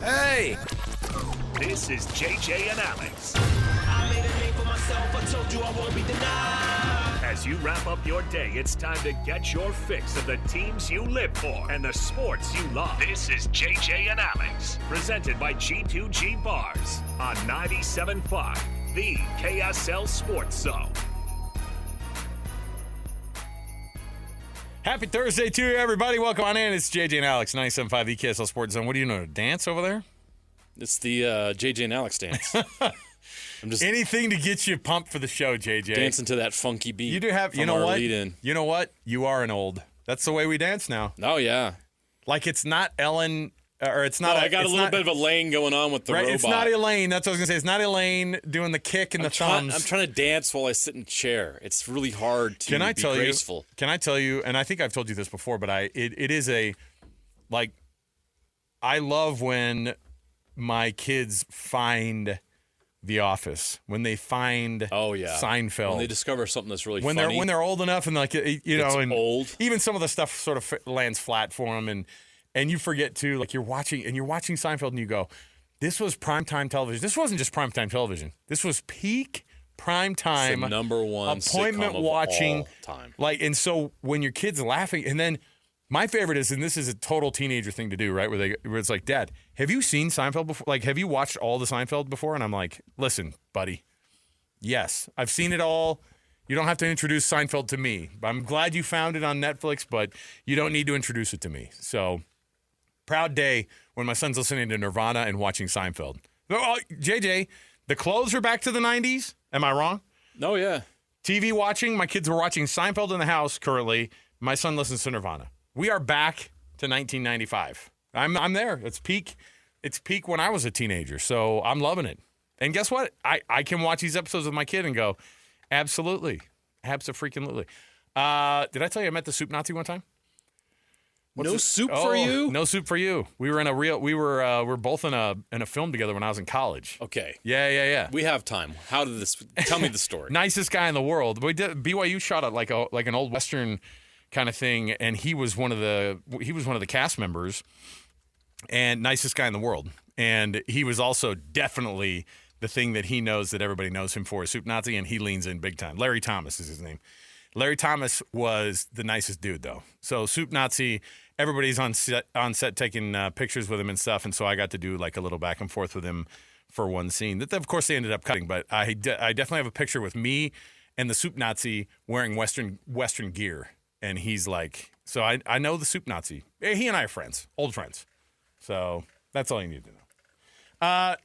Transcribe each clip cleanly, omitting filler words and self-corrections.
Hey! This is JJ and Alex. I made a name for myself, I told you I won't be denied. As you wrap up your day, it's time to get your fix of the teams you live for and the sports you love. This is JJ and Alex, presented by G2G Bars on 97.5, the KSL Sports Zone. Happy Thursday to you, everybody. Welcome on in. It's JJ and Alex, 97.5, the KSL Sports Zone. What do you know, dance over there? It's the JJ and Alex dance. I'm just Anything to get you pumped for the show, JJ. dancing to that funky beat. You do have, you from know our what? lead-in. You know what? You are an old. That's the way we dance now. Oh, yeah. Like it's not Ellen, or it's not. I got a little bit of a lane going on with the right. robot. It's not Elaine. That's what I was gonna say. It's not Elaine doing the kick and the thumbs. I'm trying to dance while I sit in a chair. It's really hard to be graceful. Can I tell you? And I think I've told you this before, but it is a like. I love when my kids find The Office, when they find Seinfeld, when they discover something that's really when funny. they're old enough and like It's and old. even some of the stuff sort of lands flat for them and you forget too, like you're watching Seinfeld and you go, this was primetime television. This wasn't just primetime television. This was peak primetime. It's the number one appointment sitcom of watching all time. Like, and so when your kid's laughing, and then my favorite is, and this is a total teenager thing to do, right? Where it's like, Dad, have you seen Seinfeld before? Like, have you watched all the Seinfeld before? And I'm like, listen, buddy, yes, I've seen it all. You don't have to introduce Seinfeld to me. I'm glad you found it on Netflix, but you don't need to introduce it to me. So, proud day when my son's listening to Nirvana and watching Seinfeld. Oh, JJ, the clothes are back to the 90s. Am I wrong? Oh, yeah. TV watching. My kids were watching Seinfeld in the house currently. My son listens to Nirvana. We are back to 1995. I'm there. It's peak when I was a teenager. So I'm loving it. And guess what? I can watch these episodes with my kid and go, absolutely. Abso-freaking-lutely. Did I tell you I met the soup Nazi one time? No soup for you? No soup for you. We were both in a film together when I was in college. Okay. Yeah. We have time. How did this? Tell me the story. Nicest guy in the world. We did BYU shot at like an old Western kind of thing, and he was one of the cast members, and nicest guy in the world. And he was also definitely the thing that he knows that everybody knows him for, Soup Nazi, and he leans in big time. Larry Thomas is his name. Larry Thomas was the nicest dude, though. So Soup Nazi, everybody's on set taking pictures with him and stuff, and so I got to do like a little back and forth with him for one scene. That of course they ended up cutting, but I definitely have a picture with me and the Soup Nazi wearing Western gear. And he's like, so I know the Soup Nazi. He and I are friends, old friends. So that's all you need to know.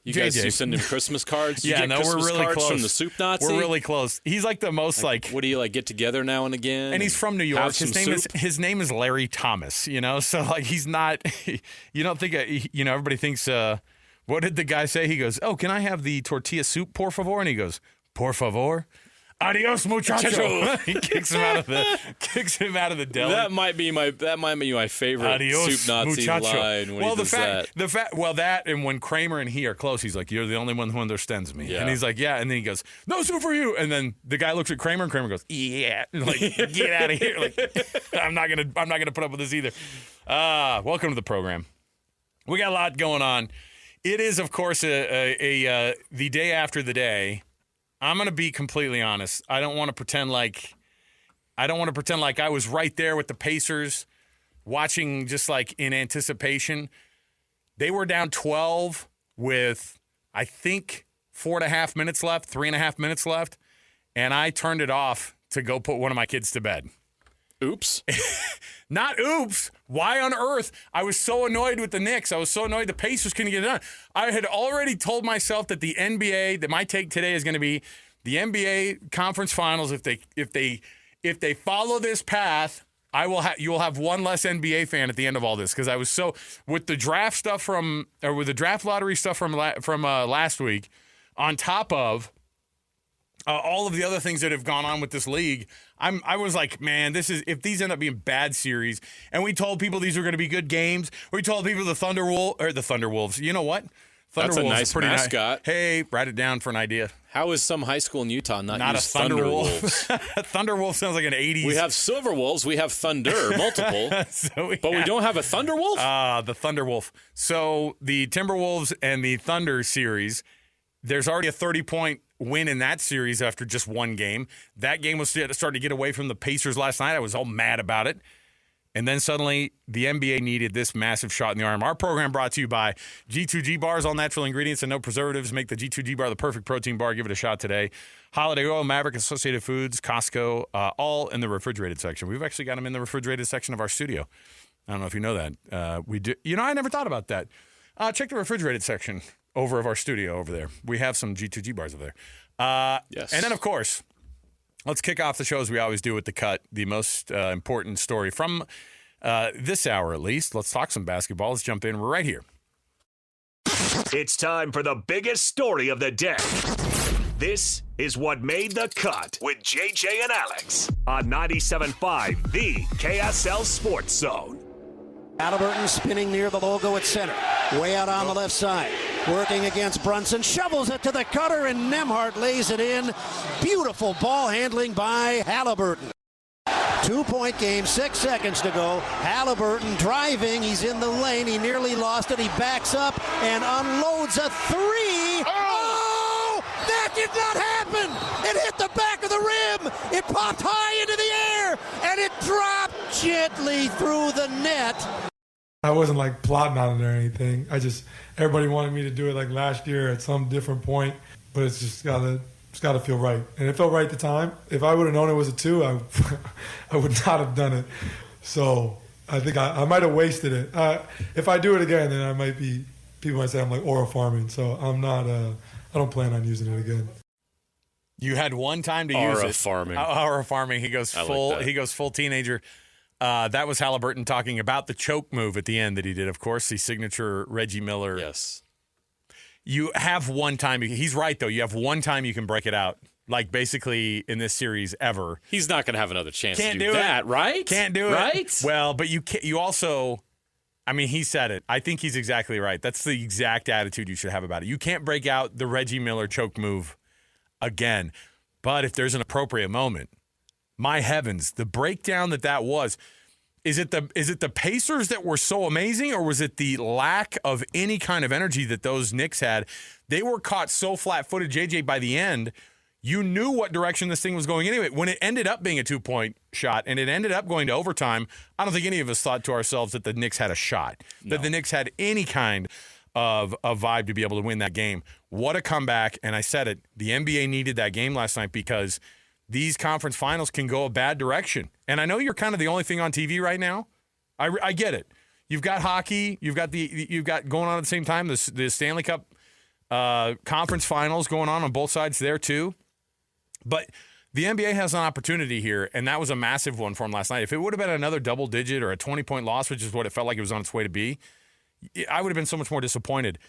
You JJ. guys, you send him Christmas cards? You Yeah, get no, Christmas we're really cards close. from the Soup Nazi? We're really close. He's like the most like What do you get together now and again? and he's from New York. Have some His name is Larry Thomas, So like he's not you don't think everybody thinks what did the guy say? He goes, "Oh, can I have the tortilla soup, por favor?" And he goes, "Por favor." Adios, muchacho. He kicks him out of the deli. That might be my favorite Adios, Soup Nazi muchacho. line when he does that. That and when Kramer and he are close, he's like, "You're the only one who understands me." Yeah. And he's like, "Yeah." And then he goes, "No soup for you." And then the guy looks at Kramer, and Kramer goes, "Yeah." And like, get out of here. Like, I'm not gonna put up with this either. Welcome to the program. We got a lot going on. It is, of course, the day after the day. I'm going to be completely honest. I don't want to pretend like I was right there with the Pacers watching just like in anticipation. They were down 12 with, I think, 3.5 minutes left, and I turned it off to go put one of my kids to bed. Oops. Not oops. Why on earth? I was so annoyed with the Knicks. I was so annoyed the Pacers couldn't get it done. I had already told myself that the NBA, that my take today is going to be the NBA conference finals. If they follow this path, you will have one less NBA fan at the end of all this, because I was so with the draft stuff with the draft lottery stuff from last week, on top of all of the other things that have gone on with this league. I was like, man, if these end up being bad series, and we told people these were going to be good games, we told people the Thunderwolves, you know what? That's a Thunderwolves nice is pretty mascot. Hey, write it down for an idea. How is some high school in Utah not Not a use Thunderwolf. Thunderwolves? Thunderwolf sounds like an 80s. We have Silverwolves. We have Thunder, multiple. But we don't have a Thunderwolf? The Thunderwolf. So the Timberwolves and the Thunder series, there's already a 30-point win in that series after just one game. That game was starting to get away from the Pacers last night. I was all mad about it. And then suddenly, the NBA needed this massive shot in the arm. Our program brought to you by G2G Bars. All natural ingredients and no preservatives make the G2G Bar the perfect protein bar. Give it a shot today. Holiday Oil, Maverick, Associated Foods, Costco, all in the refrigerated section. We've actually got them in the refrigerated section of our studio. I don't know if you know that. We do. You know, I never thought about that. Check the refrigerated section of our studio over there. We have some G2G Bars over there. Yes. And then, of course, let's kick off the show as we always do with the cut, the most important story from this hour at least. Let's talk some basketball. Let's jump in. We're right here. It's time for the biggest story of the day. This is what made the cut with JJ and Alex on 97.5, the KSL Sports Zone. Haliburton spinning near the logo at center. Way out on the left side. Working against Brunson. Shovels it to the cutter, and Nembhard lays it in. Beautiful ball handling by Haliburton. 2-point game, 6 seconds to go. Haliburton driving. He's in the lane. He nearly lost it. He backs up and unloads a three. Oh! That did not happen! It hit the back of the rim. It popped high into the air, and it dropped gently through the net. I wasn't like plotting on it or anything. Everybody wanted me to do it like last year at some different point, but it's just gotta feel right. And it felt right at the time. If I would have known it was a 2, I would not have done it. So I think I might have wasted it. If I do it again, then people might say I'm like aura farming. So I'm not, I don't plan on using it again. You had one time to use it. Aura farming. He goes full. He goes full teenager. That was Haliburton talking about the choke move at the end that he did. Of course, the signature Reggie Miller. Yes. You have one time. He's right though. You have one time you can break it out. Like basically in this series ever. He's not going to have another chance Can't to do that, it. right? Can't do it. Right? Well, but you can't. You also. I mean, he said it. I think he's exactly right. That's the exact attitude you should have about it. You can't break out the Reggie Miller choke move again. But if there's an appropriate moment, my heavens, the breakdown that was, is it the Pacers that were so amazing, or was it the lack of any kind of energy that those Knicks had? They were caught so flat-footed, JJ, by the end, you knew what direction this thing was going anyway. When it ended up being a 2-point shot and it ended up going to overtime, I don't think any of us thought to ourselves that the Knicks had a shot, that the Knicks had any kind of a vibe to be able to win that game. What a comeback. And I said it, the NBA needed that game last night because these conference finals can go a bad direction. And I know you're kind of the only thing on TV right now. I get it. You've got hockey. You've got going on at the same time the Stanley Cup conference finals going on both sides there too. But the NBA has an opportunity here, and that was a massive one for them last night. If it would have been another double-digit or a 20-point loss, which is what it felt like it was on its way to be, I would have been so much more disappointed.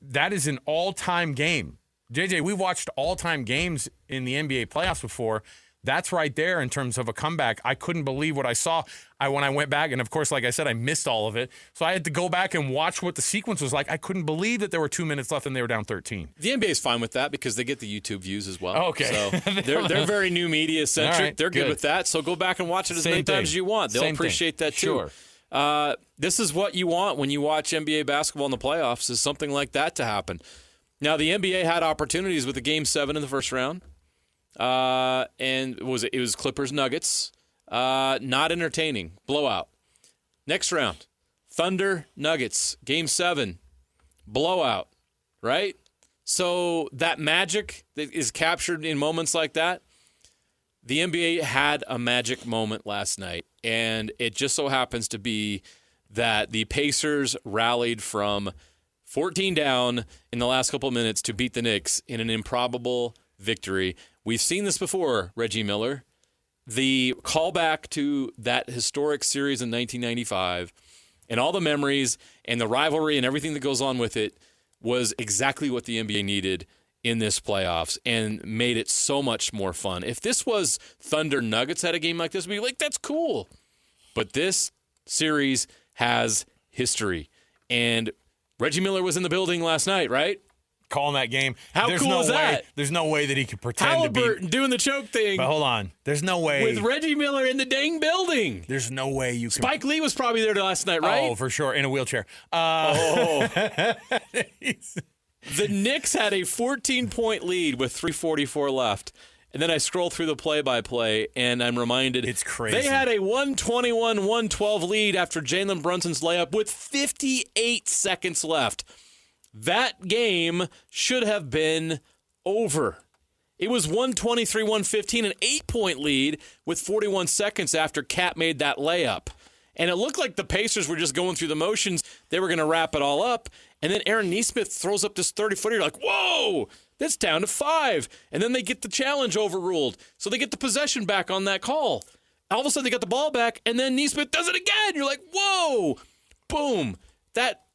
That is an all-time game. JJ, we've watched all-time games in the NBA playoffs before. That's right there in terms of a comeback. I couldn't believe what I saw when I went back. And, of course, like I said, I missed all of it. So I had to go back and watch what the sequence was like. I couldn't believe that there were 2 minutes left and they were down 13. The NBA is fine with that because they get the YouTube views as well. Okay. So they're very new media-centric. Right, they're good with that. So go back and watch it as many times as you want. They'll appreciate that, too. Sure. This is what you want when you watch NBA basketball in the playoffs, is something like that to happen. Now, the NBA had opportunities with the Game 7 in the first round. And it was Clippers Nuggets. Not entertaining. Blowout. Next round, Thunder Nuggets. Game 7. Blowout. Right? So that magic that is captured in moments like that, the NBA had a magic moment last night. And it just so happens to be that the Pacers rallied from 14 down in the last couple of minutes to beat the Knicks in an improbable victory. We've seen this before, Reggie Miller. The callback to that historic series in 1995 and all the memories and the rivalry and everything that goes on with it was exactly what the NBA needed in this playoffs and made it so much more fun. If this was Thunder Nuggets had a game like this, we'd be like, that's cool. But this series has history. And Reggie Miller was in the building last night, right? Calling that game. How cool is that? There's no way that he could pretend to be. Haliburton doing the choke thing. But hold on. There's no way. With Reggie Miller in the dang building. There's no way you can. Spike Lee was probably there last night, right? Oh, for sure. In a wheelchair. The Knicks had a 14-point lead with 3:44 left. And then I scroll through the play-by-play, and I'm reminded it's crazy. They had a 121-112 lead after Jalen Brunson's layup with 58 seconds left. That game should have been over. It was 123-115, an 8-point lead with 41 seconds after Cat made that layup. And it looked like the Pacers were just going through the motions. They were going to wrap it all up. And then Aaron Nesmith throws up this 30-footer. You're like, whoa, that's down to 5. And then they get the challenge overruled. So they get the possession back on that call. All of a sudden they got the ball back, and then Nesmith does it again. You're like, whoa, boom.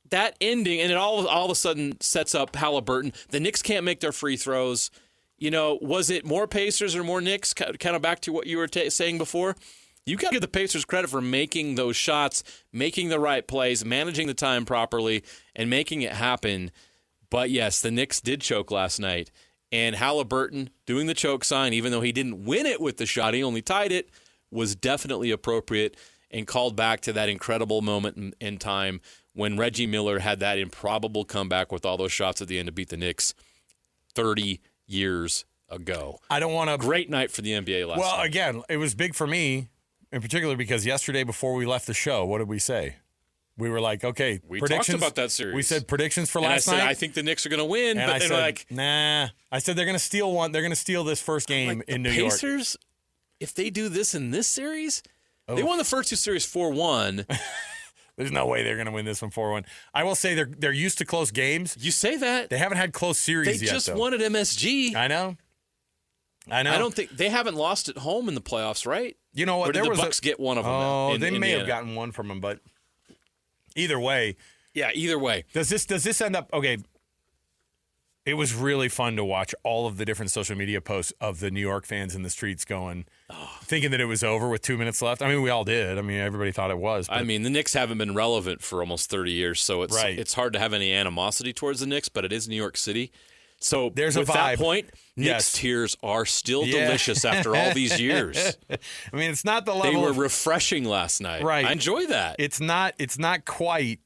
That ending, and it all of a sudden sets up Haliburton. The Knicks can't make their free throws. You know, was it more Pacers or more Knicks? Kind of back to what you were saying before. You got to give the Pacers credit for making those shots, making the right plays, managing the time properly, and making it happen. But yes, the Knicks did choke last night. And Haliburton doing the choke sign, even though he didn't win it with the shot, he only tied it, was definitely appropriate and called back to that incredible moment in time when Reggie Miller had that improbable comeback with all those shots at the end to beat the Knicks 30 years ago. I don't want to. Great night for the NBA last night. Well, again, it was big for me, in particular, because yesterday before we left the show, what did we say? We were like, okay, we predictions. talked about that series. We said predictions for and last I said, night. I think the Knicks are going to win. And but I they're said, like, nah. I said they're going to steal one. They're going to steal this first game in New York. Pacers, if they do this in this series, they won the first two series 4-1. There's no way they're going to win this one 4-1. I will say they're used to close games. You say that. They haven't had close series yet. They just won at MSG. I know. I don't think they haven't lost at home in the playoffs, right? You know what? Or did the Bucks get one of them? Oh, they may Indiana? have gotten one from them, but either way. Yeah, either way. Does this end up okay? It was really fun to watch all of the different social media posts of the New York fans in the streets thinking that it was over with 2 minutes left. I mean, we all did. I mean, everybody thought it was. I mean, the Knicks haven't been relevant for almost 30 years, so it's hard to have any animosity towards the Knicks, but it is New York City. So there's with a vibe. That point, Knicks tears are still delicious after all these years. I mean, it's not the level. They were refreshing last night. Right. I enjoy that. It's not quite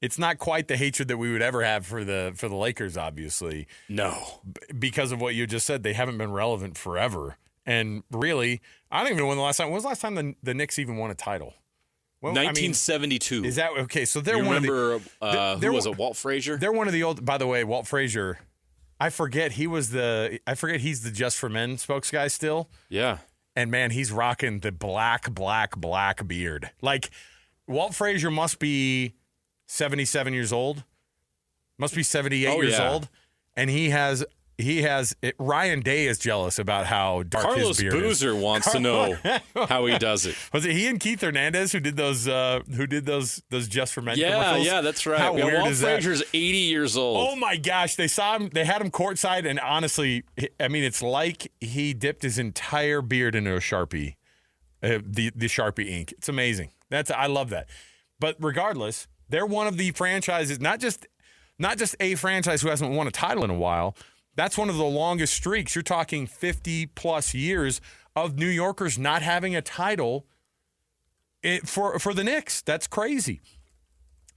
the hatred that we would ever have for the Lakers, obviously. No. Because of what you just said, they haven't been relevant forever. And really, I don't even know when the last time the Knicks even won a title. Well, 1972. I mean, is that okay? So they're you one remember, of the. Who was it? Walt Frazier. They're one of the old. By the way, Walt Frazier. I forget he's the Just for Men spokes guy still. Yeah. And man, he's rocking the black beard. Like Walt Frazier must be 77 years old. Must be 78 years old. And he has Ryan Day is jealous about how dark Carlos his beard Boozer is. wants to know how he does it. Was it he and Keith Hernandez who did those Just for Men commercials? Yeah, that's right. How weird Walt is that? Frazier's 80 years old. Oh my gosh, they saw him. They had him courtside, and honestly, I mean, it's like he dipped his entire beard into a Sharpie, the Sharpie ink. It's amazing. I love that. But regardless, they're one of the franchises, not just a franchise who hasn't won a title in a while. That's one of the longest streaks. You're talking 50-plus years of New Yorkers not having a title for the Knicks. That's crazy.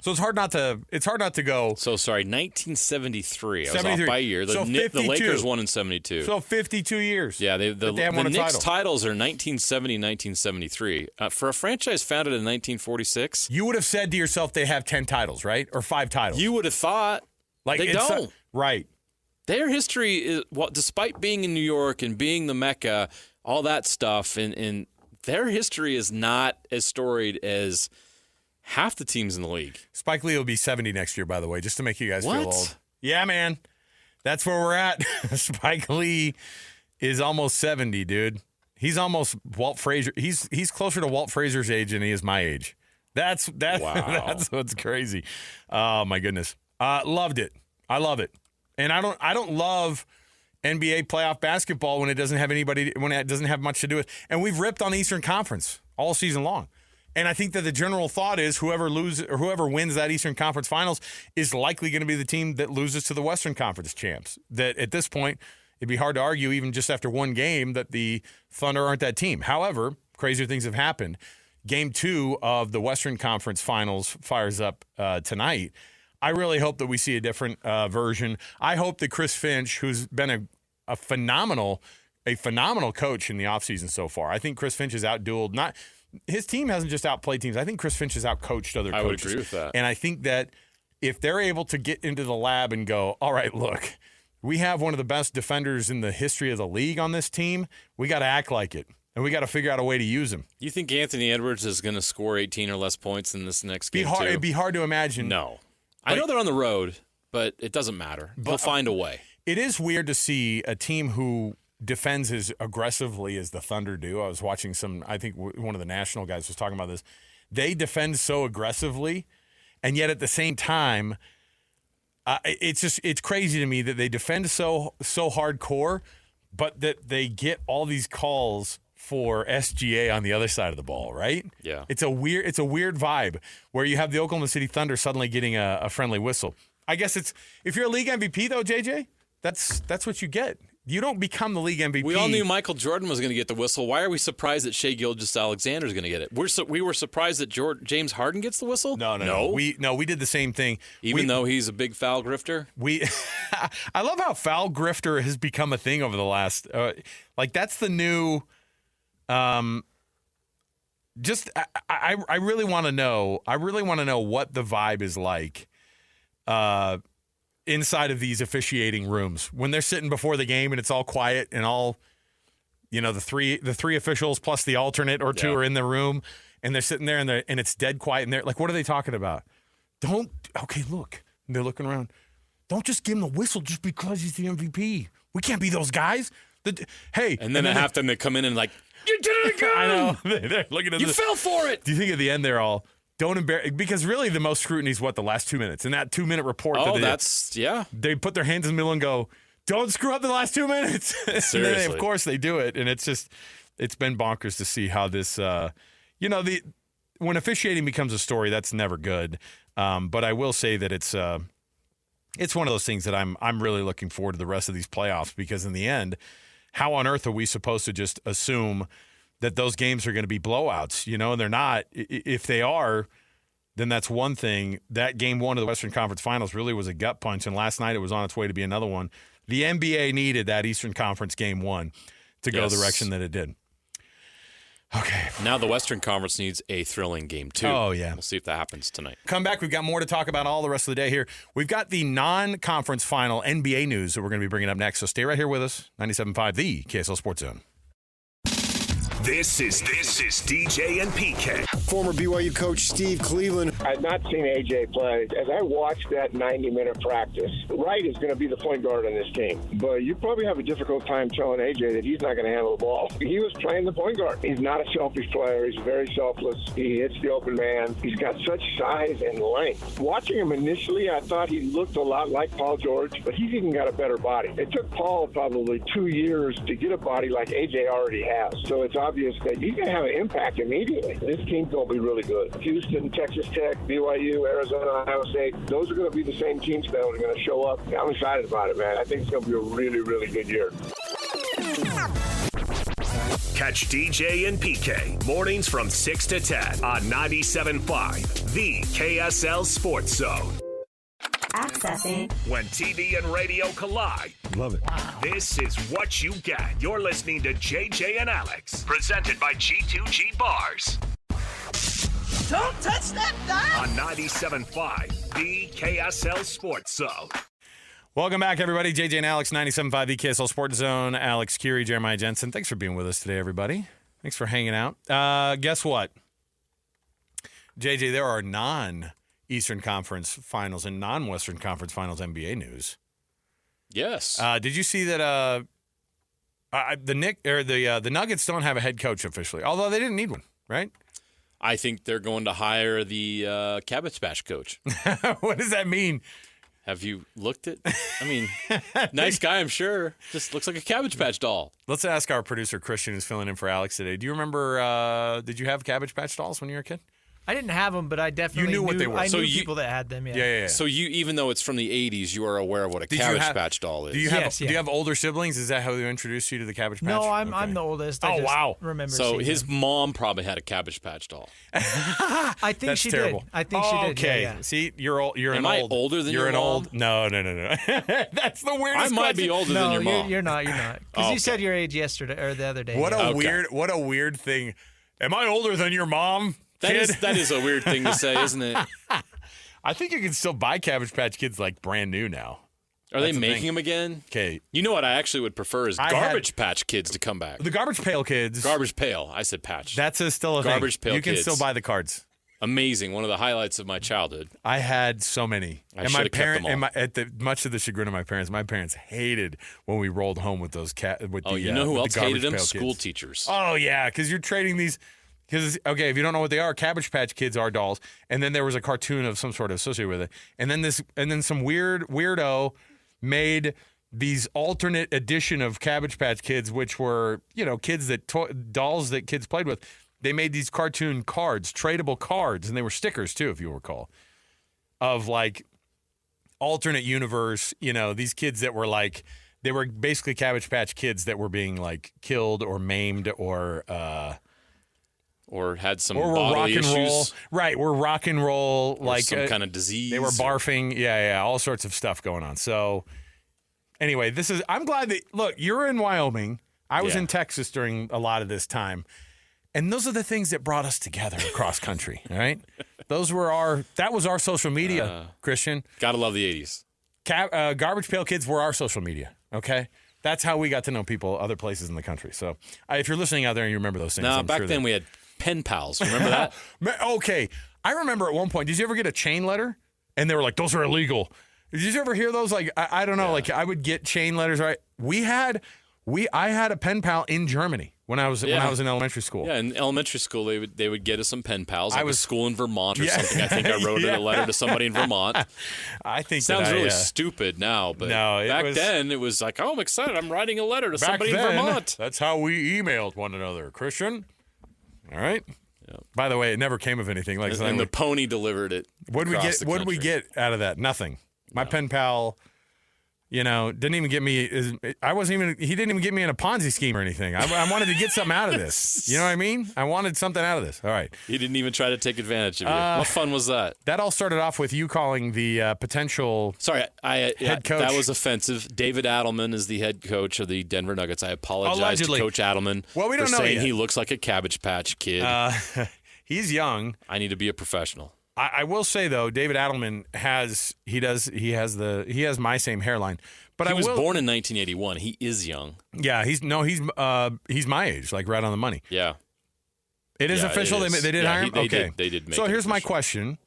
So it's hard not to go. So sorry, 1973. I was 73. off by a year. The Lakers won in 72. So 52 years. Yeah, the Knicks Knicks titles are 1970, 1973. For a franchise founded in 1946, you would have said to yourself they have 10 titles, right? Or 5 titles. You would have thought they don't. Right. Their history is, despite being in New York and being the Mecca, all that stuff, and their history is not as storied as half the teams in the league. Spike Lee will be 70 next year, by the way, just to make you guys feel What? old. Yeah, man. That's where we're at. Spike Lee is almost 70, dude. He's almost Walt Frazier. He's closer to Walt Frazier's age than he is my age. Wow. That's what's crazy. Oh my goodness. Loved it. I love it. And I don't love NBA playoff basketball when it doesn't have much to do with. And we've ripped on the Eastern Conference all season long. And I think that the general thought is whoever wins that Eastern Conference Finals is likely going to be the team that loses to the Western Conference champs. That at this point, it'd be hard to argue, even just after one game, that the Thunder aren't that team. However, crazier things have happened. Game 2 of the Western Conference Finals fires up tonight. I really hope that we see a different version. I hope that Chris Finch, who's been a phenomenal coach in the offseason so far. I think Chris Finch has outdueled his team hasn't just outplayed teams. I think Chris Finch has outcoached other coaches. I would agree with that. And I think that if they're able to get into the lab and go, all right, look, we have one of the best defenders in the history of the league on this team. We got to act like it, and we got to figure out a way to use him. You think Anthony Edwards is going to score 18 or less points in this next game, too? It'd be hard to imagine. No. I know they're on the road, but it doesn't matter. They'll find a way. It is weird to see a team who defends as aggressively as the Thunder do. I was watching I think one of the national guys was talking about this. They defend so aggressively, and yet at the same time, it's crazy to me that they defend so hardcore, but that they get all these calls for SGA on the other side of the ball, right? Yeah. It's a weird vibe where you have the Oklahoma City Thunder suddenly getting a friendly whistle. I guess if you're a league MVP though, JJ, that's what you get. You don't become the league MVP. We all knew Michael Jordan was going to get the whistle. Why are we surprised that Shai Gilgeous-Alexander is going to get it? We were surprised that James Harden gets the whistle? No. We did the same thing. Even though he's a big foul grifter? I love how foul grifter has become a thing over the last that's the new I really want to know. I really want to know what the vibe is like inside of these officiating rooms when they're sitting before the game and it's all quiet and all, the three officials plus the alternate or two are in the room and they're sitting there and it's dead quiet and they're like, what are they talking about? Look. And they're looking around. Don't just give him the whistle just because he's the MVP. We can't be those guys. And then at halftime they come in and like, you did it again. I know. They're looking at you fell for it. Do you think at the end they're all, don't embarrass, because really the most scrutiny is the last 2 minutes. And that 2-minute report. They put their hands in the middle and go, don't screw up the last 2 minutes. Seriously. And then, of course, they do it. And it's been bonkers to see how this, when officiating becomes a story, that's never good. But I will say that it's one of those things that I'm really looking forward to the rest of these playoffs, because in the end, how on earth are we supposed to just assume that those games are going to be blowouts, and they're not. If they are, then that's one thing. That game 1 of the Western Conference Finals really was a gut punch, and last night it was on its way to be another one. The NBA needed that Eastern Conference game 1 to go the direction that it did. Okay. Now the Western Conference needs a thrilling game 2. Oh, yeah. We'll see if that happens tonight. Come back. We've got more to talk about all the rest of the day here. We've got the non-conference final NBA news that we're going to be bringing up next, so stay right here with us. 97.5, the KSL Sports Zone. This is DJ and PK. Former BYU coach Steve Cleveland. I've not seen AJ play. As I watched that 90-minute practice, Wright is going to be the point guard on this team. But you probably have a difficult time telling AJ that he's not going to handle the ball. He was playing the point guard. He's not a selfish player. He's very selfless. He hits the open man. He's got such size and length. Watching him initially, I thought he looked a lot like Paul George, but he's even got a better body. It took Paul probably 2 years to get a body like AJ already has. So it's obvious that he's going to have an impact immediately. This team's going to be really good. Houston, Texas Tech, BYU, Arizona, Ohio State, those are going to be the same teams that are going to show up. I'm excited about it, man. I think it's going to be a really, really good year. Catch DJ and PK mornings from 6 to 10 on 97.5, the KSL Sports Zone. Accessing. When TV and radio collide. Love it. This is what you get. You're listening to JJ and Alex, presented by G2G Bars. Don't touch that dial. On 97.5, the KSL Sports Zone. Welcome back, everybody. JJ and Alex, 97.5, the KSL Sports Zone. Alex, Kirry, Jeremiah Jensen. Thanks for being with us today, everybody. Thanks for hanging out. Guess what? JJ, there are non-Eastern Conference Finals and non-Western Conference Finals NBA news. Yes. Did you see that the Nuggets don't have a head coach officially, although they didn't need one, right? I think they're going to hire the Cabbage Patch coach. What does that mean? Have you looked at? I mean, nice guy, I'm sure. Just looks like a Cabbage Patch doll. Let's ask our producer, Christian, who's filling in for Alex today. Do you remember, did you have Cabbage Patch dolls when you were a kid? I didn't have them, but I definitely knew what they were. I So knew you- people that had them. Yeah. Yeah. So you, even though it's from the 80s, you are aware of what a Did you Cabbage have- Patch doll is. Do you have Yes, do yeah. you have older siblings? Is that how they introduced you to the Cabbage Patch? No, I'm Okay. the oldest. Oh, I just wow. Remember. So seeing his them. mom probably had a Cabbage Patch doll. I think That's she terrible. did. I think she did. Okay. Yeah, yeah. See, you're old. You're Am an I old. older than you're your an mom? old. No. That's the weirdest. I might question. be older No, than your mom. you're not. You're not. Because Okay. you said your age yesterday or the other day. What yeah. a weird thing. Am I older than your mom? Kid? That is a weird thing to say, isn't it? I think you can still buy Cabbage Patch Kids like brand new now. Are they That's the making thing. them again? Okay. You know what I actually would prefer is I had- Garbage Patch Kids to come back. The Garbage Pail Kids. Garbage Pail. I said patch. That's still a Garbage thing. Pail You can Kids. still buy the cards. Amazing. One of the highlights of my childhood. I had so many. I and shoulda my kept parent, them all. and much to the chagrin of my parents hated when we rolled home with those Oh, you know who with else the hated Garbage them? Pail School Kids. teachers. Oh yeah, because you're trading these. Because okay, if you don't know what they are, Cabbage Patch Kids are dolls, and then there was a cartoon of some sort associated with it, and then some weirdo made these alternate edition of Cabbage Patch Kids, which were kids that dolls that kids played with. They made these cartoon cards, tradable cards, and they were stickers too, if you recall, of like alternate universe. These kids that were like they were basically Cabbage Patch Kids that were being like killed or maimed or Or had some or were rock bodily and roll. issues. Right, we're rock and roll Or like some kind of disease. they were barfing. Yeah, all sorts of stuff going on. So anyway, I'm glad that look, you're in Wyoming. I was Yeah. in Texas during a lot of this time. And those are the things that brought us together across country, all right? That was our social media, Christian. Gotta love the 80s. Garbage Pail Kids were our social media, okay? That's how we got to know people other places in the country. So if you're listening out there and you remember those things, Now, I'm back sure then we had pen pals. Remember that? Okay. I remember at one point, did you ever get a chain letter? And they were like, those are illegal. Did you ever hear those? Like, I don't know. Like, I would get chain letters, right? I had a pen pal in Germany when I was in elementary school. Yeah, in elementary school, they would get us some pen pals. Like I was- a school in Vermont or Yeah. something. I think I wrote Yeah. a letter to somebody in Vermont. I think Sounds that really stupid now, but No, it back was- then it was like, oh, I'm excited. I'm writing a letter to back somebody then, in Vermont. that's how we emailed one another, Christian. All right. By the way, it never came of anything. Like And the pony delivered it. what did across the we country. get out of that? Nothing. My pen pal, didn't even get me. He didn't even get me in a Ponzi scheme or anything. I wanted to get something out of this. You know what I mean? I wanted something out of this. All right. He didn't even try to take advantage of you. What fun was that? That all started off with you calling the potential. Sorry, Head coach. that was offensive. David Adelman is the head coach of the Denver Nuggets. I apologize Allegedly. to Coach Adelman Well, we don't for know saying yet. he looks like a Cabbage Patch Kid. He's young. I need to be a professional. I will say though, David Adelman has my same hairline. But He I was will, born in 1981. He is young. Yeah, he's my age, like right on the money. Yeah. It is Yeah, official. it is. They did Yeah, hire him. they Okay, did make So it here's my official. question: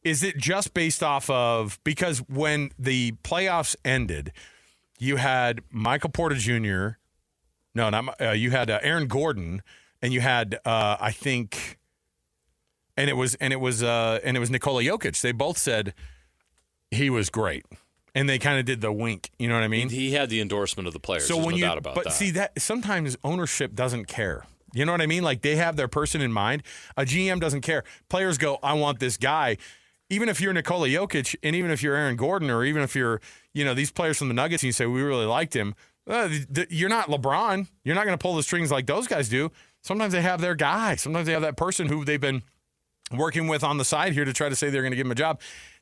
is it just based off of because when the playoffs ended, you had Michael Porter Jr. No, not you had Aaron Gordon, and you had I think, and it was Nikola Jokic. They both said he was great. And they kind of did the wink, you know what I mean? He had the endorsement of the players. So There's when no doubt about that. see that sometimes ownership doesn't care. You know what I mean? Like they have their person in mind. A GM doesn't care. Players go, I want this guy. Even if you're Nikola Jokic, and even if you're Aaron Gordon, or even if you're, these players from the Nuggets, and you say we really liked him. You're not LeBron. You're not going to pull the strings like those guys do. Sometimes they have their guy. Sometimes they have that person who they've been working with on the side here to try to say they're going to give him a job.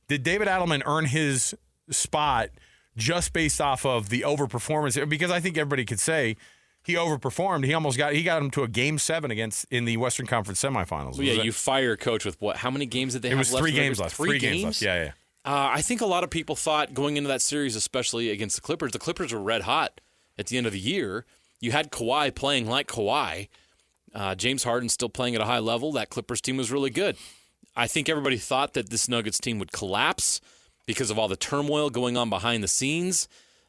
Did David Adelman earn his spot just based off of the overperformance? Because I think everybody could say he overperformed. He got him to a Game 7 in the Western Conference semifinals. Well, yeah, you fire a coach with what? How many games did they have It was left? 3 games left. 3 games left. Yeah. I think a lot of people thought going into that series, especially against the Clippers were red hot at the end of the year. You had Kawhi playing like Kawhi. James Harden still playing at a high level. That Clippers team was really good. I think everybody thought that this Nuggets team would collapse because of all the turmoil going on behind the scenes.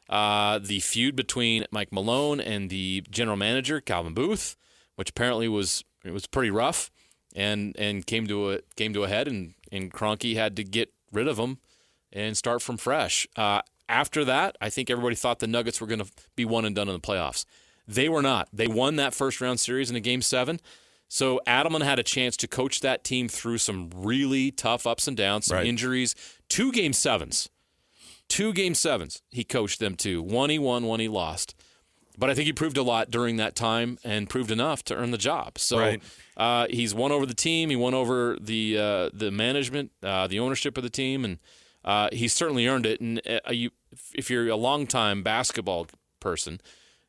The feud between Mike Malone and the general manager, Calvin Booth, which apparently was pretty rough and came to a head, and Kroenke had to get rid of him and start from fresh. After that, I think everybody thought the Nuggets were going to be one and done in the playoffs. They were not. They won that first-round series in a Game 7. So Adelman had a chance to coach that team through some really tough ups and downs, some injuries. 2 Game 7s. 2 Game 7s he coached them to. One he won, one he lost. But I think he proved a lot during that time and proved enough to earn the job. So he's won over the team. He won over the management, the ownership of the team, and he's certainly earned it. And if you're a longtime basketball person,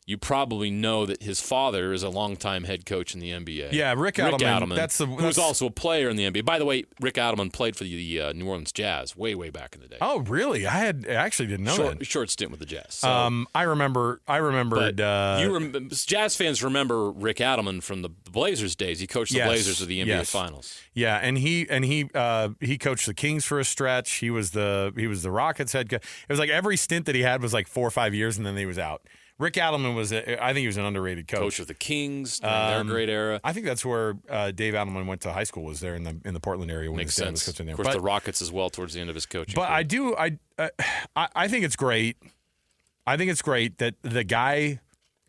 you probably know that his father is a longtime head coach in the NBA. Yeah, Rick Adelman. Who's also a player in the NBA. By the way, Rick Adelman played for the New Orleans Jazz way back in the day. Oh, really? I actually didn't know that. Short stint with the Jazz. So, I remembered. Jazz fans remember Rick Adelman from the Blazers days. He coached the Blazers of the NBA Finals. Yeah, and he coached the Kings for a stretch. He was the Rockets head coach. It was like every stint that he had was like 4 or 5 years, and then he was out. Rick Adelman I think he was an underrated coach. Coach of the Kings during their great era. I think that's where Dave Adelman went to high school, was there in the Portland area when Makes his dad sense. was coaching there. Of course, the Rockets as well towards the end of his coaching But career. I think it's great. I think it's great that the guy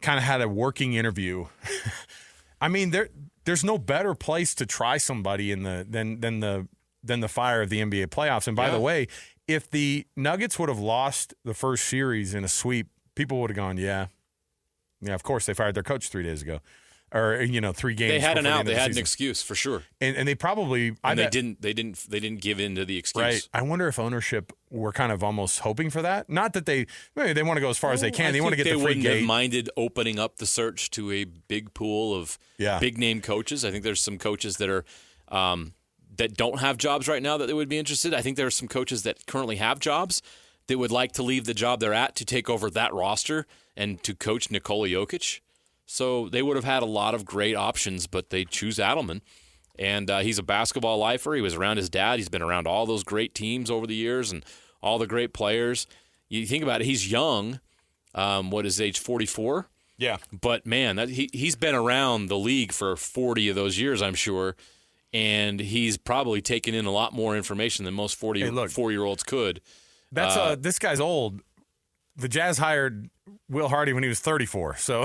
kind of had a working interview. I mean, there's no better place to try somebody than the fire of the NBA playoffs. And by the way, if the Nuggets would have lost the first series in a sweep, people would have gone, yeah, of course they fired their coach 3 days ago, or 3 games. They had an out. The They had season. an excuse for sure, and they probably. They didn't give in to the excuse. Right. I wonder if ownership were kind of almost hoping for that. Not that they want to go as far as they can. They want to get the free They wouldn't gate. have minded opening up the search to a big pool of big name coaches. I think there's some coaches that are that don't have jobs right now that they would be interested. I think there are some coaches that currently have jobs that would like to leave the job they're at to take over that roster and to coach Nikola Jokic. So they would have had a lot of great options, but they choose Adelman. And he's a basketball lifer. He was around his dad. He's been around all those great teams over the years and all the great players. You think about it, he's young. What is his age, 44? Yeah. But, man, he's been around the league for 40 of those years, I'm sure. And he's probably taken in a lot more information than most 44-year-olds could. This guy's old. The Jazz hired Will Hardy when he was 34. So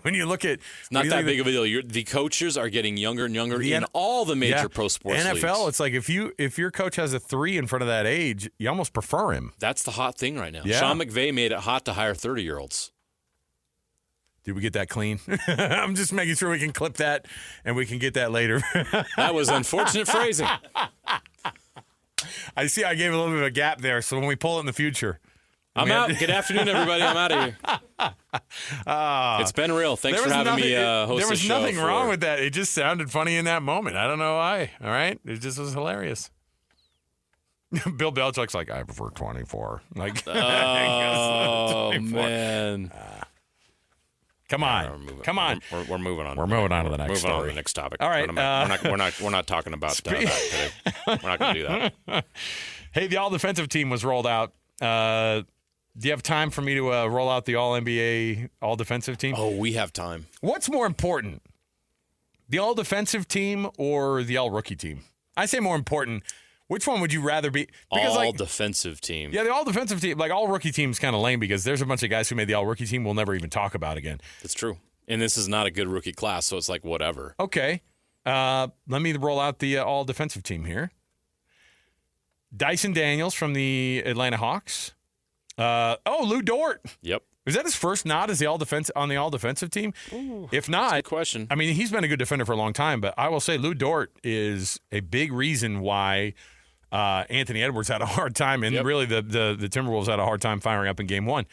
when you look at it's not that big of a deal. The coaches are getting younger and younger in all the major pro sports NFL, leagues. it's like if your coach has a 3 in front of that age, you almost prefer him. That's the hot thing right now. Yeah. Sean McVay made it hot to hire 30-year-olds. Did we get that clean? I'm just making sure we can clip that and we can get that later. That was unfortunate phrasing. I see I gave a little bit of a gap there, so when we pull it in the future. I'm out. Good afternoon, everybody. I'm out of here. It's been real. Thanks for having me host There was the show. nothing wrong with that. It just sounded funny in that moment. I don't know why. All right? It just was hilarious. Bill Belichick's like, I prefer 24. Like, oh, 24. Man. Come on. Come on. We're moving on. We're moving on to the next Moving story. on to the next topic. All right. We're not talking about that today. We're not going to do that. Hey, the all-defensive team was rolled out. Do you have time for me to roll out the all-NBA all-defensive team? Oh, we have time. What's more important, the all-defensive team or the all-rookie team? I say more important. Which one would you rather be? Because, all-defensive team. Yeah, the all-defensive team. Like, all-rookie team is kind of lame because there's a bunch of guys who made the all-rookie team we'll never even talk about again. That's true. And this is not a good rookie class, so it's like whatever. Okay. Let me roll out the all-defensive team here. Dyson Daniels from the Atlanta Hawks. Lou Dort. Yep. Is that his first nod as on the all-defensive team? Ooh, if not, that's a good question. I mean, he's been a good defender for a long time, but I will say Lou Dort is a big reason why Anthony Edwards had a hard time, and really the Timberwolves had a hard time firing up in Game 1.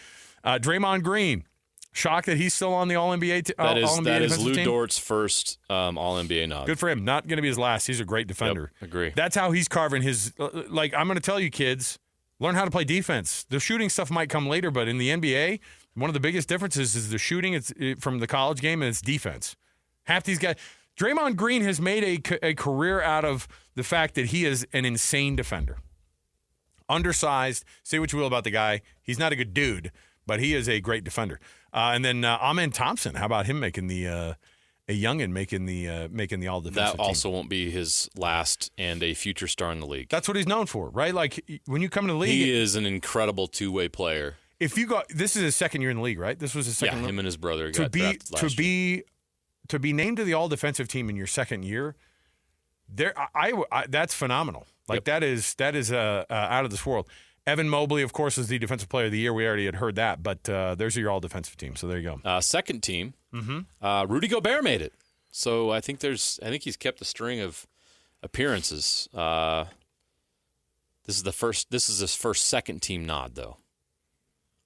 Draymond Green, shocked that he's still on the All-NBA team. That is Lou Dort's first All-NBA nod. Good for him. Not going to be his last. He's a great defender. Yep, agree. That's how he's carving his I'm going to tell you, kids, learn how to play defense. The shooting stuff might come later, but in the NBA, one of the biggest differences is the shooting from the college game, and it's defense. Half these guys. Draymond Green has made a career out of the fact that he is an insane defender. Undersized. Say what you will about the guy. He's not a good dude, but he is a great defender. And then Amen Thompson. How about him making the youngin making the all defensive That also won't be his last and a future star in the league. That's what he's known for, right? Like when you come to the league, He is an incredible two-way player. if you go, this is his second year in the league, right? This was his second. Yeah, him and his brother to got drafted last year. to be named to the all defensive team in your second year. That's phenomenal. Like that is out of this world. Evan Mobley, of course, is the defensive player of the year. We already had heard that, but there's your all defensive team. So there you go. Second team, Rudy Gobert made it. So I think he's kept a string of appearances. This is his first second team nod though.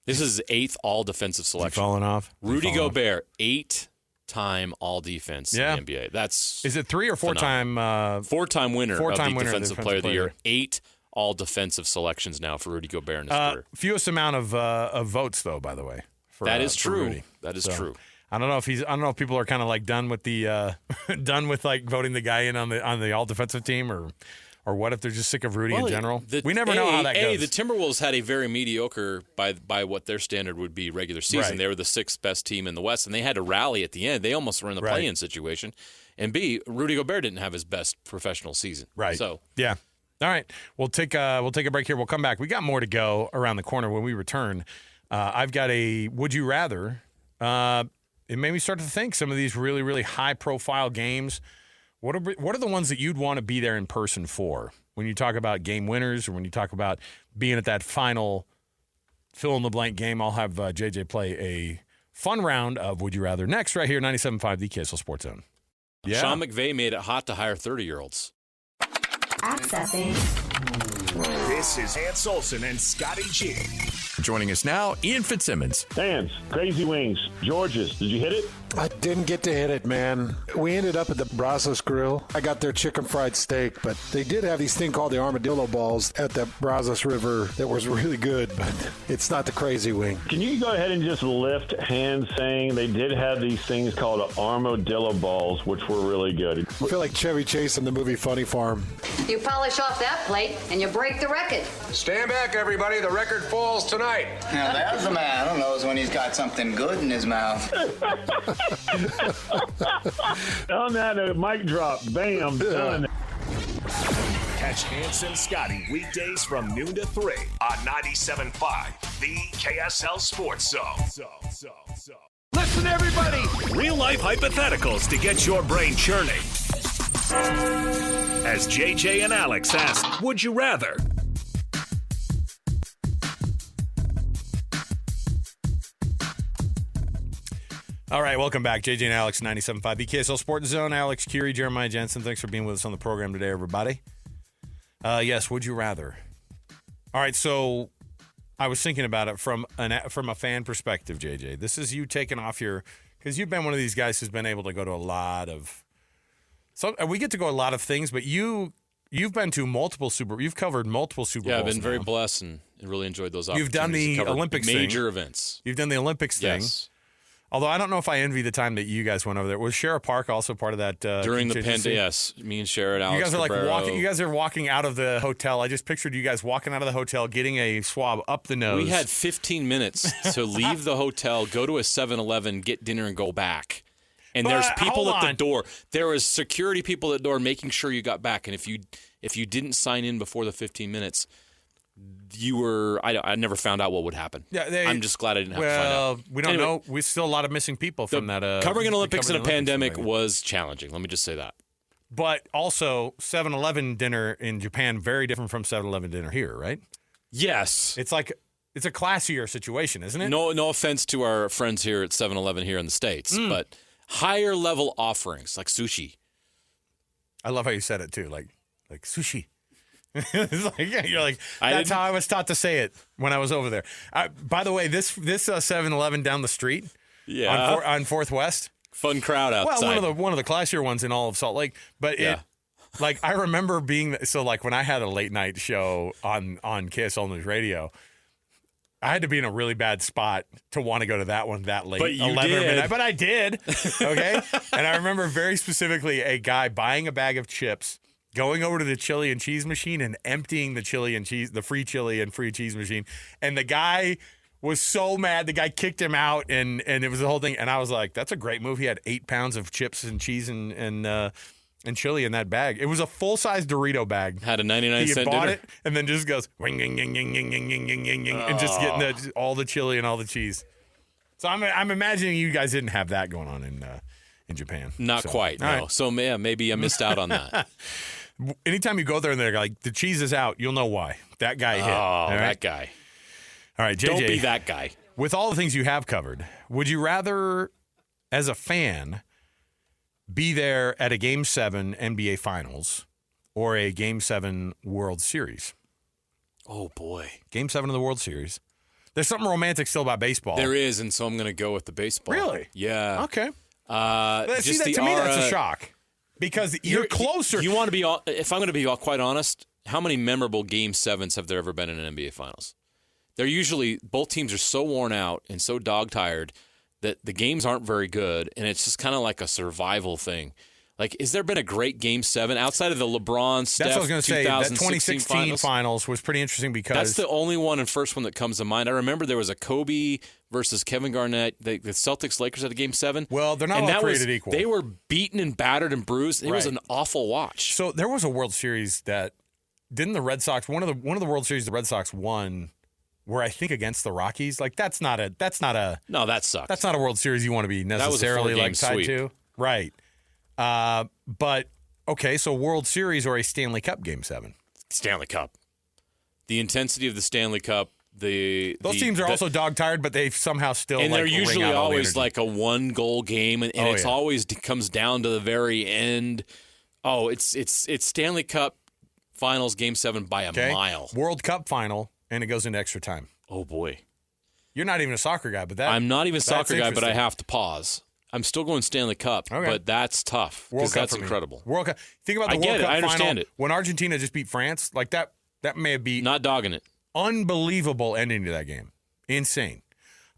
This is his 8th all defensive selection. Falling off. Rudy Gobert, 8-time all defense in the NBA. Is it 3 or 4-time? 4-time winner of the winner defensive player of the year. 8 all defensive selections now for Rudy Gobert in his career. Fewest amount of votes though, by the way. That is for true. Rudy. That is true. I don't know if people are kind of like done with the done with like voting the guy in on the all defensive team or what if they're just sick of Rudy in general? We never know how that goes. The Timberwolves had a very mediocre by what their standard would be regular season. Right. They were the 6th best team in the West, and they had to rally at the end. They almost were in the play-in situation. And B, Rudy Gobert didn't have his best professional season. Right. So yeah. All right. We'll take a break here. We'll come back. We got more to go around the corner when we return. I've got a would you rather. It made me start to think some of these really, really high-profile games. What are the ones that you'd want to be there in person for? When you talk about game winners or when you talk about being at that final fill-in-the-blank game, I'll have JJ play a fun round of Would You Rather next right here, 97.5, the KSL Sports Zone. Yeah. Sean McVay made it hot to hire 30-year-olds. Accessing. This is Hans Olsen and Scotty G. Joining us now, Ian Fitzsimmons. Dan's, Crazy Wings, George's. Did you hit it? I didn't get to hit it, man. We ended up at the Brazos Grill. I got their chicken fried steak, but they did have these thing called the armadillo balls at the Brazos River that was really good, but it's not the Crazy Wing. Can you go ahead and just lift hands saying they did have these things called armadillo balls, which were really good? I feel like Chevy Chase in the movie Funny Farm. You polish off that plate and you break the record. Stand back, everybody. The record falls tonight. Now, there's a man who knows when he's got something good in his mouth. On that mic drop, bam, done. Catch Hans and Scotty weekdays from noon to 3 on 97.5, the KSL Sports Zone. Listen, everybody. Real-life hypotheticals to get your brain churning. As JJ and Alex ask, would you rather? All right, welcome back. JJ and Alex, 97.5, the KSL Sports Zone. Alex, Kirry, Jeremiah Jensen, thanks for being with us on the program today, everybody. Yes, would you rather? All right, so I was thinking about it from a fan perspective, JJ. This is you taking off because you've been one of these guys who's been able to go to a lot of, so we get to go to a lot of things, but you've been to you've covered multiple Super Bowls. Yeah, I've been very blessed and really enjoyed those opportunities. You've done the Olympics major events. You've done the Olympics thing. Yes. Although I don't know if I envy the time that you guys went over there. Was Shara Park also part of that? During the pandemic, yes. Me and Shara and Alex You guys are like Cabrero. You guys are walking out of the hotel. I just pictured you guys walking out of the hotel, getting a swab up the nose. We had 15 minutes to leave the hotel, go to a 7-Eleven, get dinner, and go back. And there's people at the door. There was security people at the door making sure you got back. And if you didn't sign in before the 15 minutes, you were. I never found out what would happen. Yeah, I'm just glad I didn't have to find out. We don't know. We still a lot of missing people from that. Covering an Olympics in a pandemic was challenging. Let me just say that. But also, 7-Eleven dinner in Japan very different from 7-Eleven dinner here, right? Yes, it's a classier situation, isn't it? No offense to our friends here at 7-Eleven here in the States, but higher level offerings like sushi. I love how you said it too, like sushi. It's like, yeah, you're like, that's how I was taught to say it when I was over there. By the way, this 7-Eleven down the street, on 4th West, fun crowd outside. Well, one of the classier ones in all of Salt Lake. But I remember being when I had a late night show on KSL News Radio, I had to be in a really bad spot to want to go to that one that late. But you 11 did. Midnight. But I did. Okay, and I remember very specifically a guy buying a bag of chips, going over to the chili and cheese machine and emptying the free chili and free cheese machine. And the guy was so mad. The guy kicked him out, and it was the whole thing. And I was like, that's a great move. He had 8 pounds of chips and cheese and chili in that bag. It was a full-size Dorito bag. Had a 99-cent He bought dinner. it and then just goes, wing, ding, ding, ding, ding, ding, ding, ding, ding, ding, and just getting all the chili and all the cheese. So I'm imagining you guys didn't have that going on in Japan. Not quite, no. Right. So, yeah, maybe I missed out on that. Anytime you go there and they're like, the cheese is out, you'll know why. That guy hit. Oh, that guy. All right, JJ. Don't be that guy. With all the things you have covered, would you rather, as a fan, be there at a Game 7 NBA Finals or a Game 7 World Series? Oh, boy. Game 7 of the World Series. There's something romantic still about baseball. There is, and so I'm going to go with the baseball. Really? Yeah. Okay. Just to me, that's a shock. Because you're closer. You want to be, if I'm going to be quite honest, how many memorable Game 7s have there ever been in an NBA Finals? They're usually, both teams are so worn out and so dog-tired that the games aren't very good, and it's just kind of like a survival thing. Like, has there been a great Game 7 outside of the LeBron, Steph, that's what I was going to say. That 2016 finals was pretty interesting because that's the only one and first one that comes to mind. I remember there was a Kobe versus Kevin Garnett. The Celtics-Lakers at a Game 7. Well, they're not all created equal. They were beaten and battered and bruised. It was an awful watch. So there was a World Series that didn't the Red Sox one of the World Series the Red Sox won. Were I think against the Rockies, like that's not a no, that sucks. That's not a World Series you want to be necessarily like tied to, right? But okay, so World Series or a Stanley Cup Game 7? Stanley Cup. The intensity of the Stanley Cup. Those teams are also dog tired, but they somehow still and they're usually always like a 1-goal game, and it's always comes down to the very end. Oh, it's Stanley Cup Finals Game 7 by a mile. World Cup Final. And it goes into extra time. Oh, boy. You're not even a soccer guy, but I'm not even a soccer guy, but I have to pause. I'm still going Stanley Cup, but that's tough because that's incredible. World Cup. Think about the World Cup I understand final it. when Argentina just beat France. Like that may have been not dogging it. Unbelievable ending to that game. Insane.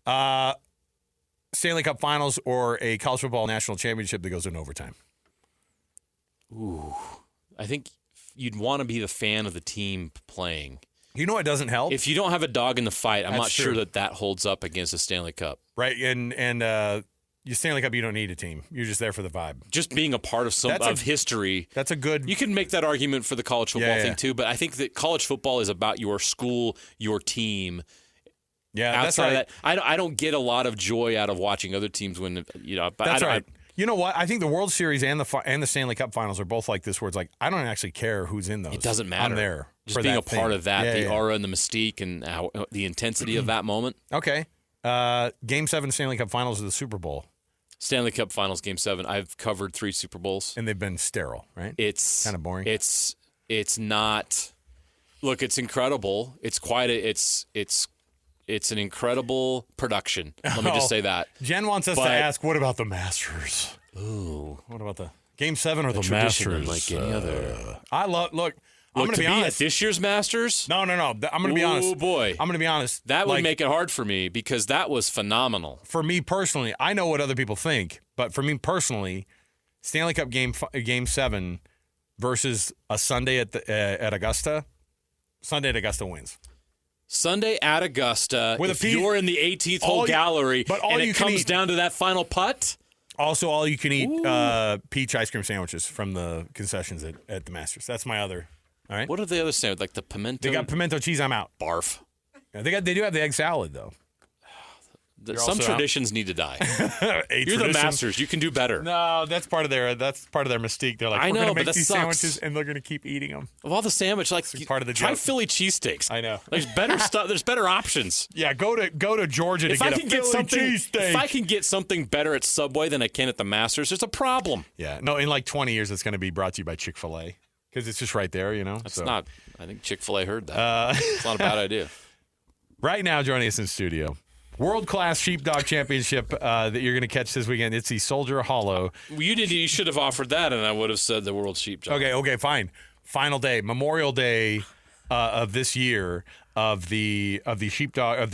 Stanley Cup Finals or a college football national championship that goes in overtime. Ooh, I think you'd want to be the fan of the team playing. You know what doesn't help? If you don't have a dog in the fight, I'm not sure that holds up against a Stanley Cup. Right, and your Stanley Cup, you don't need a team. You're just there for the vibe. Just being a part of history. That's a good... You can make that argument for the college football thing too, but I think that college football is about your school, your team. Yeah, outside that's right. of that, I don't get a lot of joy out of watching other teams win. But that's right. You know what? I think the World Series and the Stanley Cup Finals are both like this, where it's like I don't actually care who's in those. It doesn't matter. I'm there. Just being a part of that, the aura and the mystique and the intensity of that moment. Okay. Game 7 Stanley Cup Finals of the Super Bowl. Stanley Cup Finals Game 7. I've covered 3 Super Bowls. And they've been sterile, right? It's kind of boring. It's not. Look, it's incredible. It's quite it's an incredible production. Let me just say that. Jen wants us to ask, what about the Masters? Ooh. What about the Game 7 or the tradition Masters? Like any other. I'm going to be honest. At this year's Masters? No. I'm going to be honest. Oh, boy. I'm going to be honest. That would make it hard for me because that was phenomenal. For me personally, I know what other people think, but for me personally, Stanley Cup Game 7 versus a Sunday at Augusta, Sunday at Augusta wins. Sunday at Augusta, if you're in the 18th hole gallery and it comes down to that final putt. Also, all you can eat peach ice cream sandwiches from the concessions at the Masters. That's my other. All right. What are the other sandwiches? Like the pimento? They got pimento cheese. I'm out. Barf. Yeah, they do have the egg salad though. Some traditions need to die. You're the Masters. You can do better. No, that's part of their mystique. They're like, we're going to make these sandwiches and they're going to keep eating them. Of all the sandwich, like part of the try joke. Philly cheesesteaks. I know. There's better stuff. There's better options. Yeah, go to Georgia to get a Philly cheesesteak. If I can get something better at Subway than I can at the Masters, there's a problem. Yeah. No, in like 20 years, it's going to be brought to you by Chick-fil-A because it's just right there. That's not. I think Chick-fil-A heard that. It's not a bad idea. Right now, joining us in studio. World-class Sheepdog Championship that you're going to catch this weekend. It's the Soldier Hollow. You should have offered that, and I would have said the World Sheepdog. Okay, fine. Final day, Memorial Day of this year. of the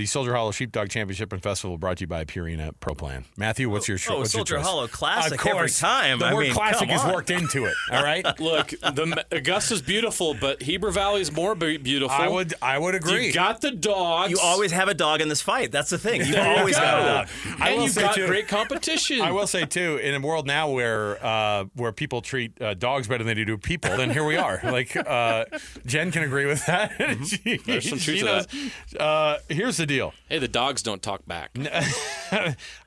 Soldier Hollow Sheepdog Championship and Festival, brought to you by Purina Pro Plan. Matthew, what's your what's Soldier your choice? Hollow classic Of course. every time. The word classic is come on. worked into it. All right. Look, the Augusta's beautiful, but Heber Valley's more beautiful. I would agree. You got the dogs. You always have a dog in this fight. That's the thing. You always got a dog. And you've got great competition. I will say too, in a world now where people treat dogs better than they do people, then here we are. Like Jen can agree with that. There's some truth to that. Here's the deal. Hey, the dogs don't talk back.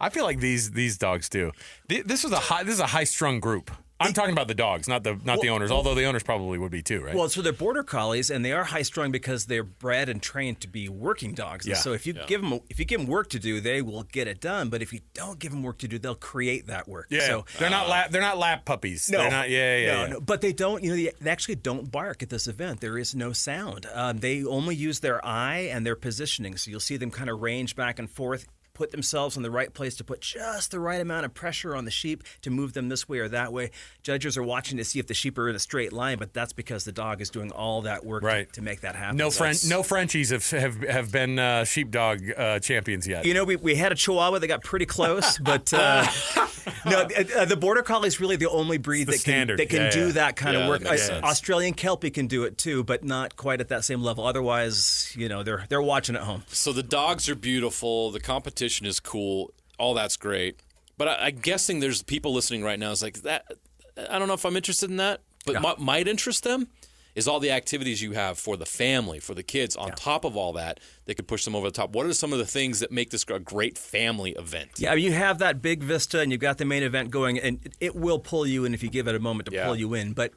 I feel like these dogs do. This is a high strung group. I'm talking about the dogs, not the owners. Although the owners probably would be too, right? Well, so they're border collies, and they are high strung because they're bred and trained to be working dogs. And so if you give them work to do, they will get it done. But if you don't give them work to do, they'll create that work. Yeah, so, they're not lap puppies. No, they're not. No, but they don't. They actually don't bark at this event. There is no sound. They only use their eye and their positioning. So you'll see them kind of range back and forth, put themselves in the right place to put just the right amount of pressure on the sheep to move them this way or that way. Judges are watching to see if the sheep are in a straight line, but that's because the dog is doing all that work to make that happen. No Frenchies have been sheepdog champions yet. We had a Chihuahua that got pretty close, but the Border Collie is really the only breed that can do that kind of work. Australian Kelpie can do it too, but not quite at that same level. Otherwise, they're watching at home. So the dogs are beautiful. The competition is cool. All that's great. But I'm guessing there's people listening right now. It's like that. I don't know if I'm interested in that, but what might interest them is all the activities you have for the family, for the kids. On top of all that could push them over the top. What are some of the things that make this a great family event? Yeah, you have that big vista, and you've got the main event going, and it will pull you in if you give it a moment to pull you in. But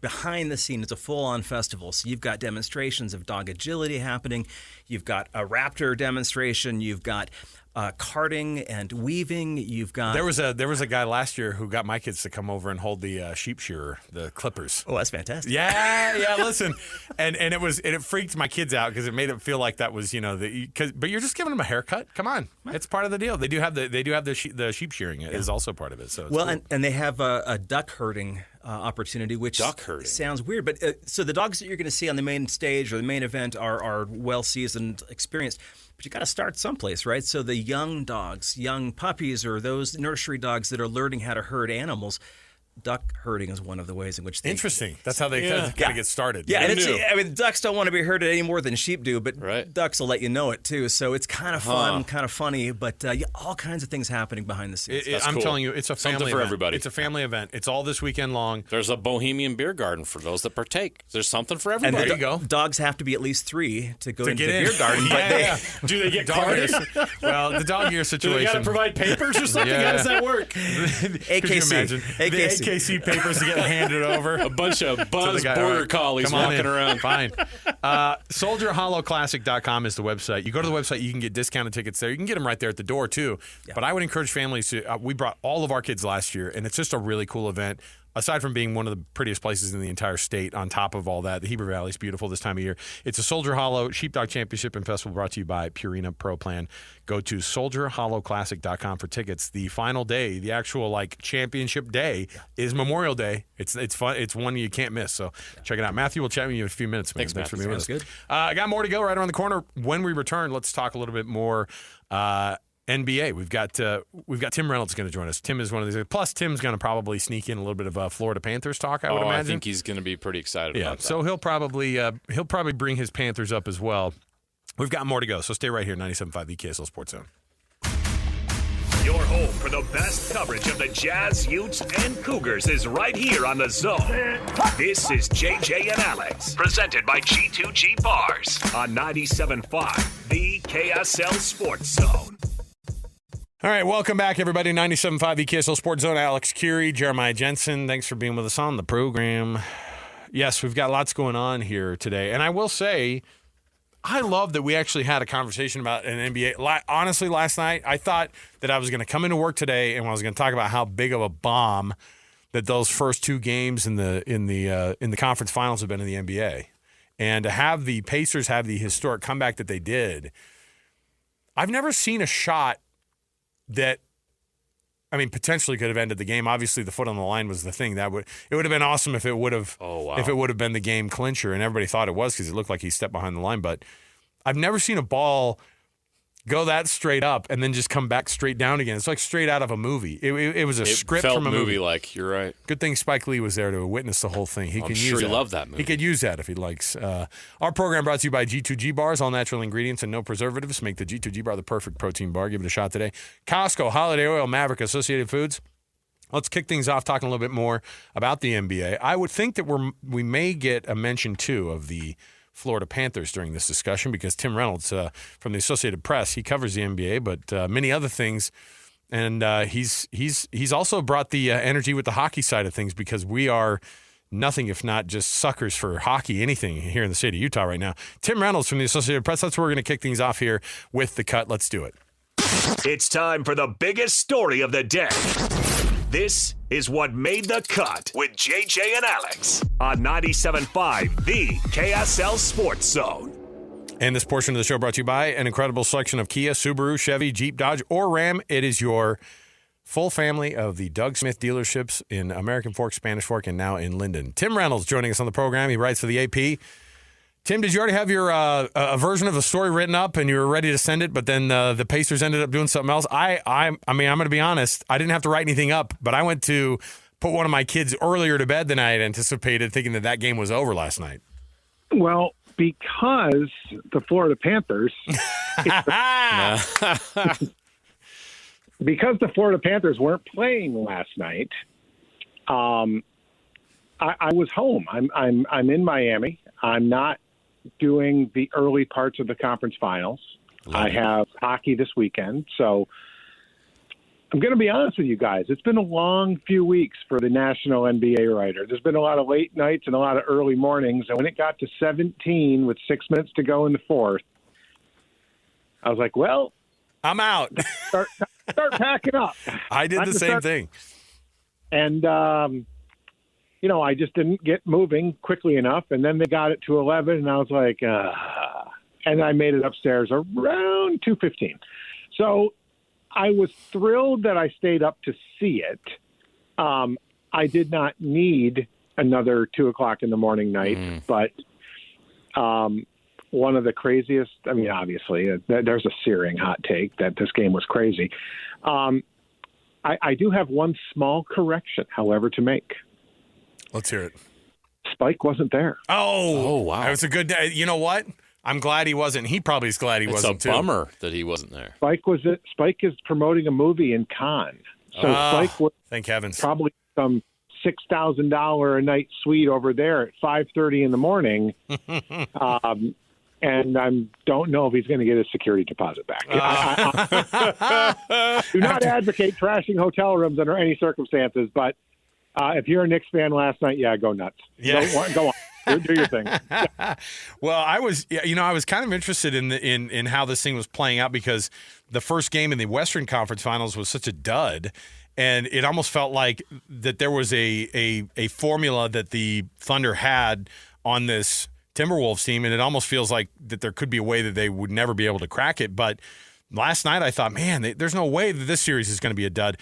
behind the scene, it's a full-on festival. So you've got demonstrations of dog agility happening. You've got a raptor demonstration. You've got carting and weaving. You've got there was a guy last year who got my kids to come over and hold the sheep shearer, the clippers. Oh, that's fantastic. Yeah. Listen, and it freaked my kids out because it made it feel like that was but you're just giving them a haircut. Come on, it's part of the deal. They do have the sheep shearing is also part of it. So it's cool. and they have a duck herding opportunity, which sounds weird, but so the dogs that you're going to see on the main stage or the main event are well seasoned, experienced. But you got to start someplace, right? So the young dogs, young puppies, or those nursery dogs that are learning how to herd animals, duck herding is one of the ways in which they... Interesting. That's how they kind of get started. Yeah, and ducks don't want to be herded any more than sheep do, but ducks will let you know it too. So it's kind of fun, kind of funny, but all kinds of things happening behind the scenes. I'm telling you, it's a family Something for event. everybody. It's a family event. It's all this weekend long. There's a Bohemian beer garden for those that partake. There's something for everybody. And there you go. Dogs have to be at least 3 to go into the in. beer garden. Do they get cards? Well, the dog ear situation. Do they got to provide papers or something? How does that work? AKC. The AKC papers to get handed over. A bunch of buzz border collies walking around. Fine. SoldierHollowClassic.com is the website. You go to the website, you can get discounted tickets there. You can get them right there at the door, too. Yeah. But I would encourage families to... we brought all of our kids last year, and it's just a really cool event. Aside from being one of the prettiest places in the entire state, on top of all that, the Heber Valley is beautiful this time of year. It's a Soldier Hollow Sheepdog Championship and Festival brought to you by Purina Pro Plan. Go to SoldierHollowClassic.com for tickets. The final day, the actual championship day, is Memorial Day. It's fun. It's one you can't miss. So check it out. Matthew, we'll chat with you in a few minutes. Man. Thanks for being with us. Good. I got more to go right around the corner. When we return, let's talk a little bit more. NBA. We've got Tim Reynolds going to join us. Tim is one of these. Plus, Tim's going to probably sneak in a little bit of Florida Panthers talk. I would imagine. I think he's going to be pretty excited about that. So he'll probably bring his Panthers up as well. We've got more to go. So stay right here, 97.5 the KSL Sports Zone. Your home for the best coverage of the Jazz, Utes, and Cougars is right here on The Zone. This is JJ and Alex, presented by G2G Bars on 97.5 the KSL Sports Zone. All right, welcome back, everybody. 97.5 the KSL Sports Zone. Alex Kirry, Jeremiah Jensen. Thanks for being with us on the program. Yes, we've got lots going on here today. And I will say, I love that we actually had a conversation about an NBA. Honestly, last night, I thought that I was going to come into work today and I was going to talk about how big of a bomb that those first 2 games in the conference finals have been in the NBA. And to have the Pacers have the historic comeback that they did, I've never seen a shot that, potentially could have ended the game. Obviously, the foot on the line was the thing it would have been awesome if it would have been the game clincher, and everybody thought it was because it looked like he stepped behind the line. But I've never seen a ball go that straight up and then just come back straight down again. It's like straight out of a movie. It was a script felt from a movie. Like, you're right. Good thing Spike Lee was there to witness the whole thing. I'm sure he loved that movie. He could use that if he likes. Our program brought to you by G2G Bars. All natural ingredients and no preservatives make the G2G Bar the perfect protein bar. Give it a shot today. Costco, Holiday Oil, Maverick, Associated Foods. Let's kick things off talking a little bit more about the NBA. I would think that we may get a mention, too, of the Florida Panthers during this discussion because Tim Reynolds from the Associated Press, he covers the NBA, but many other things. And he's also brought the energy with the hockey side of things because we are nothing if not just suckers for hockey, anything here in the state of Utah right now. Tim Reynolds from the Associated Press, that's where we're going to kick things off here with The Cut. Let's do it. It's time for the biggest story of the day. This is what made the cut with JJ and Alex on 97.5, the KSL Sports Zone. And this portion of the show brought to you by an incredible selection of Kia, Subaru, Chevy, Jeep, Dodge, or Ram. It is your full family of the Doug Smith dealerships in American Fork, Spanish Fork, and now in Linden. Tim Reynolds joining us on the program. He writes for the AP. Tim, did you already have your a version of the story written up and you were ready to send it, but then the Pacers ended up doing something else? I mean, I'm going to be honest. I didn't have to write anything up, but I went to put one of my kids earlier to bed than I had anticipated, thinking that game was over last night. Well, because the Florida Panthers, because the Florida Panthers weren't playing last night, I was home. I'm in Miami. I'm not doing the early parts of the conference finals. I have hockey this weekend. So I'm going to be honest with you guys. It's been a long few weeks for the national NBA writer. There's been a lot of late nights and a lot of early mornings. And when it got to 17 with 6 minutes to go in the fourth, I was like, well, I'm out. Start packing up. I did the same thing. And, I just didn't get moving quickly enough. And then they got it to 11, and I was like, and I made it upstairs around 2:15. So I was thrilled that I stayed up to see it. I did not need another 2 o'clock in the morning night, but one of the craziest, I mean, obviously, there's a searing hot take that this game was crazy. I do have one small correction, however, to make. Let's hear it. Spike wasn't there. Oh, wow. It was a good day. You know what? I'm glad he wasn't. He probably is glad he wasn't, too. It's a bummer that he wasn't there. Spike is promoting a movie in Cannes. So Spike was thank heavens. Probably some $6,000 a night suite over there at 5:30 in the morning. And I don't know if he's going to get his security deposit back. Do not advocate trashing hotel rooms under any circumstances, but if you're a Knicks fan last night, go nuts. Yeah. Go on. Do your thing. Well, I was kind of interested in how this thing was playing out because the first game in the Western Conference Finals was such a dud, and it almost felt like that there was a formula that the Thunder had on this Timberwolves team, and it almost feels like that there could be a way that they would never be able to crack it. But last night I thought, man, there's no way that this series is going to be a dud.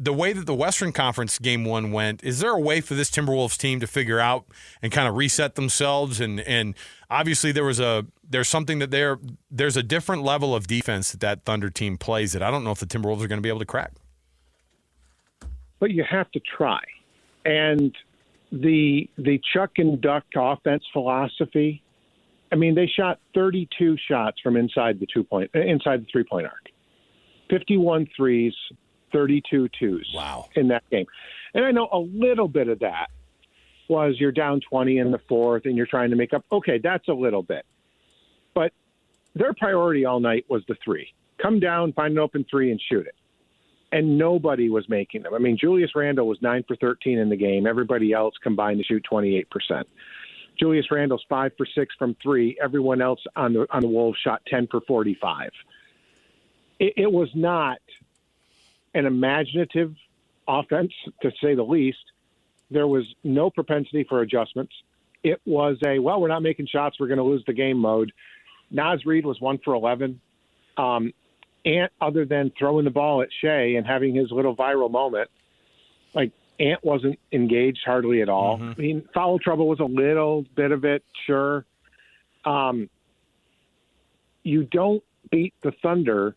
The way that the Western Conference Game 1 went, is there a way for this Timberwolves team to figure out and kind of reset themselves? And obviously there's something that there's a different level of defense that Thunder team plays that I don't know if the Timberwolves are going to be able to crack. But you have to try. And the Chuck and Duck offense philosophy, I mean, they shot 32 shots from inside the 3-point arc. 51 threes, 32 twos in that game. And I know a little bit of that was you're down 20 in the fourth and you're trying to make up. Okay, that's a little bit. But their priority all night was the three. Come down, find an open three, and shoot it. And nobody was making them. I mean, Julius Randle was 9 for 13 in the game. Everybody else combined to shoot 28%. Julius Randle's 5 for 6 from three. Everyone else on the Wolves shot 10 for 45. It was not an imaginative offense, to say the least. There was no propensity for adjustments. It was we're not making shots, we're going to lose the game mode. Naz Reid was 1 for 11. Ant, other than throwing the ball at Shai and having his little viral moment, Ant wasn't engaged hardly at all. I mean, foul trouble was a little bit of it, sure. you don't beat the Thunder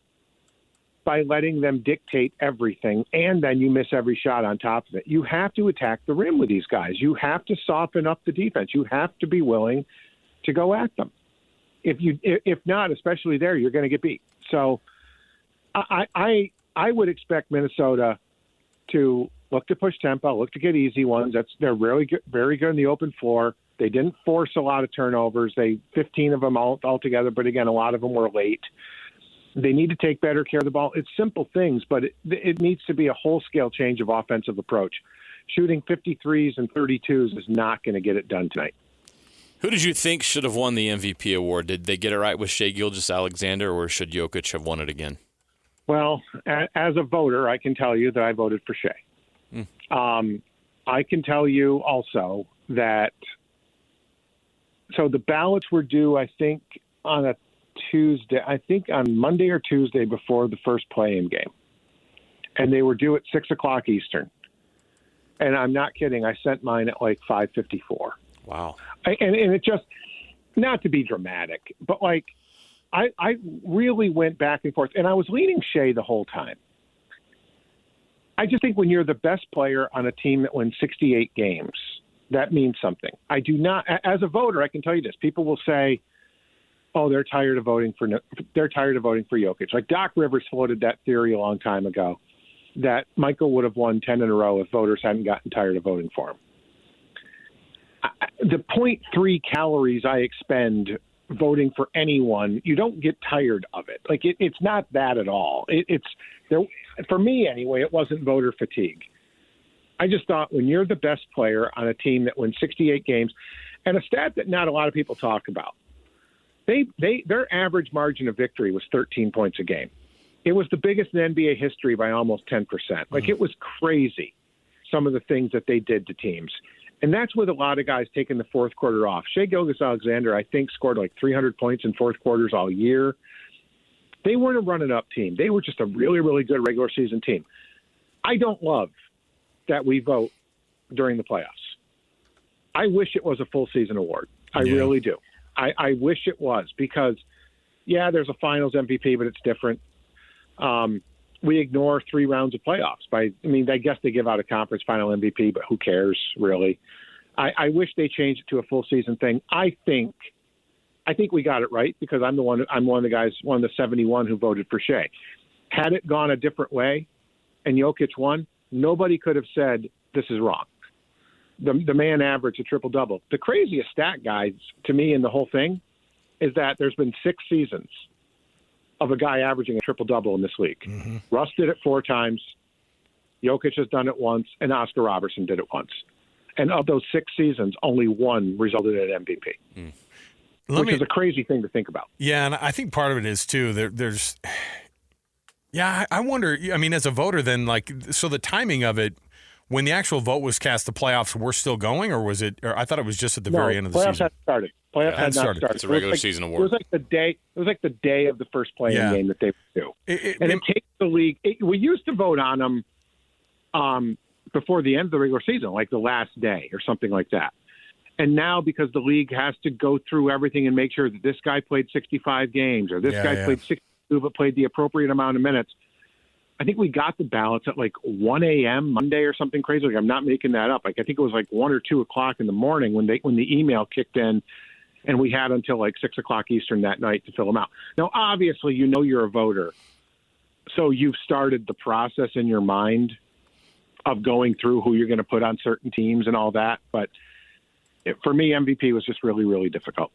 by letting them dictate everything, and then you miss every shot on top of it. You have to attack the rim with these guys. You have to soften up the defense. You have to be willing to go at them. If not, especially there, you're going to get beat. So I would expect Minnesota to look to push tempo, look to get easy ones. They're really good, very good on the open floor. They didn't force a lot of turnovers. 15 of them altogether, but again, a lot of them were late. They need to take better care of the ball. It's simple things, but it needs to be a whole-scale change of offensive approach. Shooting 53s and 32s is not going to get it done tonight. Who did you think should have won the MVP award? Did they get it right with Shai Gilgeous-Alexander, or should Jokic have won it again? Well, as a voter, I can tell you that I voted for Shai. I can tell you also that so the ballots were due, I think, on a Tuesday, I think on Monday or Tuesday before the first play-in game. And they were due at 6 o'clock Eastern. And I'm not kidding. I sent mine at like 5:54. Wow. And it just, not to be dramatic, but like I really went back and forth. And I was leaning Shai the whole time. I just think when you're the best player on a team that wins 68 games, that means something. I do not, as a voter, I can tell you this. People will say, "Oh, they're tired of voting for Jokic." Like Doc Rivers floated that theory a long time ago that Michael would have won 10 in a row if voters hadn't gotten tired of voting for him. The 0.3 calories I expend voting for anyone, you don't get tired of it. Like it's not that at all. It's there for me anyway. It wasn't voter fatigue. I just thought when you're the best player on a team that wins 68 games, and a stat that not a lot of people talk about, their average margin of victory was 13 points a game. It was the biggest in NBA history by almost 10%. Like it was crazy, some of the things that they did to teams. And that's with a lot of guys taking the fourth quarter off. Shai Gilgeous-Alexander, I think, scored like 300 points in fourth quarters all year. They weren't a run-and-up team. They were just a really, really good regular season team. I don't love that we vote during the playoffs. I wish it was a full season award. I really do. I wish it was because, yeah, there's a finals MVP, but it's different. We ignore 3 rounds of playoffs. I guess they give out a conference final MVP, but who cares, really? I wish they changed it to a full season thing. I think we got it right because I'm one of the guys, one of the 71 who voted for Shai. Had it gone a different way and Jokic won, nobody could have said this is wrong. The man averaged a triple-double. The craziest stat, guys, to me in the whole thing is that there's been 6 seasons of a guy averaging a triple-double in this league. Mm-hmm. Russ did it 4 times. Jokic has done it once, and Oscar Robertson did it once. And of those 6 seasons, only 1 resulted in an MVP, which is a crazy thing to think about. Yeah, and I think part of it is, too, there's – yeah, I wonder – I mean, as a voter then, like, so the timing of it, when the actual vote was cast, the playoffs were still going, or was it – or I thought it was just at the very end of the season. Playoffs had started. Playoffs had not started. It's a regular season award. It was like the day of the first play-in game that they would do. It takes the league. We used to vote on them before the end of the regular season, like the last day or something like that. And now because the league has to go through everything and make sure that this guy played 65 games or this guy played 62 but played the appropriate amount of minutes, I think we got the ballots at like 1 a.m. Monday or something crazy. Like I'm not making that up. Like I think it was like 1 or 2 o'clock in the morning when the email kicked in. And we had until like 6 o'clock Eastern that night to fill them out. Now, obviously, you're a voter. So you've started the process in your mind of going through who you're going to put on certain teams and all that. But for me, MVP was just really, really difficult.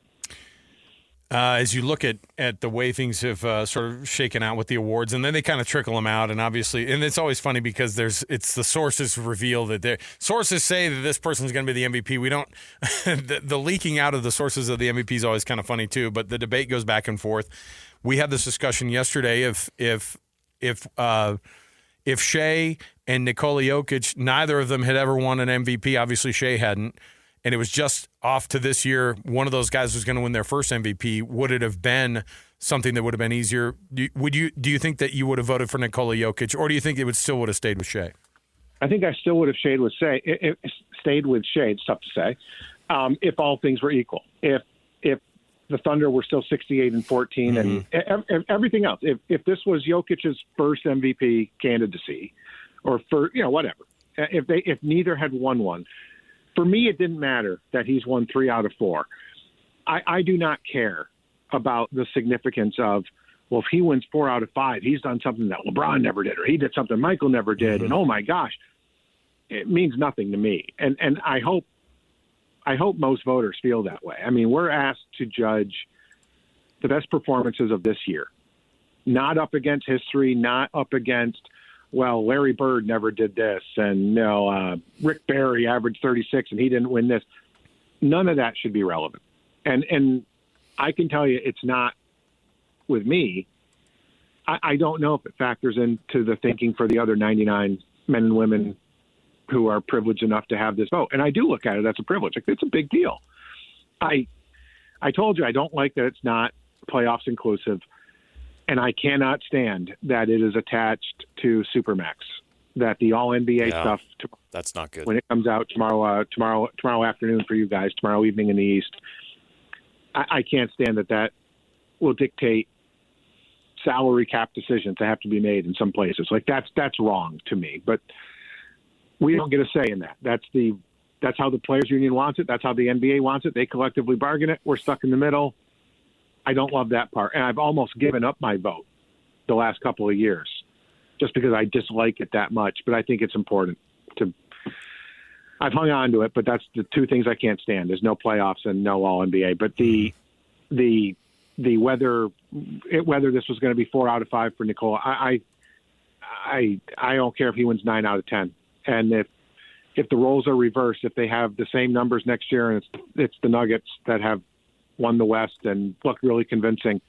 As you look at the way things have sort of shaken out with the awards, and then they kind of trickle them out, and obviously, and it's always funny because it's the sources reveal that sources say that this person's going to be the MVP. We don't the leaking out of the sources of the MVP is always kind of funny too. But the debate goes back and forth. We had this discussion yesterday if Shai and Nikola Jokic, neither of them had ever won an MVP. Obviously, Shai hadn't. And it was just off to this year, one of those guys was going to win their first MVP. Would it have been something that would have been easier? Do you think that you would have voted for Nikola Jokic, or do you think it would have stayed with Shai? I think I still would have stayed with Shai. It's tough to say. If all things were equal, if the Thunder were still 68-14, and everything else. If this was Jokic's first MVP candidacy, or for whatever, if neither had won one, for me it didn't matter that he's won 3 out of 4. I do not care about the significance of, well, if he wins 4 out of 5, he's done something that LeBron never did, or he did something Michael never did, and oh my gosh, it means nothing to me. And I hope most voters feel that way. I mean, we're asked to judge the best performances of this year, not up against history, not up against, well, Larry Bird never did this, and Rick Barry averaged 36 and he didn't win this. None of that should be relevant. And I can tell you it's not with me. I don't know if it factors into the thinking for the other 99 men and women who are privileged enough to have this vote. And I do look at it as a privilege. It's a big deal. I told you I don't like that it's not playoffs inclusive, and I cannot stand that it is attached to Supermax, that the All-NBA stuff that's not good. When it comes out tomorrow afternoon for you guys, tomorrow evening in the East, I can't stand that will dictate salary cap decisions that have to be made in some places. Like that's wrong to me, but we don't get a say in that. That's how the players union wants it. That's how the NBA wants it. They collectively bargain it. We're stuck in the middle. I don't love that part. And I've almost given up my vote the last couple of years just because I dislike it that much. But I think it's important I've hung on to it, but that's the two things I can't stand. There's no playoffs and no All NBA. But the whether this was going to be 4 out of 5 for Nikola, I don't care if he wins 9 out of 10. And if the roles are reversed, if they have the same numbers next year and it's the Nuggets that have won the West and look really convincing,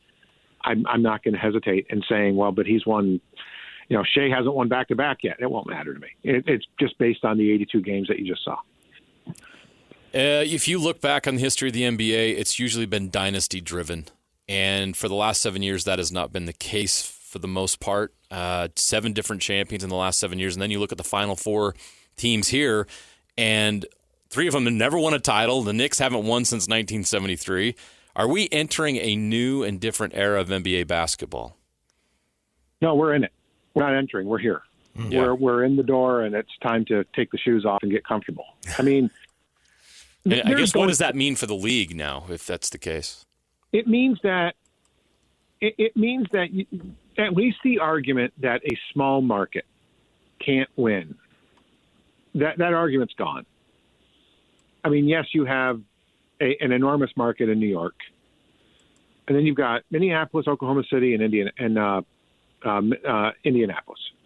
I'm not going to hesitate in saying, well, but he's won. Shai hasn't won back-to-back yet. It won't matter to me. It's just based on the 82 games that you just saw. If you look back on the history of the NBA, it's usually been dynasty-driven. And for the last 7 years, that has not been the case for the most part. 7 different champions in the last 7 years. And then you look at the final 4 teams here, and 3 of them have never won a title. The Knicks haven't won since 1973. Are we entering a new and different era of NBA basketball? No, we're in it. We're not entering. We're here. Yeah. We're in the door, and it's time to take the shoes off and get comfortable. I mean, I guess what does that mean for the league now, if that's the case? It means that at least the argument that a small market can't win, that argument's gone. I mean, yes, you have an enormous market in New York, and then you've got Minneapolis, Oklahoma City, and Indianapolis,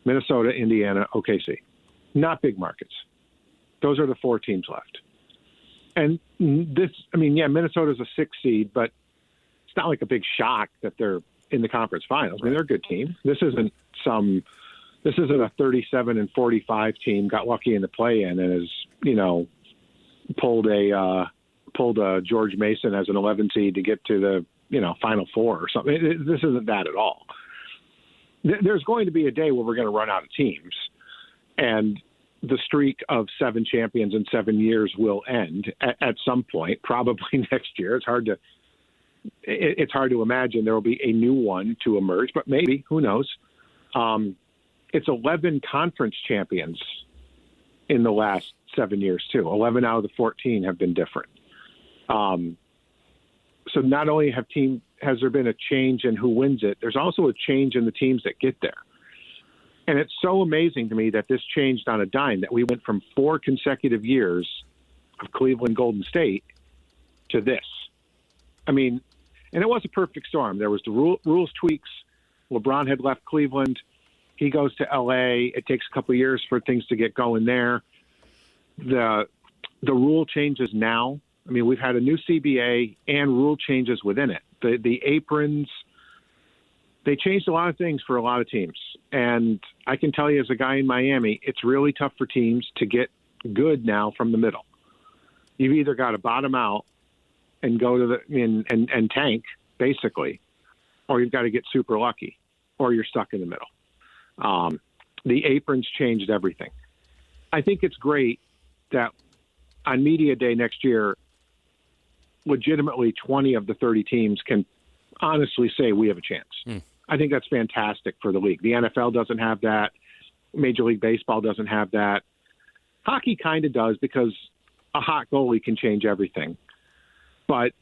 Minnesota, Indiana, OKC. Not big markets. Those are the 4 teams left. And Minnesota's a 6 seed, but it's not like a big shock that they're in the conference finals. I mean, they're a good team. This isn't a 37-45 team got lucky in the play-in and has, pulled a George Mason as an 11 seed to get to the, Final Four or something. This isn't that at all. There's going to be a day where we're going to run out of teams, and the streak of 7 champions in 7 years will end at some point, probably next year. It's hard to imagine there will be a new one to emerge, but maybe, who knows? It's 11 conference champions in the last 7 years too. 11 out of the 14 have been different. So not only has there been a change in who wins it, there's also a change in the teams that get there. And it's so amazing to me that this changed on a dime, that we went from 4 consecutive years of Cleveland Golden State to this. I mean, and it was a perfect storm. There was the rules tweaks. LeBron had left Cleveland. He goes to L.A. It takes a couple of years for things to get going there. The rule changes now. I mean, we've had a new CBA and rule changes within it. The aprons, they changed a lot of things for a lot of teams. And I can tell you as a guy in Miami, it's really tough for teams to get good now from the middle. You've either got to bottom out and go to and tank, basically, or you've got to get super lucky, or you're stuck in the middle. The aprons changed everything. I think it's great that on Media Day next year, legitimately 20 of the 30 teams can honestly say we have a chance. I think that's fantastic for the league. The NFL doesn't have that. Major League Baseball doesn't have that. Hockey kind of does because a hot goalie can change everything. But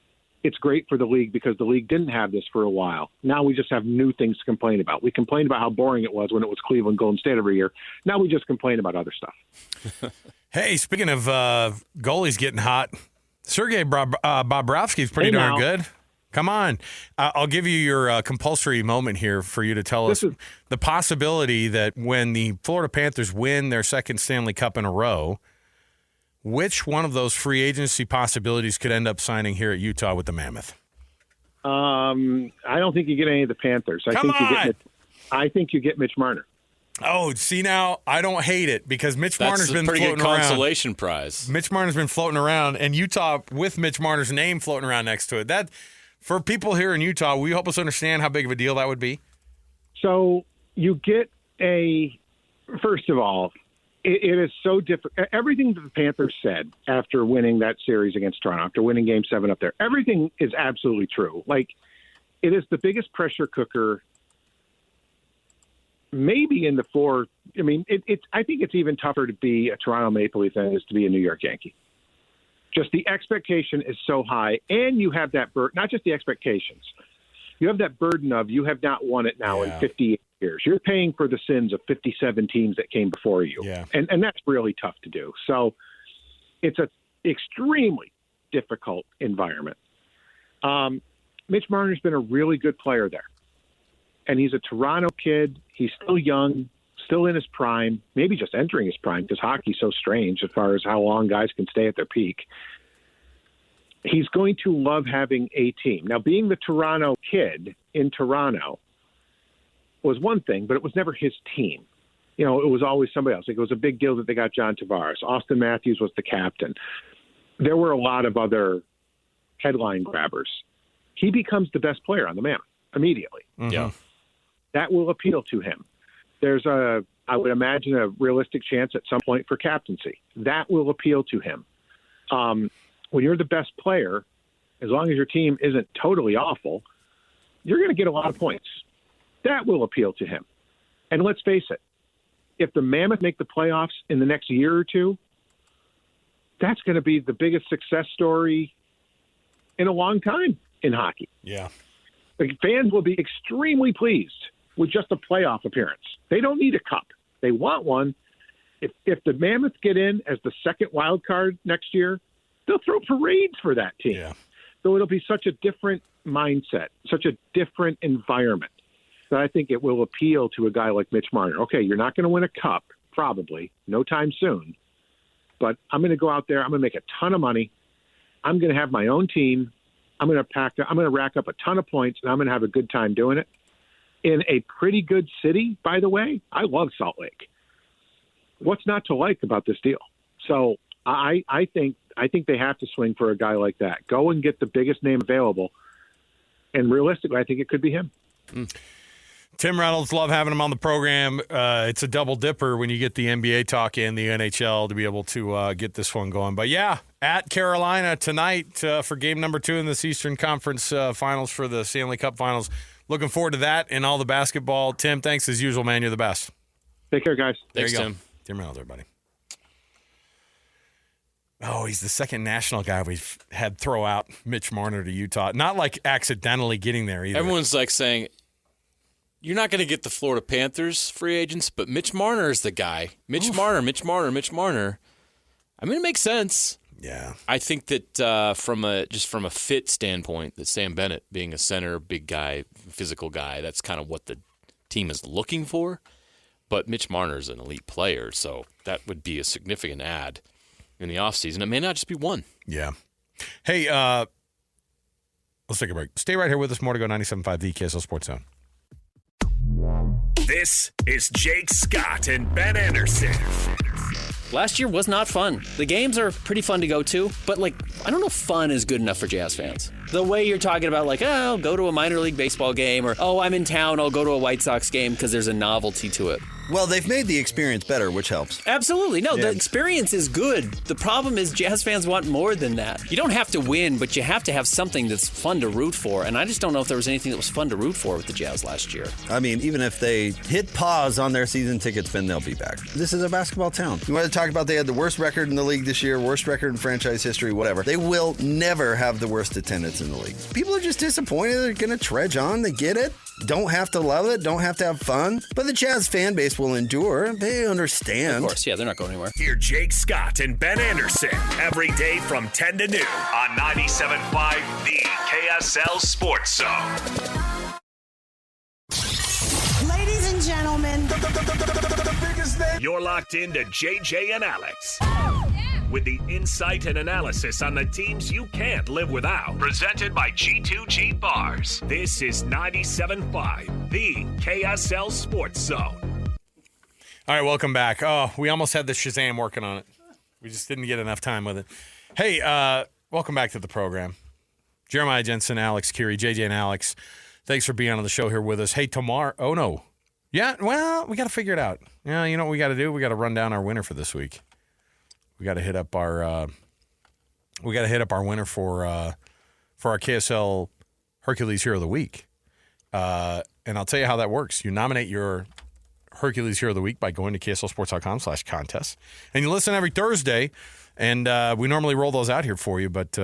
it's great for the league because the league didn't have this for a while. Now we just have new things to complain about. We complained about how boring it was when it was Cleveland Golden State every year. Now we just complain about other stuff. Hey, speaking of goalies getting hot, Sergei Bobrovsky's pretty darn good. Come on. I'll give you your compulsory moment here for you to tell us the possibility that when the Florida Panthers win their second Stanley Cup in a row, which one of those free agency possibilities could end up signing here at Utah with the Mammoth? I don't think you get any of the Panthers. I think you get Mitch Marner. Oh, see now, I don't hate it because Mitch Marner's been pretty floating good around. consolation prize. Mitch Marner's been floating around, and Utah with Mitch Marner's name floating around next to it. That, for people here in Utah, will you help us understand how big of a deal that would be? So you get first of all, it is so different. Everything that the Panthers said after winning that series against Toronto, after winning Game 7 up there, everything is absolutely true. Like, it is the biggest pressure cooker maybe in the four. I mean, I think it's even tougher to be a Toronto Maple Leaf than it is to be a New York Yankee. Just the expectation is so high, and you have that burden, not just the expectations. You have that burden of you have not won it now in 58 years. You're paying for the sins of 57 teams that came before you. Yeah. And that's really tough to do. So it's an extremely difficult environment. Mitch Marner's been a really good player there. And he's a Toronto kid. He's still young, still in his prime, maybe just entering his prime because hockey's so strange as far as how long guys can stay at their peak. He's going to love having a team. Now, being the Toronto kid in Toronto was one thing, but it was never his team. You know, it was always somebody else. Like, it was a big deal that they got John Tavares. Austin Matthews was the captain. There were a lot of other headline grabbers. He becomes the best player on the Mammoth immediately. Yeah. That will appeal to him. There's I would imagine, a realistic chance at some point for captaincy. That will appeal to him. When you're the best player, as long as your team isn't totally awful, you're going to get a lot of points. That will appeal to him. And let's face it, if the Mammoth make the playoffs in the next year or two, that's going to be the biggest success story in a long time in hockey. Yeah. The fans will be extremely pleased with just a playoff appearance. They don't need a cup. They want one. If the Mammoth get in as the second wild card next year, they'll throw parades for that team. Yeah. So it'll be such a different mindset, such a different environment that I think it will appeal to a guy like Mitch Marner. Okay, you're not going to win a cup, probably, no time soon, but I'm going to go out there. I'm going to make a ton of money. I'm going to have my own team. I'm going to rack up a ton of points, and I'm going to have a good time doing it. In a pretty good city, by the way. I love Salt Lake. What's not to like about this deal? So I think they have to swing for a guy like that. Go and get the biggest name available. And realistically, I think it could be him. Tim Reynolds, love having him on the program. It's a double dipper when you get the NBA talk and the NHL to be able to get this one going. But yeah, at Carolina tonight for game number 2 in this Eastern Conference Finals for the Stanley Cup Finals. Looking forward to that and all the basketball. Tim, thanks as usual, man. You're the best. Take care, guys. Thanks, there you Tim. go. Tim Reynolds, everybody. Oh, he's the second national guy we've had throw out Mitch Marner to Utah. Not like accidentally getting there either. Everyone's like saying, you're not going to get the Florida Panthers free agents, but Mitch Marner is the guy. Mitch Marner. I mean, it makes sense. Yeah. I think that from a fit standpoint, that Sam Bennett being a center, big guy, physical guy, that's kind of what the team is looking for. But Mitch Marner is an elite player, so that would be a significant add in the offseason. It may not just be one. Yeah. Hey, let's take a break. Stay right here with us. More to go. 97.5 The KSL Sports Zone. This is Jake Scott and Ben Anderson. Last year was not fun. The games are pretty fun to go to, but I don't know if fun is good enough for Jazz fans. The way you're talking about, like, oh, I'll go to a minor league baseball game, or, oh, I'm in town, I'll go to a White Sox game because there's a novelty to it. Well, they've made the experience better, which helps. Absolutely. No, the experience is good. The problem is Jazz fans want more than that. You don't have to win, but you have to have something that's fun to root for. And I just don't know if there was anything that was fun to root for with the Jazz last year. I mean, even if they hit pause on their season ticket spin, they'll be back. This is a basketball town. You want to talk about they had the worst record in the league this year, worst record in franchise history, whatever. They will never have the worst attendance in the league. People are just disappointed. They're going to trudge on. They get it. Don't have to love it. Don't have to have fun. But the Jazz fan base will endure. They understand. Of course, yeah, they're not going anywhere. Hear Jake Scott and Ben Anderson every day from 10 to noon on 97.5 The KSL Sports Zone. Ladies and gentlemen, the biggest name. You're locked into JJ and Alex. With the insight and analysis on the teams you can't live without. Presented by G2G Bars. This is 97.5, the KSL Sports Zone. All right, welcome back. Oh, we almost had the Shazam working on it. We just didn't get enough time with it. Hey, welcome back to the program. Jeremiah, Jensen, Alex, Kirry, JJ, and Alex. Thanks for being on the show here with us. Hey, tomorrow. Oh, no. Yeah, well, we got to figure it out. Yeah, you know what we got to do? We got to run down our winner for this week. We got to hit up our winner for our KSL Hercules Hero of the Week. And I'll tell you how that works. You nominate your Hercules Hero of the Week by going to KSLSports.com/contest. And you listen every Thursday, and we normally roll those out here for you, but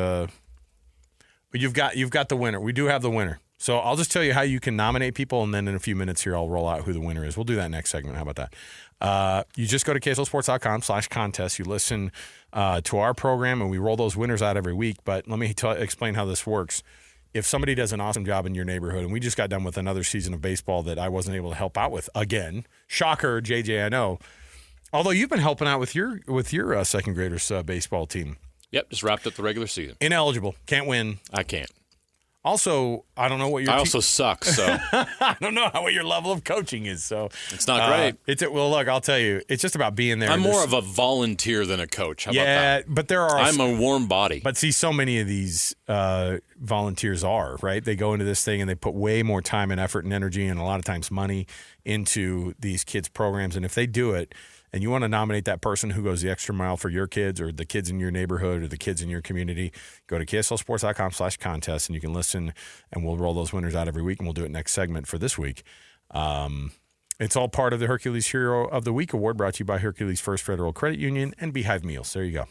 you've got the winner. We do have the winner. So I'll just tell you how you can nominate people, and then in a few minutes here I'll roll out who the winner is. We'll do that next segment. How about that? You just go to KSLSports.com/contest. You listen to our program, and we roll those winners out every week. But let me explain how this works. If somebody does an awesome job in your neighborhood, and we just got done with another season of baseball that I wasn't able to help out with again, shocker, JJ, I know. Although you've been helping out with your second graders baseball team. Yep, just wrapped up the regular season. Ineligible, can't win. I can't. Also, I don't know what your I also suck, so I don't know what your level of coaching is. So it's not great. Well, look, I'll tell you, it's just about being there. I'm more of a volunteer than a coach. How about that? But there are. I'm a warm body. But see, so many of these volunteers are right. They go into this thing and they put way more time and effort and energy and a lot of times money into these kids' programs. And if they do it, and you want to nominate that person who goes the extra mile for your kids or the kids in your neighborhood or the kids in your community, go to KSLSports.com/contest, and you can listen, and we'll roll those winners out every week, and we'll do it next segment for this week. It's all part of the Hercules Hero of the Week award brought to you by Hercules First Federal Credit Union and Beehive Meals. There you go.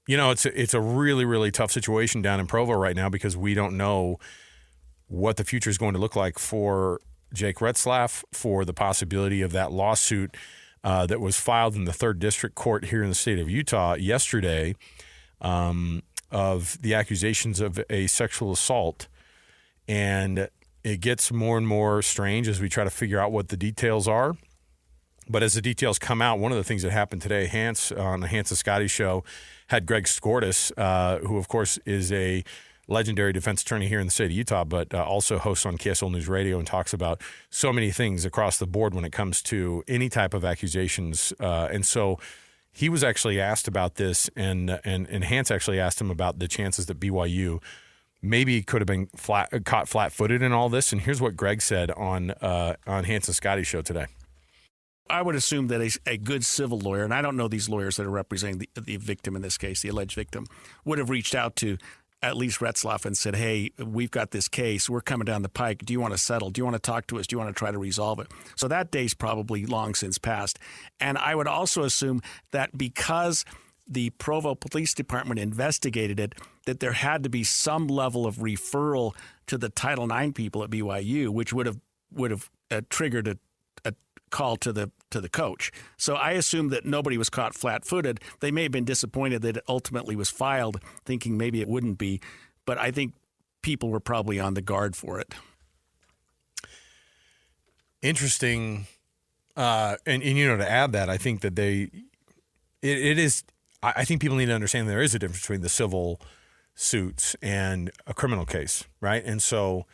It's a really, really tough situation down in Provo right now because we don't know what the future is going to look like for Jake Retzlaff, for the possibility of that lawsuit that was filed in the 3rd District Court here in the state of Utah yesterday of the accusations of a sexual assault. And it gets more and more strange as we try to figure out what the details are. But as the details come out, one of the things that happened today, on the Hans and Scotty show, had Greg Skordas, who, of course, is a legendary defense attorney here in the state of Utah, but also hosts on KSL News Radio and talks about so many things across the board when it comes to any type of accusations. And so he was actually asked about this, and Hans actually asked him about the chances that BYU maybe could have been caught flat-footed in all this. And here's what Greg said on Hans and Scotty's show today. I would assume that a good civil lawyer, and I don't know these lawyers that are representing the victim in this case, the alleged victim, would have reached out to at least Retzlaff and said, hey, we've got this case. We're coming down the pike. Do you want to settle? Do you want to talk to us? Do you want to try to resolve it? So that day's probably long since passed. And I would also assume that because the Provo Police Department investigated it, that there had to be some level of referral to the Title IX people at BYU, which would have triggered a call to the coach. So I assume that nobody was caught flat-footed. They may have been disappointed that it ultimately was filed, thinking maybe it wouldn't be, but I think people were probably on the guard for it. Interesting, and to add that, I think that it is. I think people need to understand there is a difference between the civil suits and a criminal case, right? And so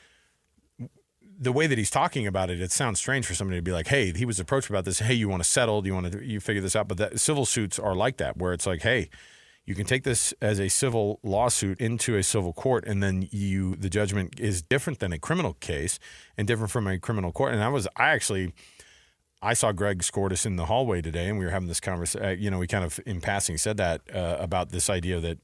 the way that he's talking about it, it sounds strange for somebody to be like, hey, he was approached about this. Hey, you want to settle? Do you want to figure this out? But civil suits are like that, where it's like, hey, You can take this as a civil lawsuit into a civil court, and then the judgment is different than a criminal case and different from a criminal court. And I saw Greg Skordas in the hallway today, and we were having this conversation. We kind of in passing said that about this idea that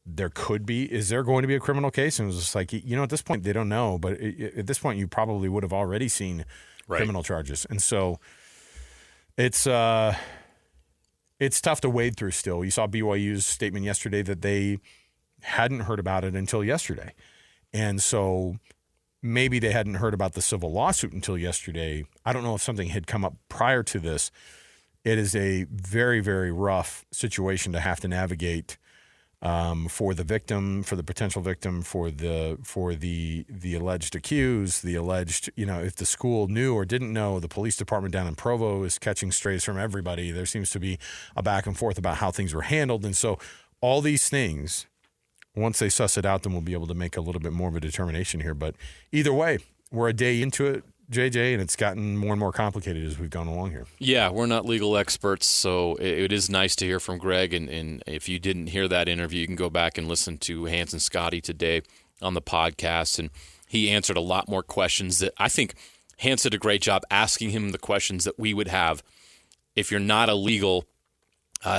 is there going to be a criminal case? And it was just like, at this point they don't know, but at this point you probably would have already seen criminal charges. And so it's tough to wade through still. You saw BYU's statement yesterday that they hadn't heard about it until yesterday. And so maybe they hadn't heard about the civil lawsuit until yesterday. I don't know if something had come up prior to this. It is a very, very rough situation to have to navigate for the victim, for the potential victim, for the alleged accused, the alleged, if the school knew or didn't know. The police department down in Provo is catching strays from everybody. There seems to be a back and forth about how things were handled. And so all these things, once they suss it out, then we'll be able to make a little bit more of a determination here. But either way, we're a day into it, JJ, and it's gotten more and more complicated as we've gone along here. Yeah, we're not legal experts, so it is nice to hear from Greg. And if you didn't hear that interview, you can go back and listen to Hans and Scotty today on the podcast. And he answered a lot more questions that I think Hans did a great job asking him the questions that we would have if you're not a legal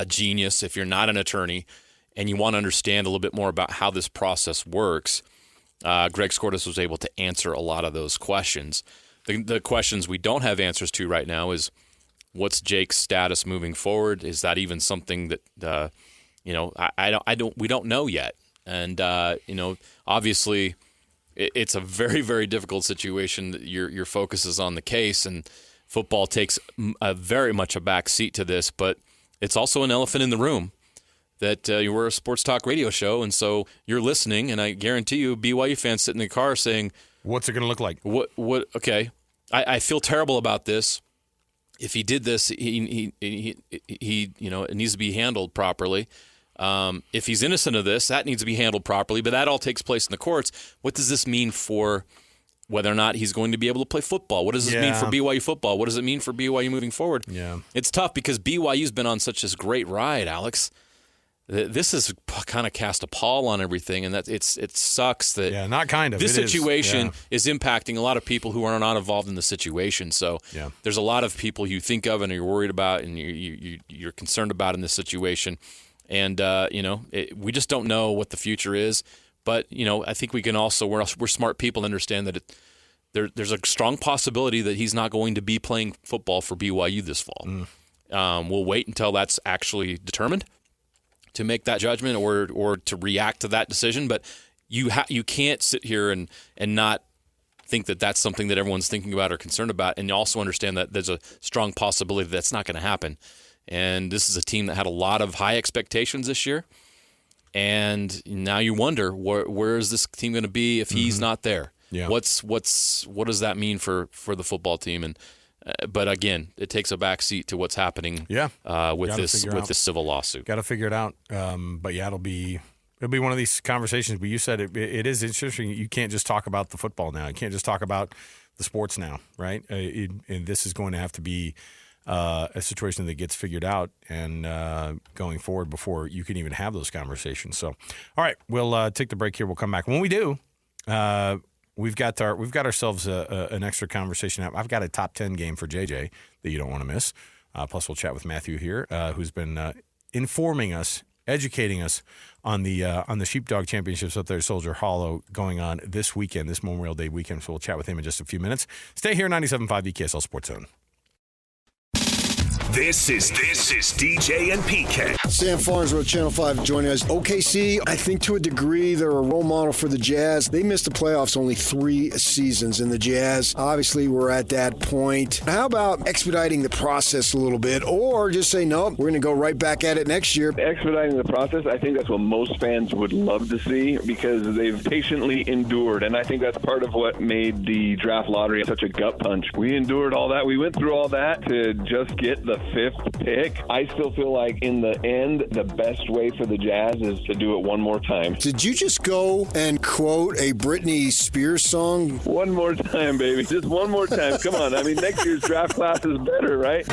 genius, if you're not an attorney, and you want to understand a little bit more about how this process works. Greg Skordas was able to answer a lot of those questions. The questions we don't have answers to right now is what's Jake's status moving forward? Is that even something that we don't know yet? And obviously it's a very, very difficult situation. Your focus is on the case, and football takes very much a back seat to this. But it's also an elephant in the room that we're a sports talk radio show, and so you're listening, and I guarantee you, BYU fans sitting in the car saying, "What's it going to look like?" What? Okay, I feel terrible about this. If he did this, he it needs to be handled properly. If he's innocent of this, that needs to be handled properly. But that all takes place in the courts. What does this mean for whether or not he's going to be able to play football? What does this mean for BYU football? What does it mean for BYU moving forward? Yeah, it's tough because BYU's been on such this great ride, Alex. This has kind of cast a pall on everything, and that it sucks that this situation is impacting a lot of people who are not involved in the situation. So there's a lot of people you think of and you're worried about and you're concerned about in this situation, and we just don't know what the future is. But I think we can also we're smart people to understand that there's a strong possibility that he's not going to be playing football for BYU this fall. We'll wait until that's actually determined to make that judgment or to react to that decision. But you can't sit here and not think that that's something that everyone's thinking about or concerned about, and you also understand that there's a strong possibility that's not going to happen. And this is a team that had a lot of high expectations this year, and now you wonder where is this team going to be if he's not there? Yeah. What does that mean for the football team? And but again, it takes a backseat to what's happening with this civil lawsuit. Got to figure it out. But yeah, it'll be one of these conversations. But you said it is interesting. You can't just talk about the football now. You can't just talk about the sports now, right? And this is going to have to be a situation that gets figured out and going forward before you can even have those conversations. So, all right, we'll take the break here. We'll come back. When we do, We've got ourselves an extra conversation. I've got a top 10 game for JJ that you don't want to miss. Plus, we'll chat with Matthew here, who's been informing us, educating us on the Sheepdog Championships up there at Soldier Hollow going on this weekend, this Memorial Day weekend. So we'll chat with him in just a few minutes. Stay here, 97.5 EKSL Sports Zone. This is DJ and PK. Sam Farnsworth, Channel 5, joining us. OKC, I think to a degree, they're a role model for the Jazz. They missed the playoffs only 3 seasons, and the Jazz, obviously, we're at that point. How about expediting the process a little bit, or just say, no, we're going to go right back at it next year? Expediting the process, I think that's what most fans would love to see because they've patiently endured, and I think that's part of what made the draft lottery such a gut punch. We endured all that. We went through all that to just get the 5th pick. I still feel like in the end, the best way for the Jazz is to do it one more time. Did you just go and quote a Britney Spears song? One more time, baby. Just one more time. Come on. I mean, next year's draft class is better, right?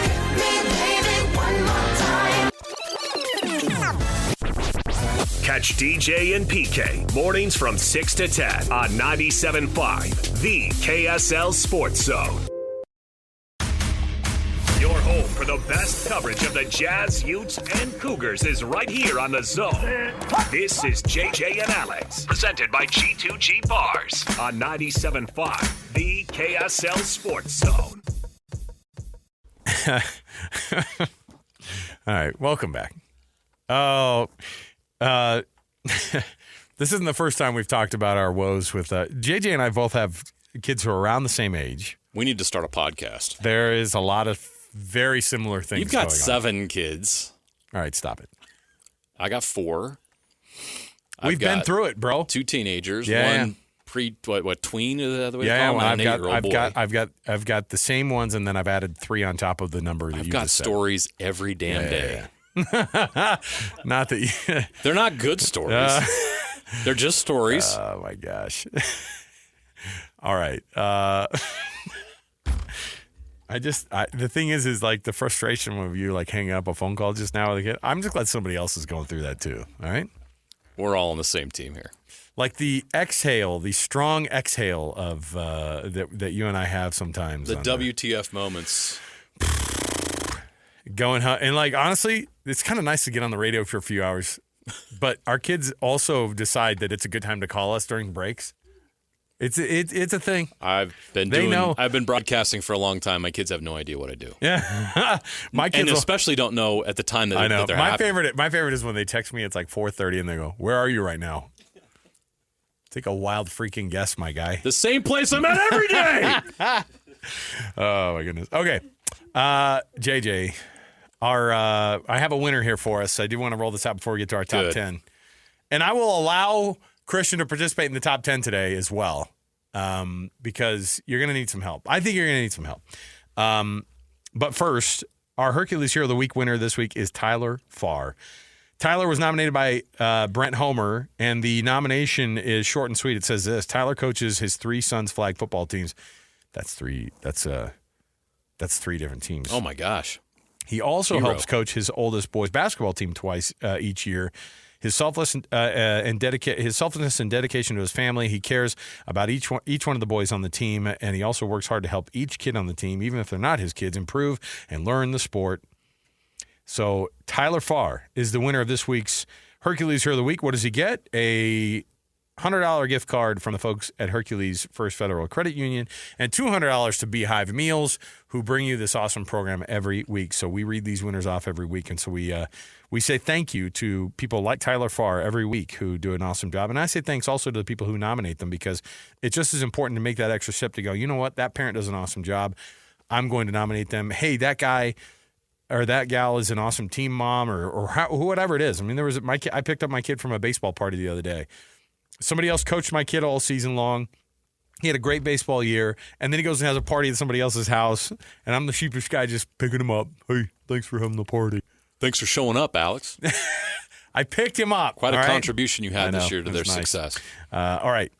Catch DJ and PK mornings from 6 to 10 on 97.5, the KSL Sports Zone. Your home for the best coverage of the Jazz, Utes, and Cougars is right here on The Zone. This is JJ and Alex, presented by G2G Bars on 97.5, the KSL Sports Zone. All right, welcome back. Oh, this isn't the first time we've talked about our woes with JJ and I both have kids who are around the same age. We need to start a podcast. There is a lot of very similar things. You've got going 7 kids. All right, stop it. I got 4. We've been through it, bro. 2 teenagers. Yeah, one tween is that the way yeah, to call them? I've got the same ones, and then I've added 3 on top of the number that I've you got just said. stories every damn day. Not that they're not good stories. They're just stories. Oh my gosh. All right. The thing is like the frustration of you like hanging up a phone call just now with a kid. I'm just glad somebody else is going through that too. All right. We're all on the same team here. Like the exhale, the strong exhale of that you and I have sometimes. The WTF moments. Going and like honestly, it's kind of nice to get on the radio for a few hours, but our kids also decide that it's a good time to call us during breaks. It's a thing. I've been broadcasting for a long time. My kids have no idea what I do. Yeah, my kids especially don't know at the time that, I know. That they're my happy. favorite is when they text me. It's like 4:30 and they go, "Where are you right now?" Take a wild freaking guess, my guy. The same place I'm at every day. Oh my goodness. Okay, JJ, I have a winner here for us. I do want to roll this out before we get to our top 10, and I will allow Christian to participate in the top 10 today as well, because you're going to need some help. I think you're going to need some help. But first, our Hercules Hero of the Week winner this week is Tyler Farr. Tyler was nominated by Brent Homer, and the nomination is short and sweet. It says this: Tyler coaches his 3 sons' flag football teams. That's 3 different teams. Oh my gosh. He also helps coach his oldest boys' basketball team twice each year. His selflessness and dedication to his family. He cares about each one of the boys on the team, and he also works hard to help each kid on the team, even if they're not his kids, improve and learn the sport. So Tyler Farr is the winner of this week's Hercules Hero of the Week. What does he get? A $100 gift card from the folks at Hercules First Federal Credit Union and $200 to Beehive Meals, who bring you this awesome program every week. So we read these winners off every week, and so we say thank you to people like Tyler Farr every week who do an awesome job. And I say thanks also to the people who nominate them, because it's just as important to make that extra step to go, you know what, that parent does an awesome job. I'm going to nominate them. Hey, that guy or that gal is an awesome team mom, or whatever it is. I mean, I picked up my kid from a baseball party the other day. Somebody else coached my kid all season long. He had a great baseball year, and then he goes and has a party at somebody else's house, and I'm the sheepish guy just picking him up. Hey, thanks for having the party. Thanks for showing up, Alex. I picked him up. Quite a contribution you had this year to their success. All right.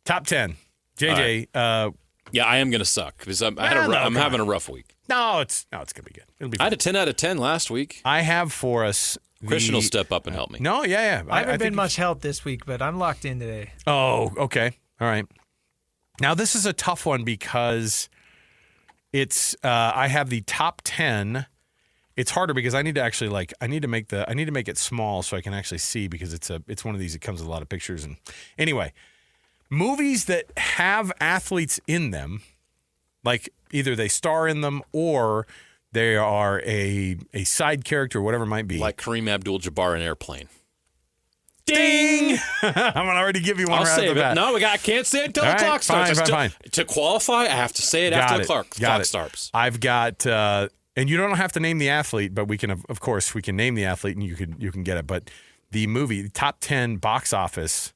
Top 10. JJ. Right. Yeah, I am going to suck because I'm having a rough week. No, it's going to be good. It'll be fun. I had a 10 out of 10 last week. I have for us. Christian will step up and help me. No, yeah. I haven't been much help this week, but I'm locked in today. Oh, okay. All right. Now, this is a tough one because it's I have the top 10. It's harder because I need to actually I need to make it small so I can actually see, because it's one of these that comes with a lot of pictures. And anyway, movies that have athletes in them, like either they star in them or they are a side character, whatever it might be. Like Kareem Abdul-Jabbar in Airplane. Ding! I'm going to already give you one I'll right save off the bat. it. No, I can't say it until the clock starts. Fine. To qualify, I have to say it after the clock starts. I've got, and you don't have to name the athlete, but we can, of course, we can name the athlete and you can get it. But the movie, the top 10 box office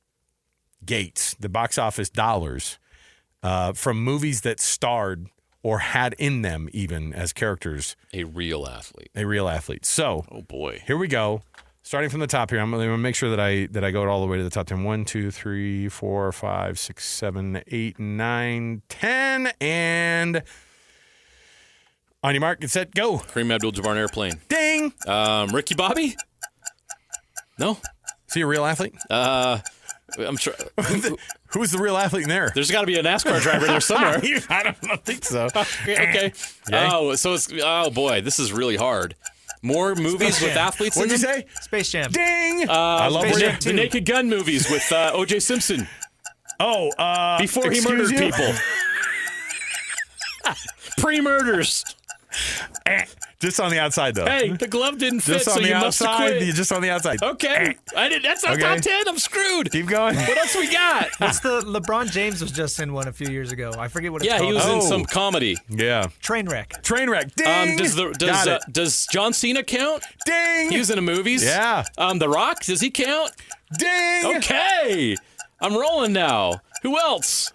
gates, the box office dollars from movies that starred or had in them even as characters. A real athlete. So, oh boy, here we go. Starting from the top here, I'm going to make sure that I go all the way to the top 10. 1, 2, 3, 4, 5, 6, 7, 8, 9, 10, and on your mark, get set, go. Kareem Abdul-Jabbar in Airplane. Ding. Ricky Bobby? No. Is he a real athlete? I'm sure. Who's the real athlete in there? There's got to be a NASCAR driver there somewhere. I don't think so. Okay. Oh, so it's boy, this is really hard. More movies with athletes in them? What'd you say? Space Jam. Ding! I love Space Jam 2. the Naked Gun movies with O.J. Simpson. Before he murdered people. Pre-murders. Just on the outside, though. Hey, the glove didn't fit, Just on so the you must have outside. quit. Just on the outside. Okay. That's not top 10. I'm screwed. Keep going. What else we got? What's the LeBron James was just in one a few years ago. I forget what it's called. Yeah, he was in some comedy. Yeah. Trainwreck. Ding! Does John Cena count? Ding! He was in the movies? Yeah. The Rock, does he count? Ding! Okay. I'm rolling now. Who else?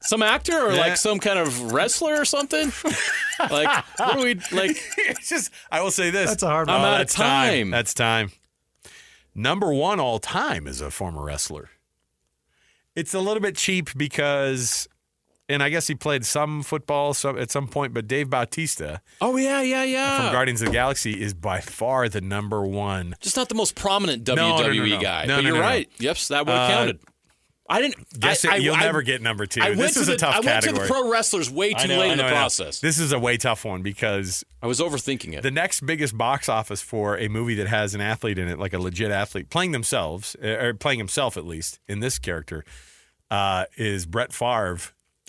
Some actor or like some kind of wrestler or something? Like, what do we like? It's just, I will say this. That's a hard one. I'm out of time. That's time. Number one all time is a former wrestler. It's a little bit cheap because, and I guess he played some football at some point, but Dave Bautista. Oh, yeah. From Guardians of the Galaxy is by far the number one. Just not the most prominent WWE guy. No, but you're right. Yep, that would have counted. I didn't. You'll never get number two. This is a tough category. I went to the pro wrestlers way too late in the process. This is a way tough one because I was overthinking it. The next biggest box office for a movie that has an athlete in it, like a legit athlete playing themselves, or playing himself at least in this character, is Brett Favre.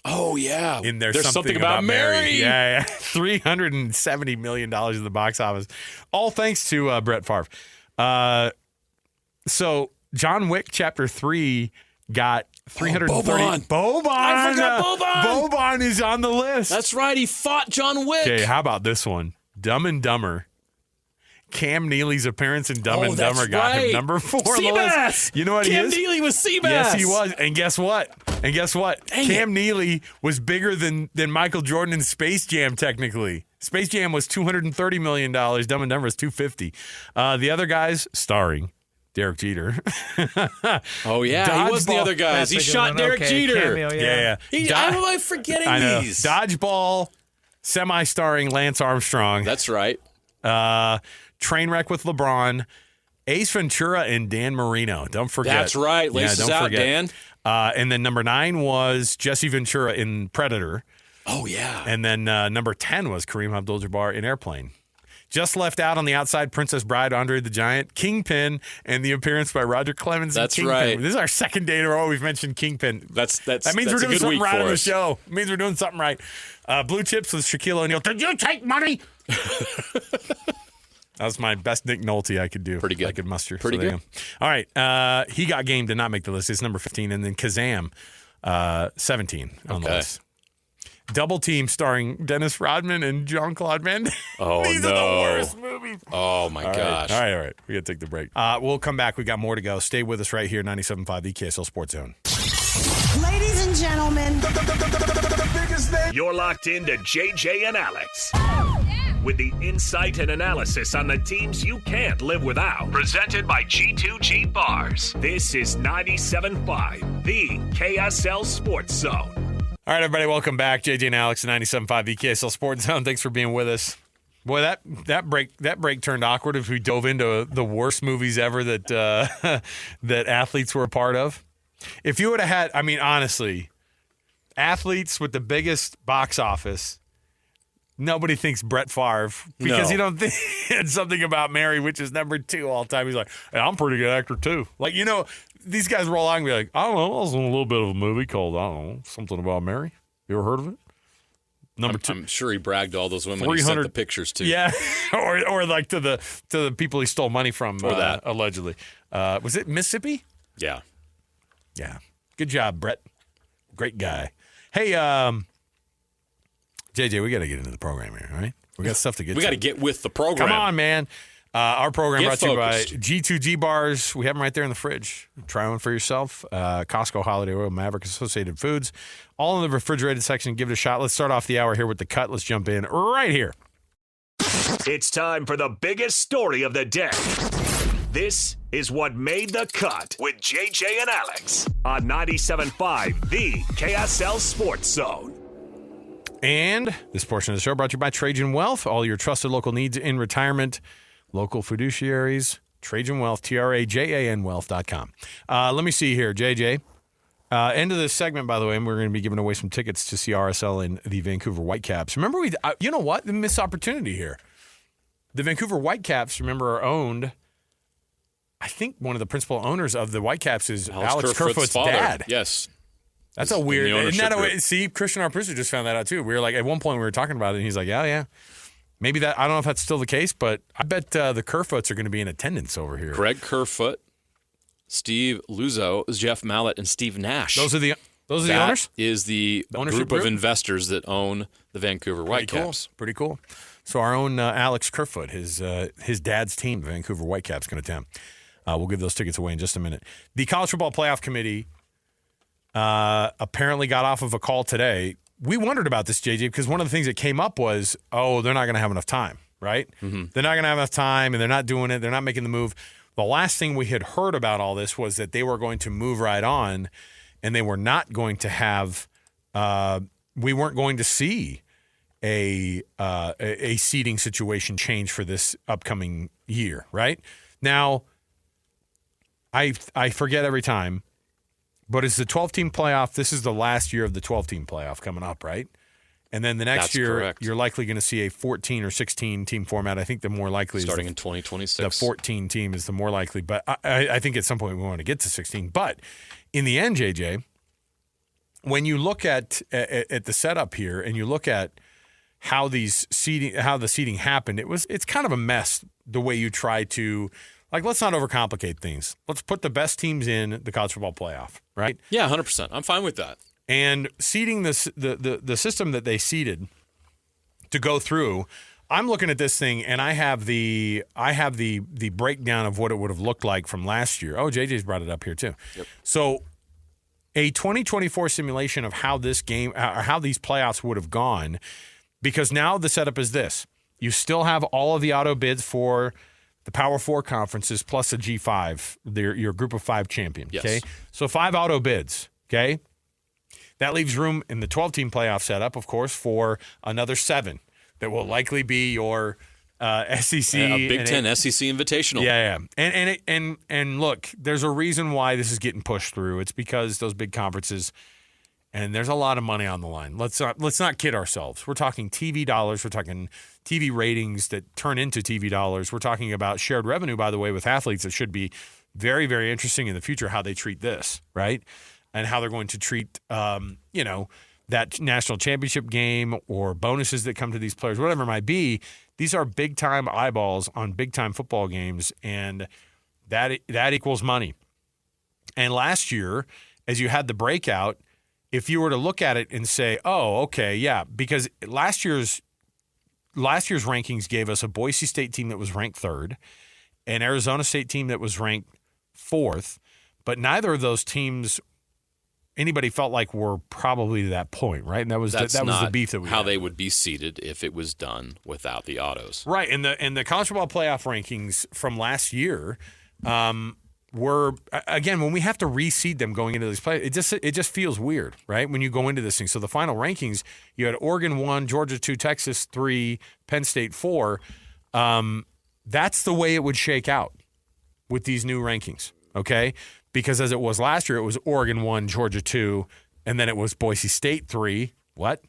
Oh yeah, in There's something about Mary. Yeah, $370 million in the box office, all thanks to Brett Favre. So John Wick Chapter 3 got 330. Boban. I forgot Boban. Boban is on the list. That's right. He fought John Wick. Okay, how about this one? Dumb and Dumber. Cam Neely's appearance in Dumb and Dumber got him number 4 on the list. You know what Cam he is? Neely was Seabass. Yes, he was. And guess what? Cam Neely was bigger than Michael Jordan in Space Jam, technically. Space Jam was $230 million. Dumb and Dumber was $250. The other guys, starring Derek Jeter. Oh, yeah. He was the other guys. He shot Derek Jeter. Cameo, yeah. How am I forgetting these? Dodgeball, semi-starring Lance Armstrong. That's right. Trainwreck with LeBron. Ace Ventura and Dan Marino. Don't forget. That's right. Laces out, forget. Dan. And then number 9 was Jesse Ventura in Predator. Oh, yeah. And then number 10 was Kareem Abdul-Jabbar in Airplane. Just left out on the outside, Princess Bride, Andre the Giant, Kingpin, and the appearance by Roger Clemens. That's Kingpin. right. This is our second day in a row we've mentioned Kingpin. That means we're doing something right on the show. It means we're doing something right. Blue Chips with Shaquille O'Neal. Did you take money? That was my best Nick Nolte I could do. Pretty good. I could muster. Pretty good. All right. He Got Game did not make the list. It's number 15. And then Kazam, 17 on the list. Double Team starring Dennis Rodman and Jean-Claude Van Damme. Oh, These are the worst movies. Oh, my gosh. All right. We got to take the break. We'll come back. We got more to go. Stay with us right here, 97.5, the KSL Sports Zone. Ladies and gentlemen, you're locked into JJ and Alex. With the insight and analysis on the teams you can't live without. Presented by G2G Bars. This is 97.5, the KSL Sports Zone. All right, everybody, welcome back. JJ and Alex, 97.5 the KSL Sports Zone. Thanks for being with us. Boy, that break turned awkward if we dove into the worst movies ever that that athletes were a part of. If you would have had, I mean, honestly, athletes with the biggest box office, nobody thinks Brett Favre because you don't think it's Something About Mary, which is number 2 all time. He's like, hey, I'm a pretty good actor too. Like, these guys roll on and be like, I don't know, I was in a little bit of a movie called, I don't know, Something About Mary. You ever heard of it? Number 2. I'm sure he bragged to all those women he sent the pictures to. Yeah, or like to the people he stole money from, or that allegedly. Was it Mississippi? Yeah. Good job, Brett. Great guy. Hey, JJ, we got to get into the program here, all right? We got stuff to get to. We got to get with the program. Come on, man. Our program brought to you by focused. G2G Bars. We have them right there in the fridge. Try one for yourself. Costco, Holiday Oil, Maverick, Associated Foods. All in the refrigerated section. Give it a shot. Let's start off the hour here with the cut. Let's jump in right here. It's time for the biggest story of the day. This is what made the cut with JJ and Alex on 97.5, the KSL Sports Zone. And this portion of the show brought to you by Trajan Wealth. All your trusted local needs in retirement. Local fiduciaries, Trajan Wealth, TRAJAN Wealth.com. Let me see here, JJ. End of this segment, by the way, and we're going to be giving away some tickets to see RSL in the Vancouver Whitecaps. Remember, you know what? The missed opportunity here. The Vancouver Whitecaps, remember, are owned. I think one of the principal owners of the Whitecaps is Alex Kerfoot's father. dad. Yes. That's a weird. Isn't that a way? Group. See, Christian, our producer, just found that out too. We were like, at one point, we were talking about it, and he's like, yeah. Maybe that. I don't know if that's still the case, but I bet the Kerfoots are going to be in attendance over here. Greg Kerfoot, Steve Luzo, Jeff Mallett, and Steve Nash. Those are the owners? That is the ownership group of investors that own the Vancouver Whitecaps. Pretty cool. So our own Alex Kerfoot, his dad's team, the Vancouver Whitecaps, going to town. We'll give those tickets away in just a minute. The College Football Playoff Committee apparently got off of a call today. We wondered about this, JJ, because one of the things that came up was, they're not going to have enough time, right? Mm-hmm. They're not going to have enough time, and they're not doing it. They're not making the move. The last thing we had heard about all this was that they were going to move right on, and they were not going to have we weren't going to see a seeding situation change for this upcoming year, right? Now, I forget every time, but it's the 12-team playoff. This is the last year of the 12-team playoff coming up, right? And then the next year, correct. You're likely going to see a 14 or 16-team format. I think the more likely starting is in 2026. The 14 team is the more likely, but I think at some point we want to get to 16. But in the end, JJ, when you look at the setup here and you look at how the seeding happened, it's kind of a mess the way you try to. Like, let's not overcomplicate things. Let's put the best teams in the college football playoff, right? Yeah, 100%. I'm fine with that. And seeding the system that they seeded to go through, I'm looking at this thing and I have the breakdown of what it would have looked like from last year. Oh, JJ's brought it up here too. Yep. So a 2024 simulation of how this game, or how these playoffs would have gone, because now the setup is this: you still have all of the auto bids for the Power 4 conferences plus a G5, your group of 5 champion. Yes. Okay, so 5 auto bids. Okay, that leaves room in the 12-team playoff setup, of course, for another 7 that will likely be your SEC, a Big Ten SEC Invitational. Yeah. And look, there's a reason why this is getting pushed through. It's because those big conferences. And there's a lot of money on the line. Let's not kid ourselves. We're talking TV dollars. We're talking TV ratings that turn into TV dollars. We're talking about shared revenue, by the way, with athletes that should be very, very interesting in the future how they treat this, right? And how they're going to treat, that national championship game or bonuses that come to these players, whatever it might be. These are big-time eyeballs on big-time football games, and that equals money. And last year, as you had the breakout, if you were to look at it and say, oh, okay, yeah, because last year's rankings gave us a Boise State team that was ranked 3rd, an Arizona State team that was ranked 4th, but neither of those teams anybody felt like were probably to that point, right? And that was the beef that we had. They would be seeded if it was done without the autos. Right, and the college football playoff rankings from last year were, again, when we have to reseed them going into these plays, it just feels weird, right? When you go into this thing. So the final rankings, you had Oregon 1, Georgia 2, Texas 3, Penn State 4. That's the way it would shake out with these new rankings, okay? Because as it was last year, it was Oregon 1, Georgia 2, and then it was Boise State 3. What?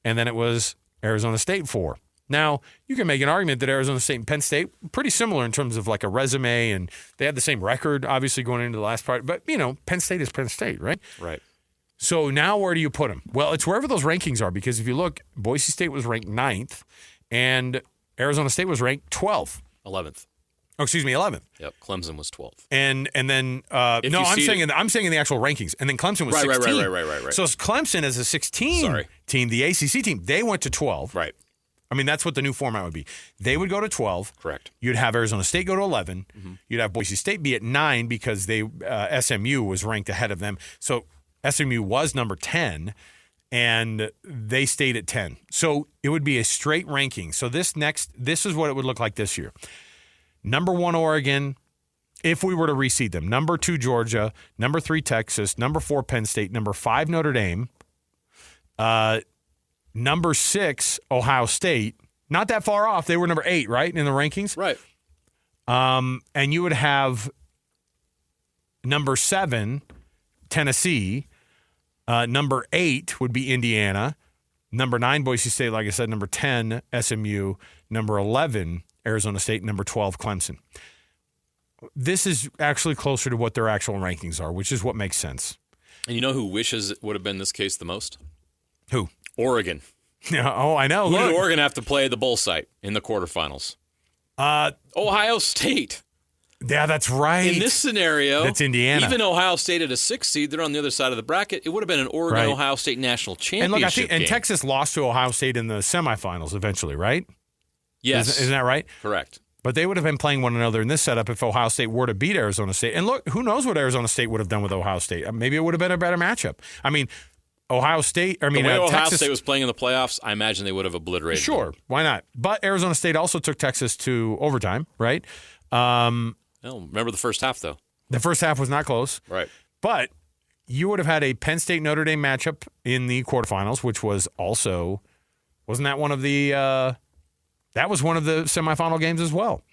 And then it was Arizona State 4. Now, you can make an argument that Arizona State and Penn State pretty similar in terms of like a resume, and they had the same record, obviously, going into the last part. But, Penn State is Penn State, right? Right. So now where do you put them? Well, it's wherever those rankings are, because if you look, Boise State was ranked 9th, and Arizona State was ranked 12th. 11th. Oh, excuse me, 11th. Yep, Clemson was 12th. And then I'm saying in the actual rankings, and then Clemson was 16. Right. So Clemson as a 16 team, the ACC team, they went to 12. Right. I mean, that's what the new format would be. They would go to 12. Correct. You'd have Arizona State go to 11. Mm-hmm. You'd have Boise State be at 9 because SMU was ranked ahead of them. So SMU was number 10, and they stayed at 10. So it would be a straight ranking. So this is what it would look like this year. Number 1, Oregon, if we were to reseed them. Number 2, Georgia. Number 3, Texas. Number 4, Penn State. Number 5, Notre Dame. Number 6, Ohio State. Not that far off. They were number 8, right, in the rankings? Right. And you would have number 7, Tennessee. Number 8 would be Indiana. Number 9, Boise State, like I said. Number 10, SMU. Number 11, Arizona State. Number 12, Clemson. This is actually closer to what their actual rankings are, which is what makes sense. And you know who wishes it would have been this case the most? Who? Oregon. Oh, I know. Who Look. did Oregon have to play at the bowl site in the quarterfinals? Ohio State. Yeah, that's right. In this scenario, that's Indiana. Even Ohio State at a 6 seed, they're on the other side of the bracket. It would have been an Oregon-Ohio State national championship And look, I think game. Texas lost to Ohio State in the semifinals eventually, right? Yes. Isn't that right? Correct. But they would have been playing one another in this setup if Ohio State were to beat Arizona State. And look, who knows what Arizona State would have done with Ohio State? Maybe it would have been a better matchup. I mean, Ohio State, the way Ohio Texas State was playing in the playoffs, I imagine they would have obliterated Sure, them. why not? But Arizona State also took Texas to overtime, right? No, remember the first half, though. The first half was not close. Right. But you would have had a Penn State-Notre Dame matchup in the quarterfinals, which was also, wasn't that one of the, that was one of the semifinal games as well.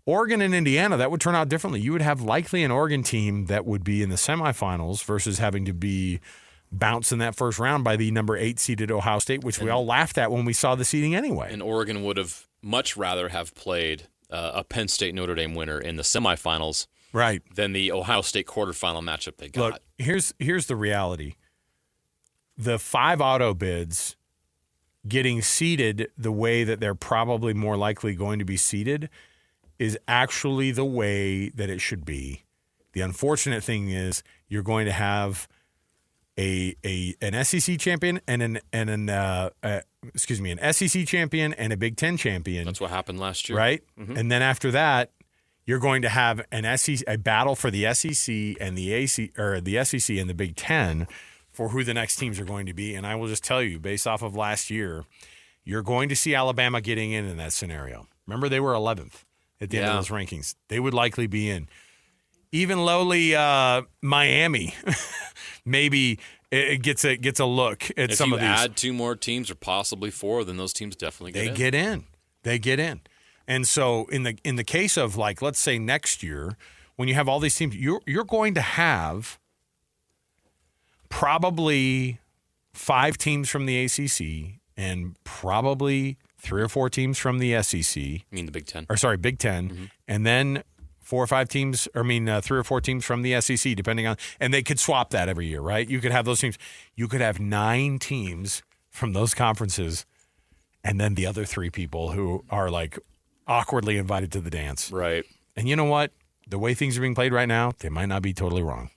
Oregon and Indiana, that would turn out differently. You would have likely an Oregon team that would be in the semifinals versus having to be bounced in that first round by the number 8 seeded Ohio State, which we all laughed at when we saw the seeding anyway. And Oregon would have much rather have played a Penn State Notre Dame winner in the semifinals, right, than the Ohio State quarterfinal matchup they got. Look, here's the reality: the 5 auto bids getting seeded the way that they're probably more likely going to be seeded is actually the way that it should be. The unfortunate thing is you're going to have an SEC champion and an SEC champion and a Big Ten champion. That's what happened last year, right? Mm-hmm. And then after that, you're going to have a battle for the SEC and the SEC and the Big Ten for who the next teams are going to be. And I will just tell you, based off of last year, you're going to see Alabama getting in that scenario. Remember, they were 11th at the end of those rankings. They would likely be in. Even lowly Miami, maybe it gets a look at some of these. If you add 2 more teams or possibly 4, then those teams definitely get in. They get in. And so in the case of, like, let's say next year, when you have all these teams, you're going to have probably 5 teams from the ACC and probably 3 or 4 teams from the SEC. You mean the Big Ten? Big Ten. Mm-hmm. And then 4 or 5 teams, 3 or 4 teams from the SEC, depending on, and they could swap that every year, right? You could have those teams. You could have 9 teams from those conferences, and then the other 3 people who are like awkwardly invited to the dance. Right. And you know what? The way things are being played right now, they might not be totally wrong.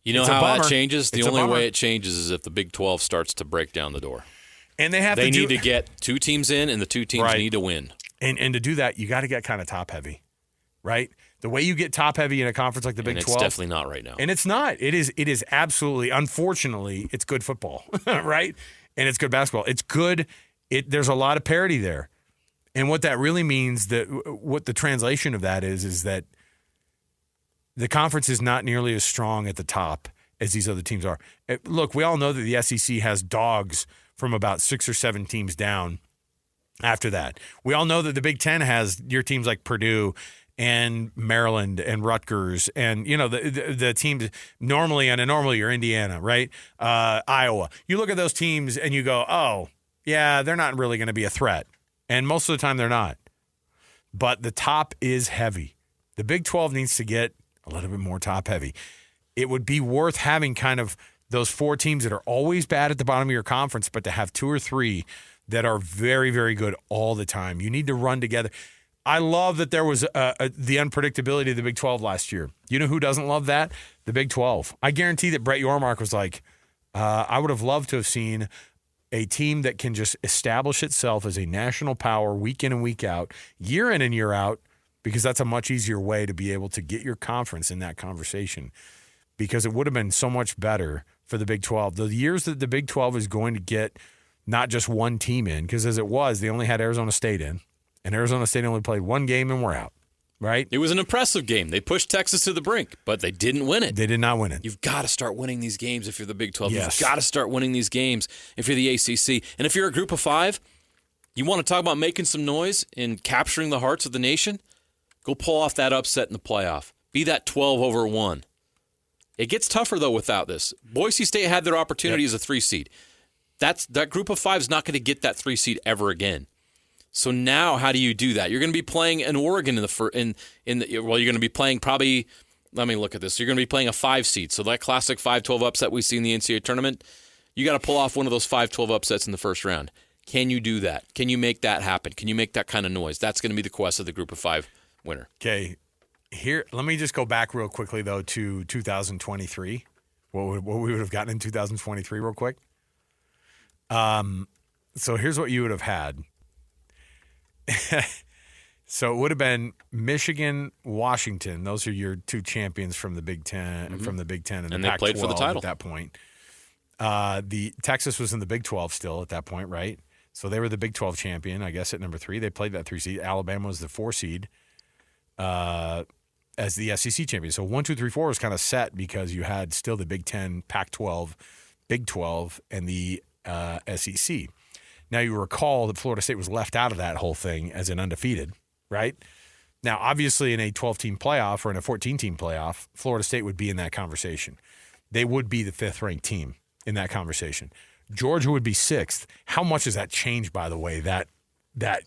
You know how that changes? The only way it changes is if the Big 12 starts to break down the door. And they need to get 2 teams in, and the 2 teams need to win. And to do that, you got to get kind of top heavy. Right? The way you get top heavy in a conference like the Big 12. It's definitely not right now. And it's not. It is absolutely, unfortunately, it's good football, right? And it's good basketball. It's good. There's a lot of parity there. And what that really means, what the translation of that is that the conference is not nearly as strong at the top as these other teams are. Look, we all know that the SEC has dogs from about 6 or 7 teams down after that. We all know that the Big Ten has your teams like Purdue and Maryland and Rutgers and, the teams normally on a normal year, Indiana, right? Iowa. You look at those teams and you go, oh, yeah, they're not really going to be a threat. And most of the time they're not. But the top is heavy. The Big 12 needs to get a little bit more top heavy. It would be worth having kind of those 4 teams that are always bad at the bottom of your conference, but to have 2 or 3 that are very, very good all the time. You need to run together. I love that there was the unpredictability of the Big 12 last year. You know who doesn't love that? The Big 12. I guarantee that Brett Yormark was like, I would have loved to have seen a team that can just establish itself as a national power week in and week out, year in and year out, because that's a much easier way to be able to get your conference in that conversation, because it would have been so much better for the Big 12. The years that the Big 12 is going to get not just one team in, because as it was, they only had Arizona State in. And Arizona State only played 1 game and we're out, right? It was an impressive game. They pushed Texas to the brink, but they didn't win it. They did not win it. You've got to start winning these games if you're the Big 12. Yes. You've got to start winning these games if you're the ACC. And if you're a group of 5, you want to talk about making some noise and capturing the hearts of the nation? Go pull off that upset in the playoff. Be that 12-1. It gets tougher, though, without this. Boise State had their opportunity as a 3 seed. That group of 5 is not going to get that 3 seed ever again. So now, how do you do that? You're going to be playing in Oregon you're going to be playing probably. Let me look at this. You're going to be playing a 5 seed. So that classic 5-12 upset we see in the NCAA tournament, you got to pull off one of those 5-12 upsets in the first round. Can you do that? Can you make that happen? Can you make that kind of noise? That's going to be the quest of the group of 5 winner. Okay. Here, let me just go back real quickly, though, to 2023. What we would have gotten in 2023 real quick. So here's what you would have had. So it would have been Michigan, Washington. Those are your 2 champions from the Big Ten, from the Big Ten, and the they played for the title at that point. The Texas was in the Big 12 still at that point, right? So they were the Big 12 champion, I guess, at number 3. They played that 3 seed. Alabama was the 4 seed as the SEC champion. So 1, 2, 3, 4 was kind of set because you had still the Big 10, Pac-12, Big 12, and the SEC. Now, you recall that Florida State was left out of that whole thing as an undefeated, right? Now, obviously, in a 12-team playoff or in a 14-team playoff, Florida State would be in that conversation. They would be the 5th-ranked team in that conversation. Georgia would be 6th. How much has that changed, by the way, that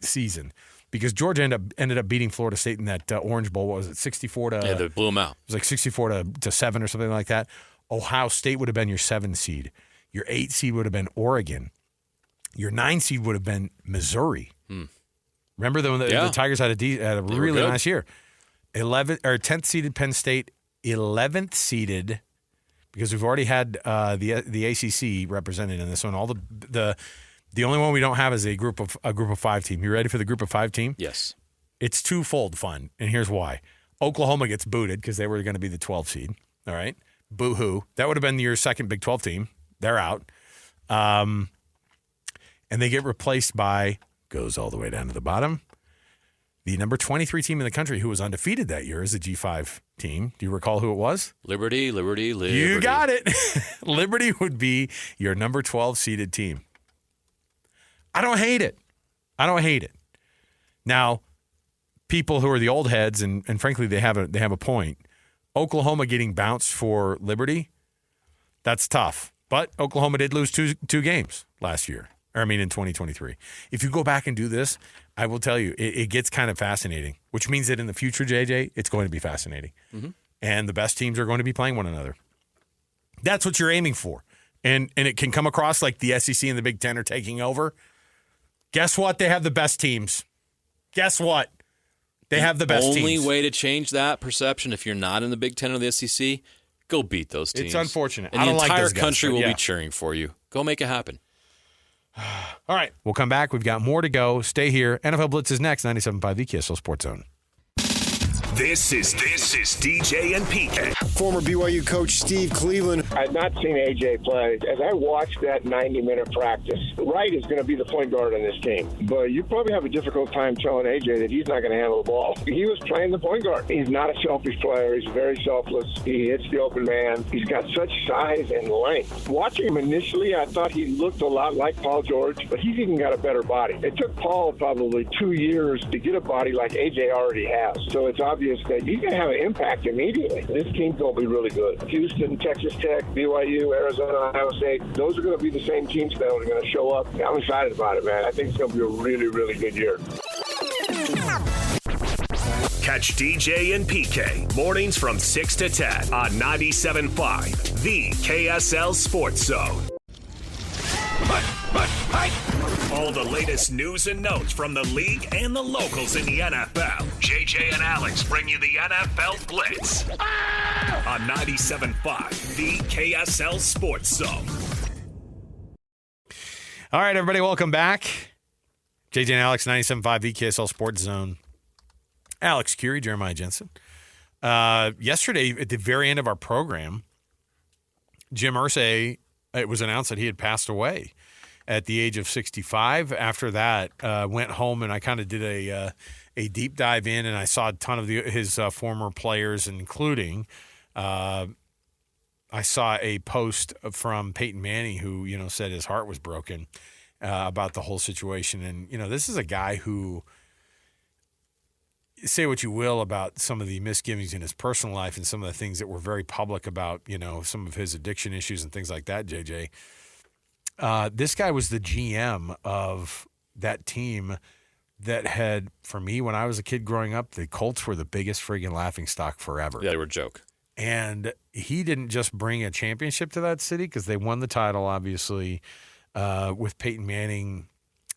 season? Because Georgia ended up beating Florida State in that Orange Bowl. What was it, 64 to? Yeah, they blew them out. It was like 64 to 7 or something like that. Ohio State would have been your 7 seed. Your 8 seed would have been Oregon. Your 9 seed would have been Missouri. Remember the Tigers had a really nice year. 10th seeded Penn State, 11th seeded, because we've already had the ACC represented in this one. All the only one we don't have is a group of 5 team. You ready for the group of 5 team? Yes. It's twofold fun, and here's why. Oklahoma gets booted because they were going to be the 12 seed. All right, boo-hoo. That would have been your second Big 12 team. They're out, and they get replaced by, goes all the way down to the bottom, the number 23 team in the country who was undefeated that year is the G5 team. Do you recall who it was? Liberty. You got it. Liberty would be your number 12 seeded team. I don't hate it. Now, people who are the old heads, and frankly, they have a point. Oklahoma getting bounced for Liberty, that's tough. But Oklahoma did lose two games last year. In 2023. If you go back and do this, I will tell you, it gets kind of fascinating, which means that in the future, JJ, it's going to be fascinating. Mm-hmm. And the best teams are going to be playing one another. That's what you're aiming for. And it can come across like the SEC and the Big Ten are taking over. Guess what? They have the best teams. Guess what? They have the best teams. The only way to change that perception, if you're not in the Big Ten or the SEC, go beat those teams. It's unfortunate. And the entire country will be cheering for you. Go make it happen. All right. We'll come back. We've got more to go. Stay here. NFL Blitz is next. 97.5 the KSL Sports Zone. This is DJ and PK. Former BYU coach Steve Cleveland. I've not seen AJ play. As I watched that 90-minute practice, Wright is going to be the point guard on this team. But you probably have a difficult time telling AJ that he's not going to handle the ball. He was playing the point guard. He's not a selfish player. He's very selfless. He hits the open man. He's got such size and length. Watching him initially, I thought he looked a lot like Paul George, but he's even got a better body. It took Paul probably 2 years to get a body like AJ already has. So it's obvious that he's going to have an impact immediately. This team's going to be really good. Houston, Texas Tech, BYU, Arizona, Ohio State, those are going to be the same teams that are going to show up. I'm excited about it, man. I think it's going to be a really, really good year. Catch DJ and PK mornings from 6 to 10 on 97.5, the KSL Sports Zone. All the latest news and notes from the league and the locals in the NFL. JJ and Alex bring you the NFL Blitz on 97.5, the KSL Sports Zone. All right, everybody, welcome back. JJ and Alex, 97.5, the KSL Sports Zone. Alex Kirry, Jeremiah Jensen. Yesterday, at the very end of our program, Jim Irsay, it was announced that he had passed away at the age of 65. After that, went home and I kind of did a deep dive in, and I saw a ton of his former players, including I saw a post from Peyton Manning who, said his heart was broken about the whole situation. And, this is a guy who say what you will about some of the misgivings in his personal life and some of the things that were very public about, some of his addiction issues and things like that, JJ. This guy was the GM of that team that had, for me, when I was a kid growing up, the Colts were the biggest friggin' laughingstock forever. Yeah, they were a joke. And he didn't just bring a championship to that city because they won the title, obviously, with Peyton Manning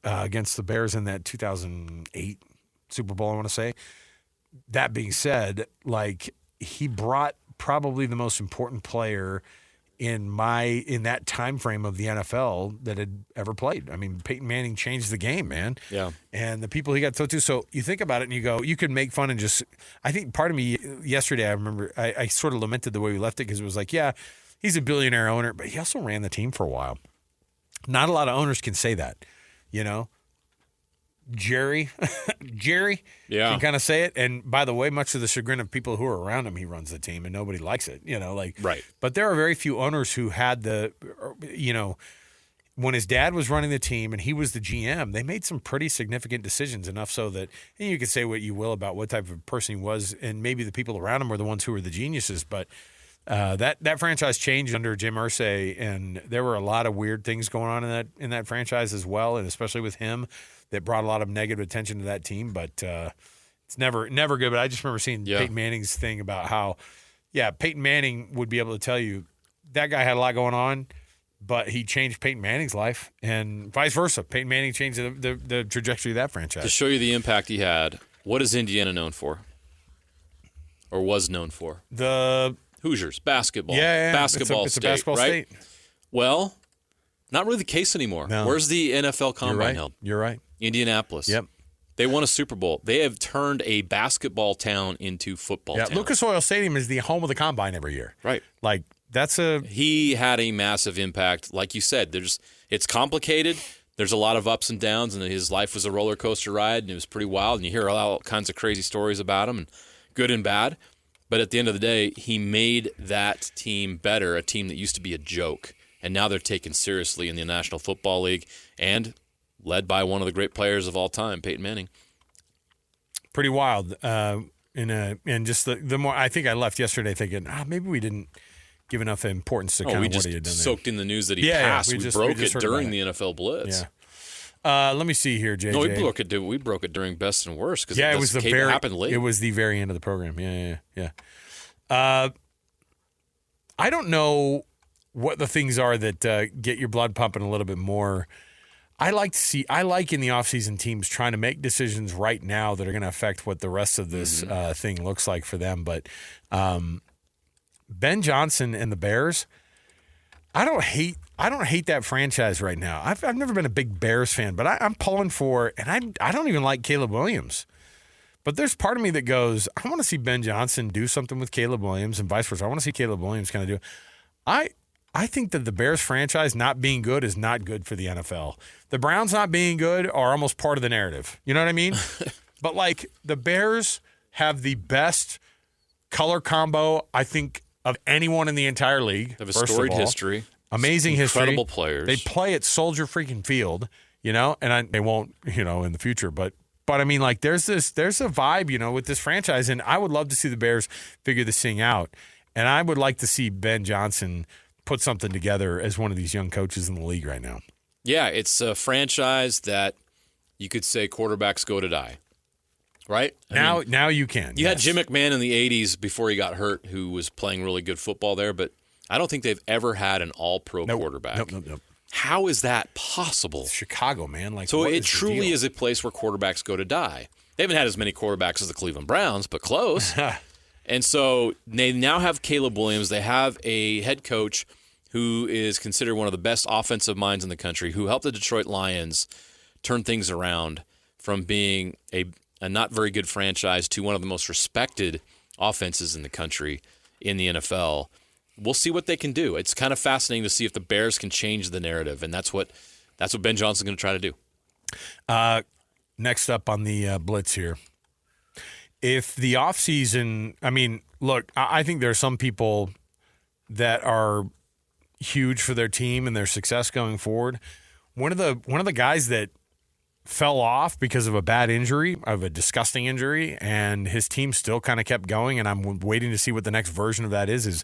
against the Bears in that 2008 Super Bowl, I want to say. That being said, he brought probably the most important player in that time frame of the NFL that had ever played. I mean, Peyton Manning changed the game, man. Yeah. And the people he got thrown to. So you think about it and you go, you could make fun and just, I think part of me yesterday, I remember I sort of lamented the way we left it because it was like, yeah, he's a billionaire owner, but he also ran the team for a while. Not a lot of owners can say that, Jerry can kind of say it. And by the way, much to the chagrin of people who are around him, he runs the team and nobody likes it, Right. But there are very few owners who had when his dad was running the team and he was the GM, they made some pretty significant decisions, enough so that, and you can say what you will about what type of person he was, and maybe the people around him were the ones who were the geniuses, but that franchise changed under Jim Irsay, and there were a lot of weird things going on in that franchise as well, and especially with him, that brought a lot of negative attention to that team. But it's never good. But I just remember seeing Peyton Manning's thing about how, Peyton Manning would be able to tell you that guy had a lot going on, but he changed Peyton Manning's life, and vice versa. Peyton Manning changed the trajectory of that franchise. To show you the impact he had, what is Indiana known for, or was known for? The Hoosiers, basketball. Yeah. Basketball it's a state, basketball right? state. Well, not really the case anymore. No. Where's the NFL Combine held? You're right. Indianapolis. Yep. They won a Super Bowl. They have turned a basketball town into football town. Lucas Oil Stadium is the home of the Combine every year. Right. He had a massive impact. Like you said, it's complicated. There's a lot of ups and downs, and his life was a roller coaster ride, and it was pretty wild. And you hear all kinds of crazy stories about him, and good and bad. But at the end of the day, he made that team better, a team that used to be a joke. And now they're taken seriously in the National Football League and led by one of the great players of all time, Peyton Manning. Pretty wild. And just the more, I think I left yesterday thinking, maybe we didn't give enough importance to kind of what he had done there. We just soaked in the news that he passed. We broke it during the NFL Blitz. Yeah. Let me see here, JJ. No, we broke it during Best and Worst because it happened late. It was the very end of the program. Yeah. I don't know what the things are that get your blood pumping a little bit more. I like in the offseason teams trying to make decisions right now that are going to affect what the rest of this thing looks like for them. But Ben Johnson and the Bears, I don't hate that franchise right now. I've never been a big Bears fan, but I'm pulling for, and I don't even like Caleb Williams. But there's part of me that goes, I want to see Ben Johnson do something with Caleb Williams and vice versa. I want to see Caleb Williams kind of do. I think that the Bears franchise not being good is not good for the NFL. The Browns not being good are almost part of the narrative. You know what I mean? But the Bears have the best color combo, I think, of anyone in the entire league. They have a storied history. Amazing history. Incredible players. They play at Soldier freaking Field, and they won't, in the future. But I mean, there's a vibe, with this franchise, and I would love to see the Bears figure this thing out. And I would like to see Ben Johnson put something together as one of these young coaches in the league right now. Yeah, it's a franchise that you could say quarterbacks go to die, right? Now you can. You had Jim McMahon in the 80s before he got hurt, who was playing really good football there, but I don't think they've ever had an all-pro quarterback. Nope. How is that possible? It's Chicago, man. So it truly is a place where quarterbacks go to die. They haven't had as many quarterbacks as the Cleveland Browns, but close. And so they now have Caleb Williams. They have a head coach who is considered one of the best offensive minds in the country, who helped the Detroit Lions turn things around from being a not very good franchise to one of the most respected offenses in the country in the NFL. We'll see what they can do. It's kind of fascinating to see if the Bears can change the narrative, and that's what Ben Johnson's going to try to do. Next up on the Blitz here. If the offseason, look, I think there are some people that are huge for their team and their success going forward. One of the guys that fell off because of a bad injury, of a disgusting injury, and his team still kind of kept going, and I'm waiting to see what the next version of that is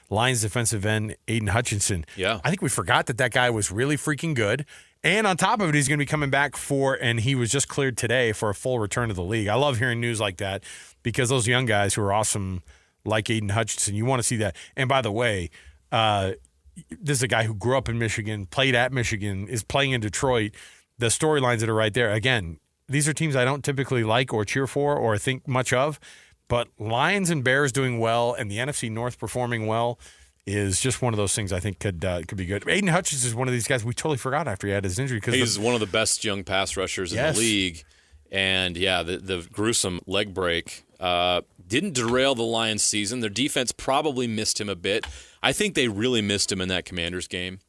Lions defensive end Aiden Hutchinson. Yeah. I think we forgot that guy was really freaking good. And on top of it, he's going to be coming back and he was just cleared today for a full return to the league. I love hearing news like that because those young guys who are awesome, like Aiden Hutchinson, you want to see that. And by the way, this is a guy who grew up in Michigan, played at Michigan, is playing in Detroit. The storylines that are right there. Again, these are teams I don't typically like or cheer for or think much of, but Lions and Bears doing well and the NFC North performing well is just one of those things I think could be good. Aiden Hutchinson is one of these guys we totally forgot after he had his injury. He's one of the best young pass rushers in the league. And, yeah, the gruesome leg break didn't derail the Lions' season. Their defense probably missed him a bit. I think they really missed him in that Commanders game.